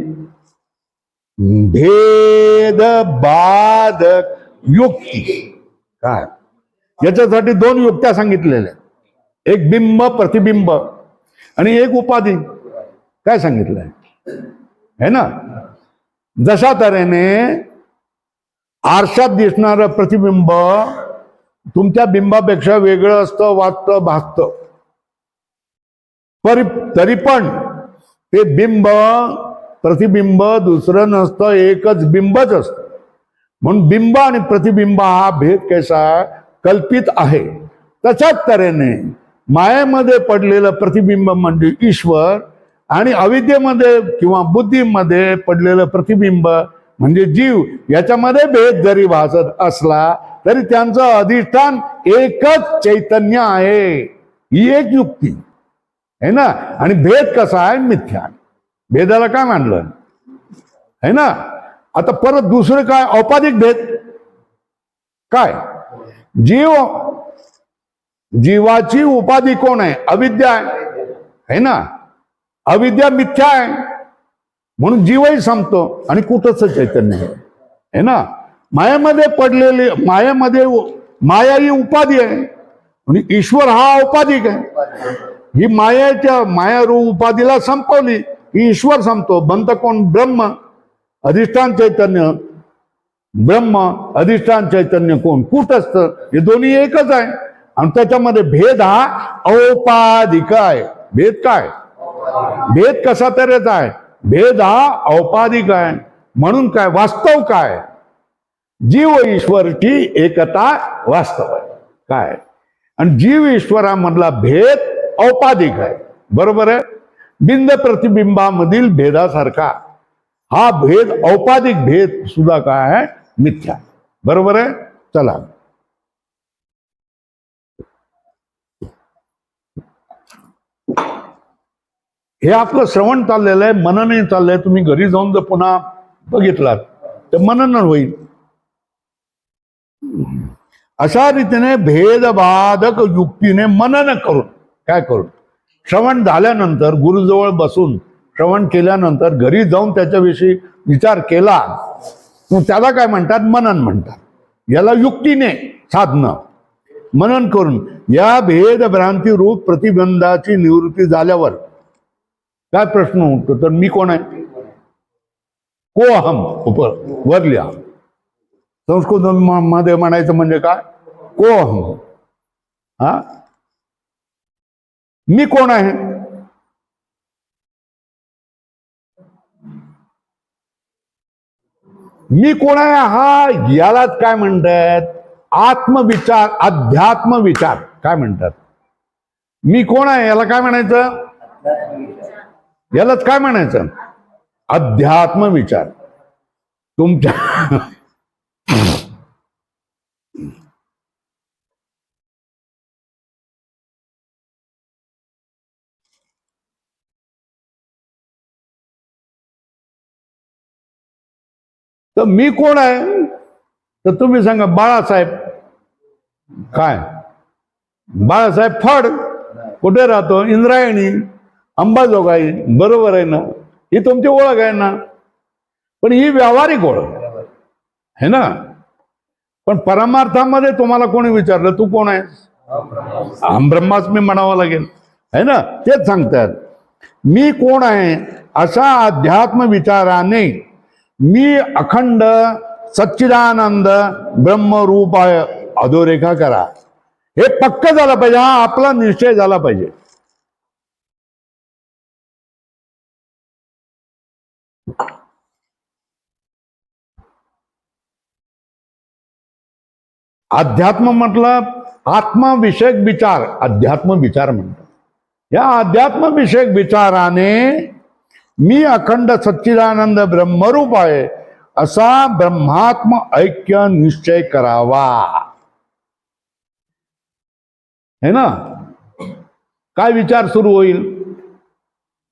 [SPEAKER 1] भेद बाधक युक्ती. काय? याच्यासाठी दोन युक्त्या सांगितलेल्या, एक बिंब प्रतिबिंब आणि एक उपाधी. काय सांगितलंय है ना? जशा तऱ्हेने आरशात दिसणारं प्रतिबिंब तुमच्या बिंबापेक्षा वेगळं असतं, वाटतं, भासतं, तरी पण ते बिंब प्रतिबिंब दुसरं नसतं, एकच बिंबच असतं. म्हणून बिंब आणि प्रतिबिंब हा भेद कसा कल्पित आहे. तशाच तऱ्हेने मायेमध्ये पडलेलं प्रतिबिंब म्हणजे ईश्वर आणि अविद्येमध्ये किंवा बुद्धीमध्ये पडलेलं प्रतिबिंब म्हणजे जीव, याच्यामध्ये भेद जरी भासत असला तरी त्यांचं अधिष्ठान एकच चैतन्य आहे. ही एक युक्ती है ना. आणि भेद कसा आहे? मिथ्या. भेदाला काय मानलं है ना. आता परत दुसरं काय? औपाधिक भेद. काय? जीवाची उपाधी कोण आहे? अविद्या आहे ना. अविद्या मिथ्या आहे म्हणून जीवही संपतो आणि कुठंच चैतन्य आहे ना. मायामध्ये पडलेली माया ही उपाधी आहे आणि ईश्वर हा औपाधिक आहे. ही मायारूप उपाधीला संपवली की ईश्वर संपतो. बनतं कोण? ब्रह्म. अधिष्ठान चैतन्य ब्रह्म, अधिष्ठान चैतन्य कोण? कूटस्थ. हे दोन्ही एकच आहे आणि त्याच्यामध्ये भेद हा औपाधिक आहे. भेद काय? भेद कसा तऱ्हेचा आहे? भेद हा औपाधिक आहे. म्हणून काय? वास्तव काय? जीव ईश्वरची एकता वास्तव आहे. काय? आणि जीव ईश्वरामधला भेद औपाधिक आहे. बरोबर आहे. बिंब प्रतिबिंबामधील भेदासारखा हा भेद औपाधिक भेद सुद्धा काय आहे? मिथ्या. बरोबर आहे. चला, हे आपलं श्रवण चाललेलं आहे, मननही चाललंय. तुम्ही घरी जाऊन जर पुन्हा बघितलात तर मनन होईल. अशा रीतीने भेदबाधक युक्तीने मनन करून, काय करून, श्रवण झाल्यानंतर गुरुजवळ बसून श्रवण केल्यानंतर घरी जाऊन त्याच्याविषयी विचार केला, त्याला काय म्हणतात? मनन म्हणतात. याला युक्तीने साधणं. मनन करून या भेदभ्रांती रूप प्रतिबंधाची निवृत्ती झाल्यावर काय प्रश्न उठतो? तर मी कोण आहे? को अहम. वर लिहा. संस्कृत मध्ये म्हणायचं म्हणजे काय? को अहम. हा, मी कोण आहे? मी कोण आहे हा यालाच काय म्हणतात? आत्मविचार, अध्यात्म विचार. काय म्हणतात? मी कोण आहे याला काय म्हणायचं? यालाच काय म्हणायचं? अध्यात्म विचार. तुमच्या तर मी कोण आहे? तर तुम्ही सांगा बाळासाहेब. काय? बाळासाहेब फड. कुठे राहतो? इंद्रायणी, अंबाजोगाई. बरोबर आहे ना. ही तुमची ओळख आहे ना. पण ही व्यावहारिक ओळख है ना. पण परमार्थामध्ये तुम्हाला कोणी विचारलं तू कोण आहेस? अहम ब्रह्मास्मी म्हणावं लागेल है ना. तेच सांगतात. मी कोण आहे अशा अध्यात्म विचाराने मी अखंड सच्चिदानंद ब्रह्मरूप आहे अधोरेखा करा. हे पक्क झालं पाहिजे. हा आपला निश्चय झाला पाहिजे. अध्यात्म म्हटलं आत्मविषयक विचार, अध्यात्म विचार म्हणतात. या अध्यात्म विषयक विचाराने मी अखंड सच्चिदानंद ब्रह्मरूप आहे असा ब्रह्मात्म ऐक्य निश्चय करावा. है ना? काय विचार सुरू होईल?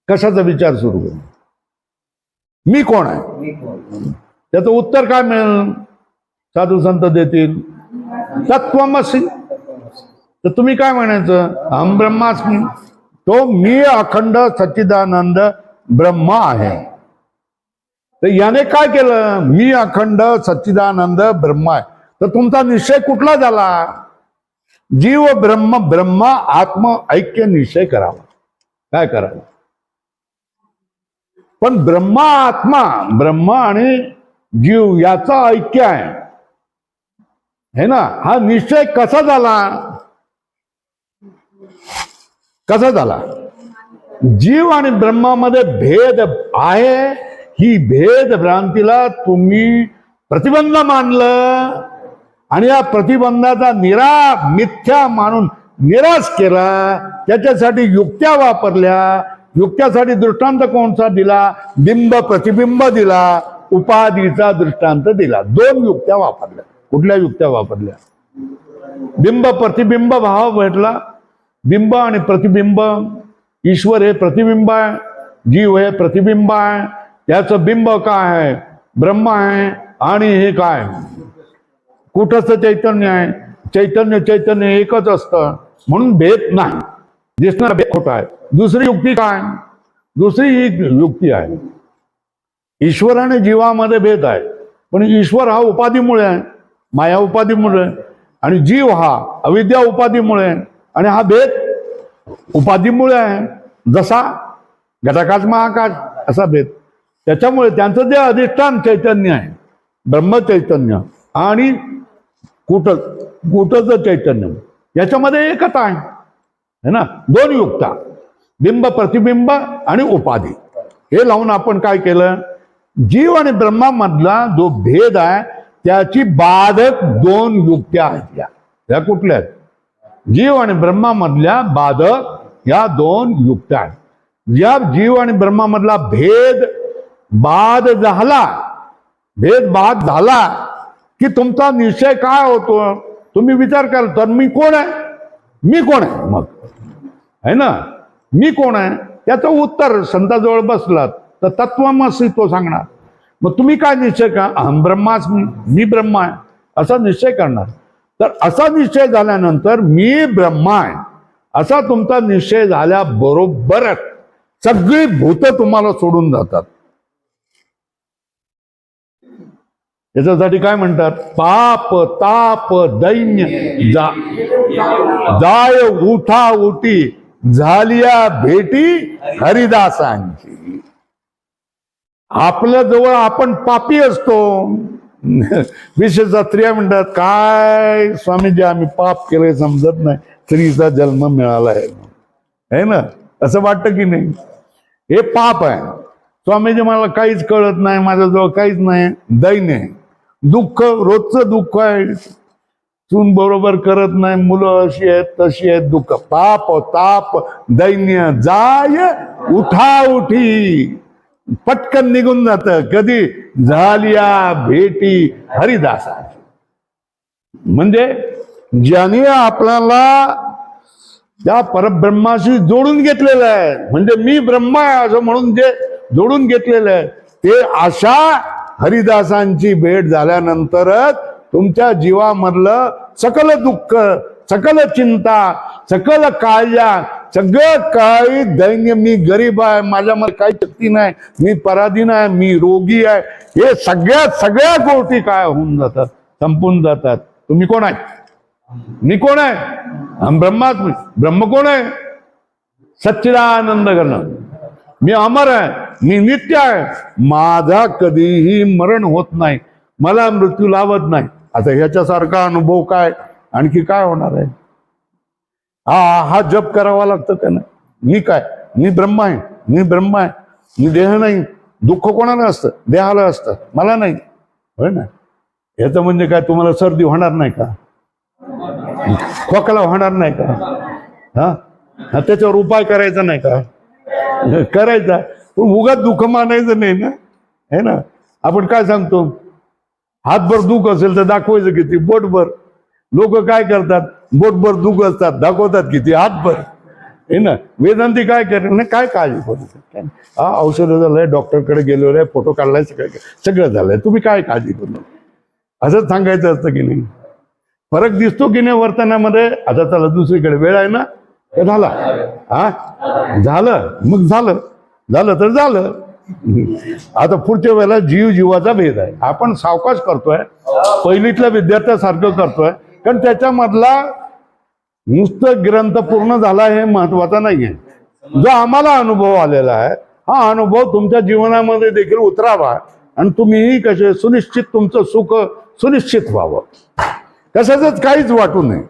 [SPEAKER 1] कशाचा विचार सुरू होईल? मी कोण आहे? त्याचं उत्तर काय मिळेल? साधू संत देतील तत्वमसी. तर तुम्ही काय म्हणायचं? अहम ब्रह्मास्मी. तो मी अखंड सच्चिदानंद ब्रह्म आहे. तर याने काय केलं? मी अखंड सच्चिदानंद ब्रह्म आहे. तर तुमचा निश्चय कुठला झाला? जीव ब्रह्म, ब्रह्म आत्म ऐक्य निश्चय करावा. काय करावं? पण ब्रह्म आत्मा, ब्रह्म आणि जीव याचा ऐक्य आहे, है ना? हा निश्चय कसा झाला? कसा झाला? जीव आणि ब्रह्मामध्ये भेद आहे, ही भेद भ्रांतीला तुम्ही प्रतिबंध मानलं आणि या प्रतिबंधाचा मिथ्या मानून निराश केला. त्याच्यासाठी युक्त्या वापरल्या. युक्त्यासाठी दृष्टांत कोणता दिला? बिंब प्रतिबिंब दिला, उपाधीचा दृष्टांत दिला. 2 युक्त्या वापरल्या. कुठल्या युक्त्या वापरल्या? बिंब प्रतिबिंब भाव भेटला. बिंब आणि प्रतिबिंब. ईश्वर हे प्रतिबिंब आहे, जीव हे प्रतिबिंब आहे. त्याचं बिंब काय आहे? ब्रह्म आहे. आणि हे काय? कुठंच चैतन्य आहे. चैतन्य चैतन्य एकच असतं, म्हणून भेद नाही. दिसणारा भेद खोटा आहे. दुसरी युक्ती काय? दुसरी ही युक्ती आहे, ईश्वर आणि जीवामध्ये भेद आहे, पण ईश्वर हा उपाधीमुळे आहे, माया उपाधीमुळे, आणि जीव हा अविद्या उपाधीमुळे, आणि हा भेद उपाधीमुळे आहे. जसा घटाकाश महाकाश असा भेद. त्याच्यामुळे त्यांचं जे अधिष्ठान चैतन्य आहे, ब्रह्मचैतन्य, आणि कुठचं चैतन्य, याच्यामध्ये एकता आहे, है ना? 2 युक्ता, बिंब प्रतिबिंब आणि उपाधी, हे लावून आपण काय केलं? जीव आणि ब्रह्मामधला जो भेद आहे त्याची बाधक 2 युक्त्या आहेत. या कुठल्या आहेत? जीव आणि ब्रह्मामधल्या बाधक या 2 युक्त्या आहेत. या जीव आणि ब्रह्मामधला भेद बाद झाला की तुमचा निश्चय काय होतो? तुम्ही विचार करा, तर मी कोण आहे? मी कोण आहे मग, है ना? मी कोण आहे त्याचं उत्तर संताजवळ बसलात तर तत्वमसी तो सांगणार. मग तुम्ही काय निश्चय का? अहम ब्रह्मास्मी, मी ब्रह्म आहे असा निश्चय करणार. तर असा निश्चय झाल्यानंतर मी ब्रह्म आहे असा तुमचा निश्चय झाल्याबरोबरच सगळी भूत तुम्हाला सोडून जातात. याच्यासाठी काय म्हणतात? पाप ताप दैन्य जाय उठा उठी झालिया भेटी हरिदासांची. आपल्या जवळ आपण पापी असतो. विशेषतः स्त्रिया म्हणतात, काय स्वामीजी आम्ही पाप केलंय समजत नाही, स्त्रीचा जन्म मिळालाय, है ना? असं वाटतं की नाही? हे पाप आहे. स्वामीजी मला काहीच कळत नाही, माझ्याजवळ काहीच नाही. दैन्य, दुःख, रोजचं दुःख आहे. सून बरोबर करत नाही, मुलं अशी आहेत तशी आहेत, दुःख. पाप ताप दैन्य जाय उठा उठी पटकन निघून जात. कधी? झालिया भेटी हरिदासा. म्हणजे ज्याने आपल्याला त्या परब्रह्माशी जोडून घेतलेलं आहे, म्हणजे मी ब्रह्म आहे असं म्हणून जे जोडून घेतलेलं आहे, ते अशा हरिदासांची भेट झाल्यानंतरच तुमच्या जीवामधलं सकल दुःख, सकल चिंता, सकल काळजा, सगळं काही दैन्य, मी गरीब आहे, माझ्यामध्ये काही शक्ती नाही, मी पराधीन आहे, मी रोगी आहे, हे सगळ्या गोष्टी काय होऊन जातात, संपून जातात. तुम्ही कोण आहे? मी कोण आहे? हम ब्रह्मास्मी. ब्रह्म कोण आहे? सच्चिदानंद घन. मी अमर आहे, मी नित्य आहे, माझा कधीही मरण होत नाही, मला मृत्यू लावत नाही. आता ह्याच्यासारखा अनुभव काय आणखी काय होणार आहे? हा जप करावा लागतं का नाही? मी काय? मी ब्रह्म आहे, मी ब्रह्म आहे, मी देह नाही. दुःख कोणाला असतं? देहाला असतं, मला नाही, होय ना? याचं म्हणजे काय तुम्हाला सर्दी होणार नाही का? खोकला होणार नाही का? हा, त्याच्यावर उपाय करायचा नाही का? करायचा, पण उगाच दुःख मानायचं नाही ना, है ना. आपण काय सांगतो, हातभर दुःख असेल तर दाखवायचं किती? बोटभर. लोक काय करतात, बोटभर दुःख असतात, दाखवतात किती? हातभर, है ना. वेदांती काय करणार नाही, काय काळजी करू, हा औषध झालंय, डॉक्टरकडे गेलो रे, फोटो काढलाय, सगळं झालंय, तुम्ही काय काळजी करू, असंच सांगायचं असतं की नाही. फरक दिसतो की नाही वर्तनामध्ये? आता चला दुसरीकडे वेळ आहे ना, हे झाला, हा झालं, मग झालं, झालं तर झालं. आता पुढच्या वेळेला जीव जीवाचा भेद आहे. आपण सावकाश करतोय, पहिलीतल्या विद्यार्थ्यासारखं करतोय, कारण त्याच्यामधला नुसतं ग्रंथ पूर्ण झाला हे महत्वाचा नाहीये. जो आम्हाला अनुभव आलेला आहे, हा अनुभव तुमच्या जीवनामध्ये देखील उतरावा आणि तुम्हीही कसे सुनिश्चित तुमचं सुख सुनिश्चित व्हावं, कशाचंच काहीच वाटू नये.